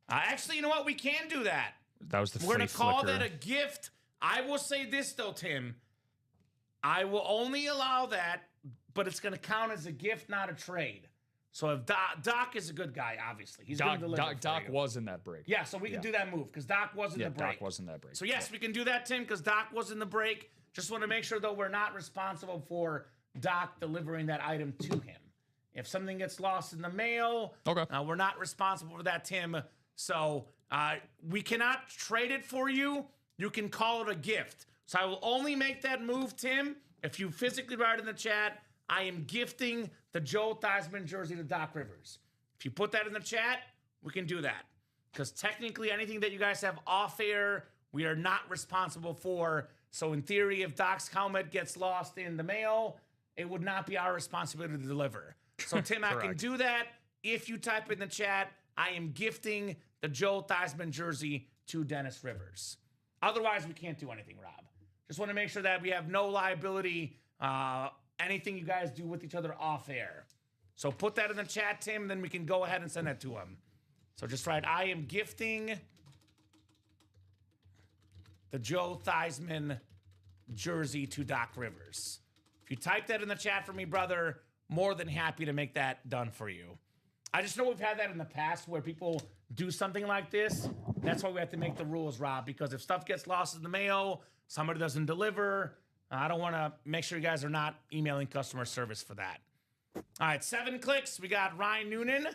actually, you know what? We can do that. That was the We're free going to call flicker. that a gift. I will say this, though, Tim. I will only allow that, but it's going to count as a gift, not a trade. So if Doc is a good guy, obviously. He's going to deliver. Doc was in that break. Yeah, so we can do that move because Doc was in the break. Doc was in that break. So, yes, we can do that, Tim, because Doc was in the break. Just want to make sure, though, we're not responsible for Doc delivering that item to him. If something gets lost in the mail, we're not responsible for that, Tim. So we cannot trade it for you. You can call it a gift. So I will only make that move, Tim, if you physically write in the chat, I am gifting the Joe Theismann jersey to Doc Rivers. If you put that in the chat, we can do that. Because technically anything that you guys have off air, we are not responsible for. So in theory, if Doc's helmet gets lost in the mail, it would not be our responsibility to deliver. So Tim, I can do that. If you type in the chat, I am gifting the Joe Theismann jersey to Dennis Rivers. Otherwise, we can't do anything, Rob. Just want to make sure that we have no liability, anything you guys do with each other off air. So put that in the chat, Tim, and then we can go ahead and send that to him. So just write, I am gifting the Joe Theismann jersey to Doc Rivers. If you type that in the chat for me, brother, more than happy to make that done for you. I just know we've had that in the past where people do something like this. That's why we have to make the rules, Rob, because if stuff gets lost in the mail, somebody doesn't deliver, I don't want to make sure you guys are not emailing customer service for that. All right, 7 clicks. We got Ryan Noonan.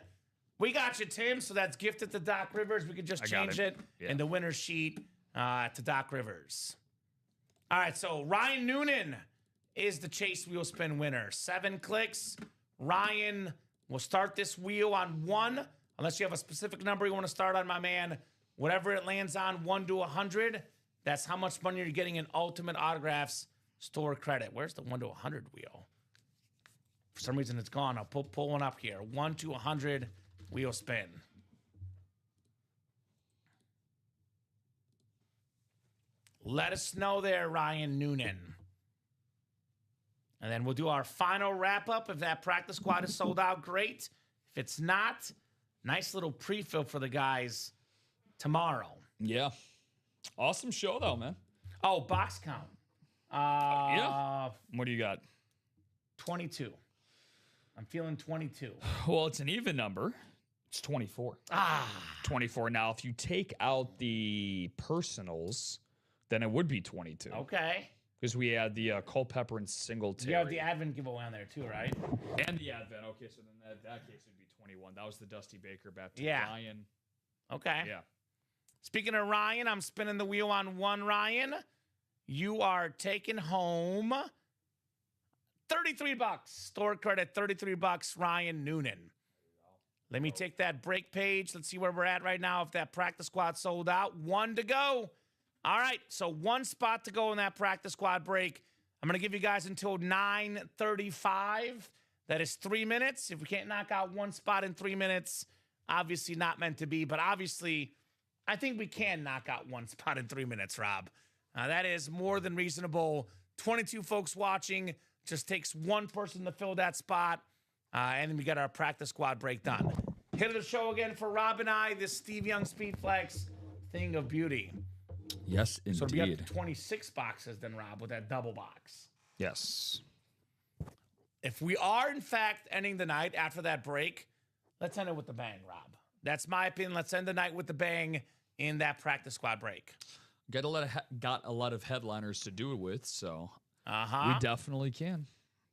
We got you, Tim. So that's gifted to Doc Rivers. We could just change it in the winner's sheet to Doc Rivers. All right, so Ryan Noonan is the Chase Wheel Spin winner. 7 clicks. Ryan will start this wheel on 1, unless you have a specific number you want to start on, my man. Whatever it lands on, 1 to 100, that's how much money you're getting in Ultimate Autographs store credit. Where's the 1 to 100 wheel? For some reason, it's gone. I'll pull one up here. 1 to 100 wheel spin. Let us know there, Ryan Noonan. And then we'll do our final wrap-up. If that practice squad is sold out, great. If it's not, nice little pre-fill for the guys tomorrow. Yeah. Awesome show, though, man. Oh, box count. Yeah. What do you got? 22. I'm feeling 22. Well, it's an even number. It's 24. 24. Now, if you take out the personals, then it would be 22. Okay. Because we had the Culpepper and Singletary. You have the Advent giveaway on there too, right? And the Advent. Okay, so then that case would be 21. That was the Dusty Baker bet to Ryan. Okay. Yeah. Speaking of Ryan, I'm spinning the wheel on 1, Ryan. You are taking home $33. Store credit, $33, Ryan Noonan. Let me take that break page. Let's see where we're at right now. If that practice squad sold out, 1 to go. All right, so 1 spot to go in that practice squad break. I'm going to give you guys until 9:35. That is 3 minutes. If we can't knock out 1 spot in 3 minutes, obviously not meant to be. But obviously, I think we can knock out 1 spot in 3 minutes, Rob. That is more than reasonable. 22 folks watching. Just takes 1 person to fill that spot. And then we got our practice squad break done. Hit of the show again for Rob and I. This Steve Young Speed Flex thing of beauty. Yes, indeed. So it'll be up to 26 boxes then, Rob, with that double box. Yes. If we are, in fact, ending the night after that break, let's end it with the bang, Rob. That's my opinion. Let's end the night with the bang in that practice squad break. Got a lot of headliners to do it with, so we definitely can.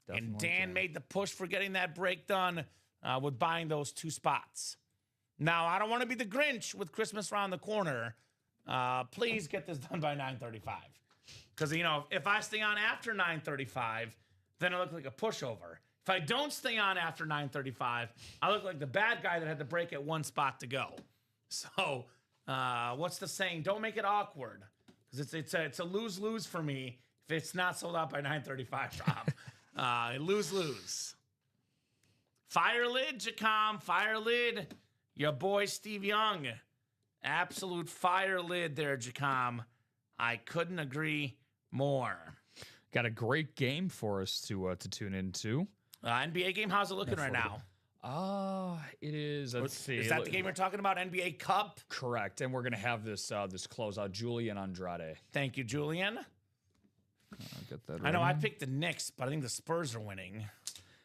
And Dan made the push for getting that break done with buying those 2 spots. Now, I don't want to be the Grinch with Christmas around the corner. Please get this done by 9:35. Because, you know, if I stay on after 9:35, then I look like a pushover. If I don't stay on after 9:35, I look like the bad guy that had to break at 1 spot to go. So, what's the saying? Don't make it awkward. Because it's a lose-lose for me if it's not sold out by 9:35, Rob. Lose-lose. Fire lid, Jacom. Fire lid. Your boy, Steve Young. Absolute fire lid there, Jacom. I couldn't agree more. Got a great game for us to tune into. NBA game, how's it looking right now? It is. Let's see. Is that the game you're talking about, NBA Cup? Correct. And we're going to have this this closeout, Julian Andrade. Thank you, Julian. I'll get that I know I ready. picked the Knicks, but I think the Spurs are winning.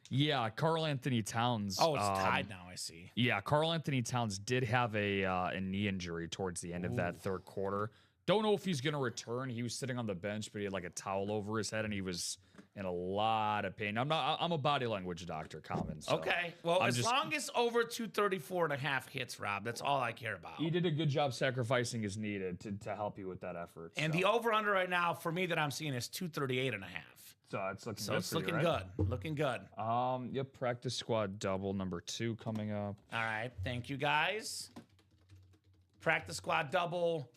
Yeah, Karl Anthony Towns. Oh, it's tied now, I see. Yeah, Karl Anthony Towns did have a knee injury towards the end of that third quarter. Don't know if he's going to return. He was sitting on the bench, but he had like a towel over his head, and he was in a lot of pain. I'm a body language doctor, Kamen. So Okay. Well, as long as over 234.5 hits, Rob, that's all I care about. he did a good job sacrificing his knee to help you with that effort. And the over-under right now, for me, that I'm seeing is 238.5. so it's looking So good it's for you, looking right? good. Looking good. Yep, practice squad double number 2 coming up. All right. Thank you, guys. Practice squad double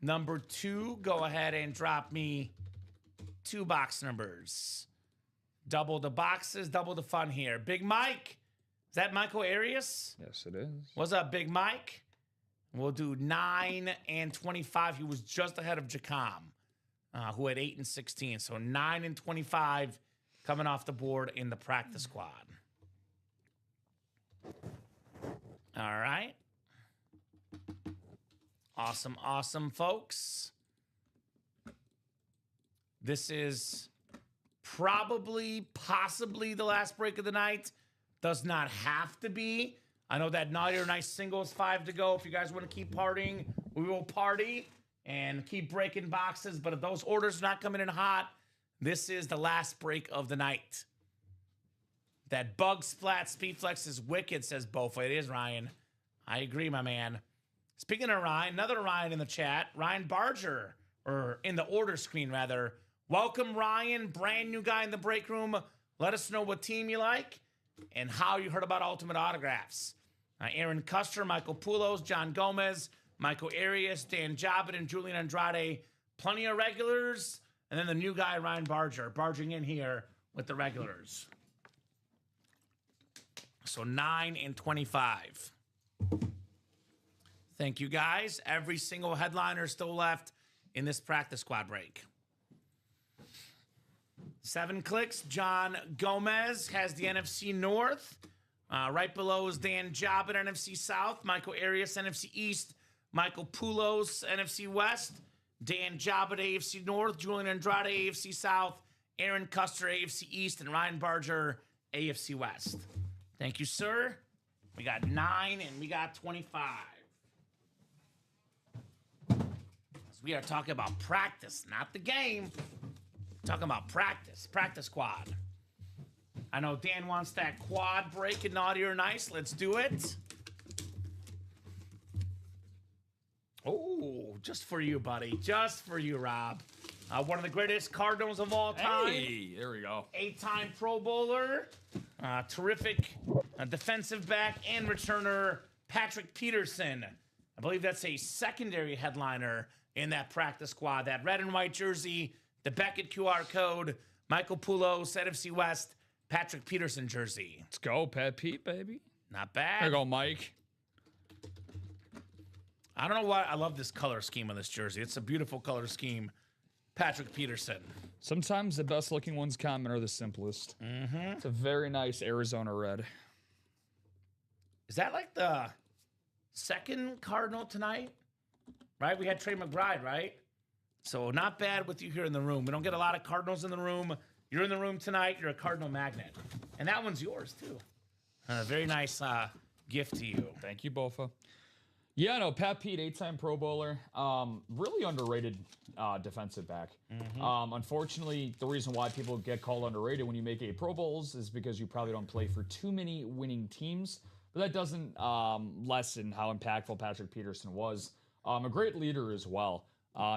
number 2. Go ahead and drop me 2 box numbers. Double the boxes, double the fun here. Big Mike. Is that Michael Arias? Yes, it is. What's up, Big Mike? We'll do 9 and 25. He was just ahead of Jacom, who had 8 and 16. So 9 and 25 coming off the board in the practice squad. All right. Awesome, awesome, folks. This is possibly the last break of the night. Does not have to be. I know that Naughty or Nice single is 5 to go. If you guys want to keep partying, we will party and keep breaking boxes. But if those orders are not coming in hot, this is the last break of the night. That bug splat speed flex is wicked, says Bofa. It is, Ryan. I agree, my man. Speaking of Ryan, another Ryan in the chat, Ryan Barger, or in the order screen, rather. Welcome, Ryan, brand new guy in the break room. Let us know what team you like and how you heard about Ultimate Autographs. Aaron Custer, Michael Poulos, John Gomez, Michael Arias, Dan Jobin, and Julian Andrade. Plenty of regulars. And then the new guy, Ryan Barger, barging in here with the regulars. So 9 and 25. Thank you, guys. Every single headliner still left in this practice squad break. 7 clicks. John Gomez has the NFC North. Right below is Dan Jobin, NFC South. Michael Arias, NFC East. Michael Poulos, NFC West. Dan Jobin, AFC North. Julian Andrade, AFC South. Aaron Custer, AFC East. And Ryan Barger, AFC West. Thank you, sir. We got 9 and we got 25. We are talking about practice, not the game. We're talking about practice squad. I know Dan wants that quad break in Naughty or Nice. Let's do it. Oh, just for you, buddy. Just for you, Rob. One of the greatest Cardinals of all time. Hey, there we go. 8-time Pro Bowler. Terrific defensive back and returner, Patrick Peterson. I believe that's a secondary headliner in that practice squad. That red and white jersey, the Beckett QR code, Michael Poulos, NFC West, Patrick Peterson jersey. Let's go, Pat Pete, baby. Not bad. There you go, Mike. I don't know why I love this color scheme on this jersey. It's a beautiful color scheme. Patrick Peterson. Sometimes the best looking ones, Kamen, are the simplest. Mm-hmm. It's a very nice Arizona red. Is that like the second Cardinal tonight? Right? We had Trey McBride, right? So not bad with you here in the room. We don't get a lot of Cardinals in the room. You're in the room tonight. You're a Cardinal magnet. And that one's yours, too. A very nice gift to you. Thank you, Bofa. Yeah, no, Pat Pete, 8-time Pro Bowler. Really underrated defensive back. Mm-hmm. Unfortunately, the reason why people get called underrated when you make 8 Pro Bowls is because you probably don't play for too many winning teams. But that doesn't lessen how impactful Patrick Peterson was. A great leader as well.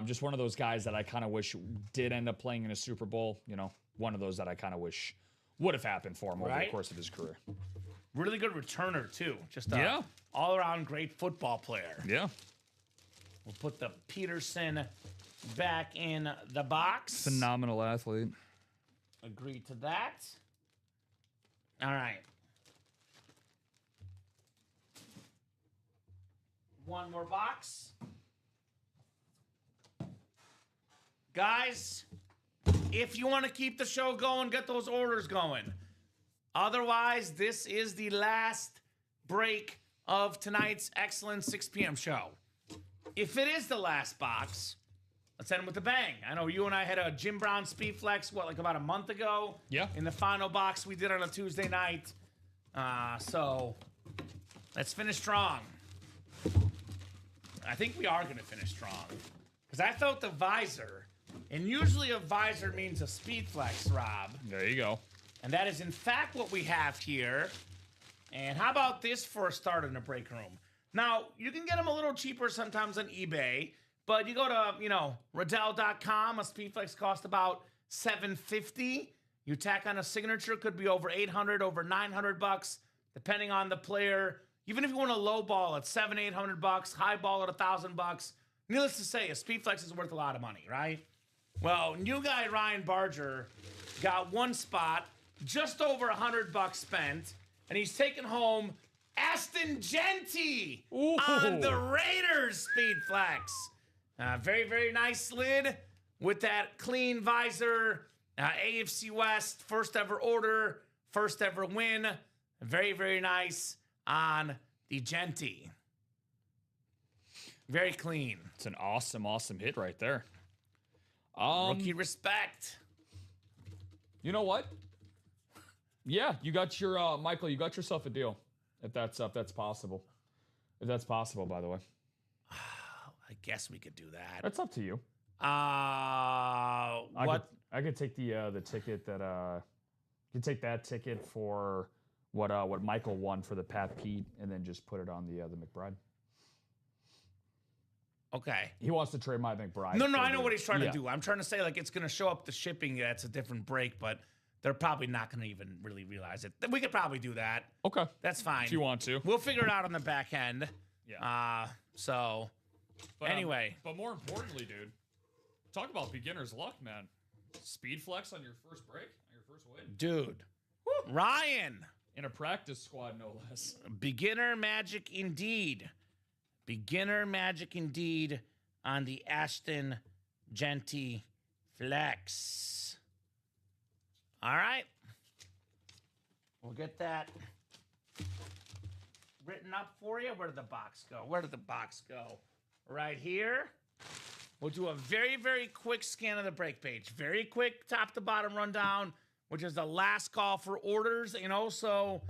Just one of those guys that I kind of wish did end up playing in a Super Bowl. You know, one of those that I kind of wish would have happened for him over the course of his career. Really good returner, too. Just a all-around great football player. Yeah. We'll put the Peterson back in the box. Phenomenal athlete. Agree to that. All right. One more box. Guys, if you want to keep the show going, get those orders going. Otherwise, this is the last break of tonight's excellent 6 p.m. show. If it is the last box, let's end with a bang. I know you and I had a Jim Brown Speed Flex, like about a month ago? Yeah. In the final box we did on a Tuesday night. So let's finish strong. I think we are going to finish strong. Because I thought the visor, and usually a visor means a Speed Flex, Rob. There you go. And that is in fact what we have here. And how about this for a start in the break room? Now, you can get them a little cheaper sometimes on eBay, but you go to, Riddell.com, a Speedflex costs about $750. You tack on a signature, could be over $800, over $900, depending on the player. Even if you want a low ball at $700-800, high ball at $1,000. Needless to say, a Speedflex is worth a lot of money, right? Well, new guy Ryan Barger got one spot, just over $100 spent, and he's taken home Aston Genty on the Raiders Speedflex. Very, very nice lid with that clean visor. AFC West, first ever order, first ever win. Very, very nice on the Genty. Very clean. It's an awesome, awesome hit right there. Rookie respect. You know what? Yeah, you got your Michael. You got yourself a deal. If that's possible. If that's possible, by the way. I guess we could do that. That's up to you. What? I could take the ticket that you can take that ticket for what Michael won for the Pat Pete, and then just put it on the McBride. Okay. He wants to trade my McBride. No, I know what he's trying to do. I'm trying to say, like, it's going to show up the shipping. Yeah, it's a different break, but they're probably not going to even really realize it. We could probably do that. Okay. That's fine. If you want to. We'll figure it out on the back end. Yeah. But anyway. But more importantly, dude, talk about beginner's luck, man. Speed flex on your first break, on your first win. Dude. Woo. Ryan. In a practice squad, no less. Beginner magic indeed. Beginner magic indeed on the Aston Genty Flex. All right. We'll get that written up for you. Where did the box go? Where did the box go? Right here. We'll do a very, very quick scan of the break page. Very quick top to bottom rundown, which is the last call for orders. And also,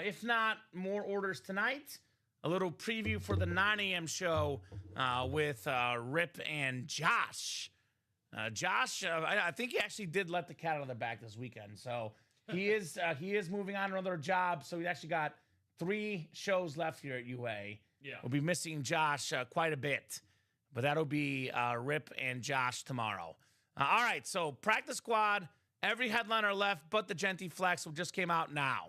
if not more orders tonight, a little preview for the 9 a.m. show with Rip and Josh. Josh, I think he actually did let the cat out of the bag this weekend. So he is moving on to another job. So we actually got 3 shows left here at UA. Yeah. We'll be missing Josh quite a bit. But that'll be Rip and Josh tomorrow. All right, so practice squad. Every headliner left but the Genty Flex, which just came out now.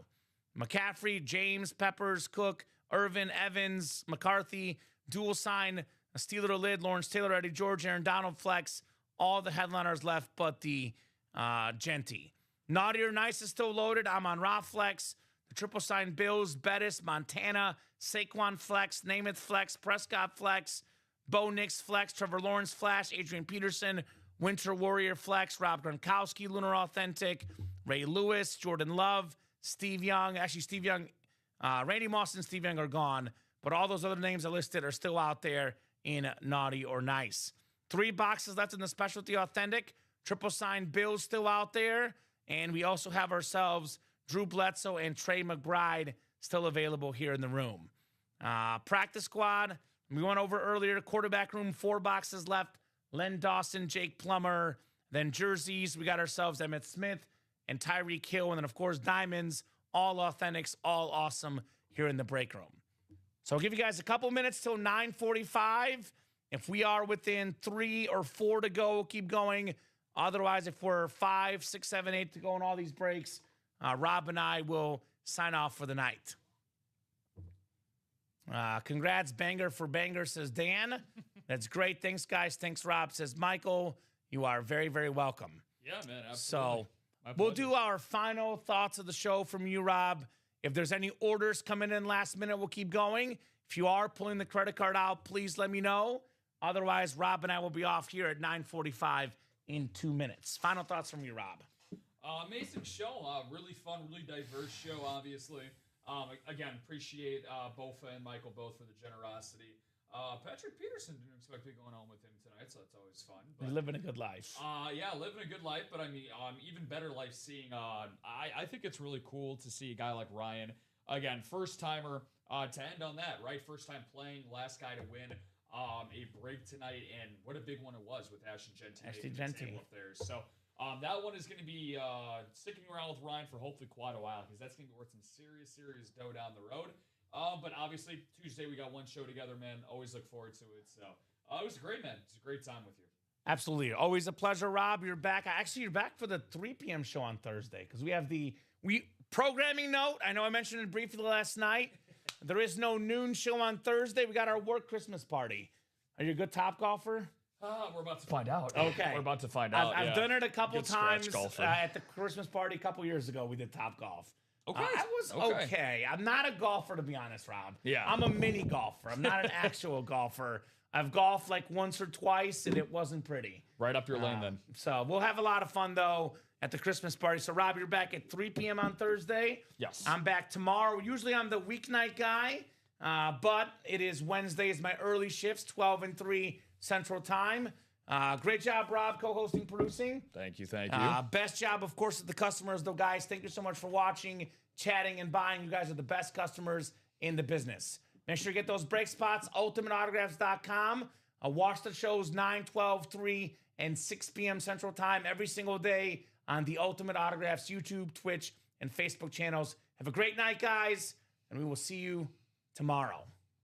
McCaffrey, James, Peppers, Cook, Irvin, Evans, McCarthy, dual sign, Steeler lid, Lawrence Taylor, Eddie George, Aaron Donald Flex. All the headliners left but the Genty. Naughty or Nice is still loaded. I'm on Raw Flex. The triple sign Bills, Bettis, Montana, Saquon Flex, Namath Flex, Prescott Flex, Bo Nix Flex, Trevor Lawrence Flash, Adrian Peterson, Winter Warrior Flex, Rob Gronkowski, Lunar Authentic, Ray Lewis, Jordan Love, Steve Young. Actually, Steve Young, Randy Moss and Steve Young are gone, but all those other names I listed are still out there in Naughty or Nice. 3 boxes left in the Specialty Authentic. Triple sign Bills still out there. And we also have ourselves Drew Bledsoe and Trey McBride still available here in the room. Practice squad. We went over earlier, quarterback room, 4 boxes left. Len Dawson, Jake Plummer. Then jerseys, we got ourselves Emmitt Smith and Tyreek Hill. And then, of course, diamonds, all authentics, all awesome here in the break room. So I'll give you guys a couple minutes till 9:45. If we are within 3 or 4 to go, we'll keep going. Otherwise, if we're 5, 6, 7, 8 to go in all these breaks, Rob and I will sign off for the night. Congrats, banger for banger, says Dan. That's great. Thanks, guys. Thanks, Rob, says Michael. You are very, very welcome. Yeah, man, absolutely. So we'll do our final thoughts of the show from you, Rob. If there's any orders coming in last minute, we'll keep going. If you are pulling the credit card out, please let me know. Otherwise, Rob and I will be off here at 9:45 in 2 minutes. Final thoughts from you, Rob. Amazing show. Really fun, really diverse show, obviously. Again, appreciate Bofa and Michael both for the generosity. Patrick Peterson didn't expect to be going on with him tonight, so that's always fun. But, living a good life. Yeah, living a good life, but I mean, even better life seeing. I think it's really cool to see a guy like Ryan. Again, first timer to end on that, right? First time playing, last guy to win a break tonight, and what a big one it was with Ashton Genty. Up there. So that one is going to be sticking around with Ryan for hopefully quite a while, because that's going to be worth some serious dough down the road. But obviously, Tuesday we got one show together, man. Always look forward to it. So it was great, man. It's a great time with you. Absolutely. Always a pleasure, Rob. You're back. Actually, you're back for the 3 p.m. show on Thursday, because we have the programming note. I know I mentioned it briefly last night. There is no noon show on Thursday. We got our work Christmas party. Are you a good top golfer? We're about to find out. Okay. We're about to find out. I've done it a couple times at the Christmas party a couple years ago. We did top golf. Okay. I was okay. I'm not a golfer, to be honest, Rob. Yeah. I'm a mini golfer. I'm not an actual golfer. I've golfed like once or twice, and it wasn't pretty. Right up your lane, then. So we'll have a lot of fun, though, at the Christmas party. So, Rob, you're back at 3 p.m. on Thursday. Yes. I'm back tomorrow. Usually I'm the weeknight guy, but it is Wednesdays, my early shifts, 12 and 3 Central Time. Great job, Rob, co-hosting, producing. Thank you. Best job, of course, with the customers, though, guys. Thank you so much for watching, chatting, and buying. You guys are the best customers in the business. Make sure you get those break spots, ultimateautographs.com. Watch the shows 9, 12, 3, and 6 p.m. Central Time every single day on the Ultimate Autographs YouTube, Twitch, and Facebook channels. Have a great night, guys, and we will see you tomorrow.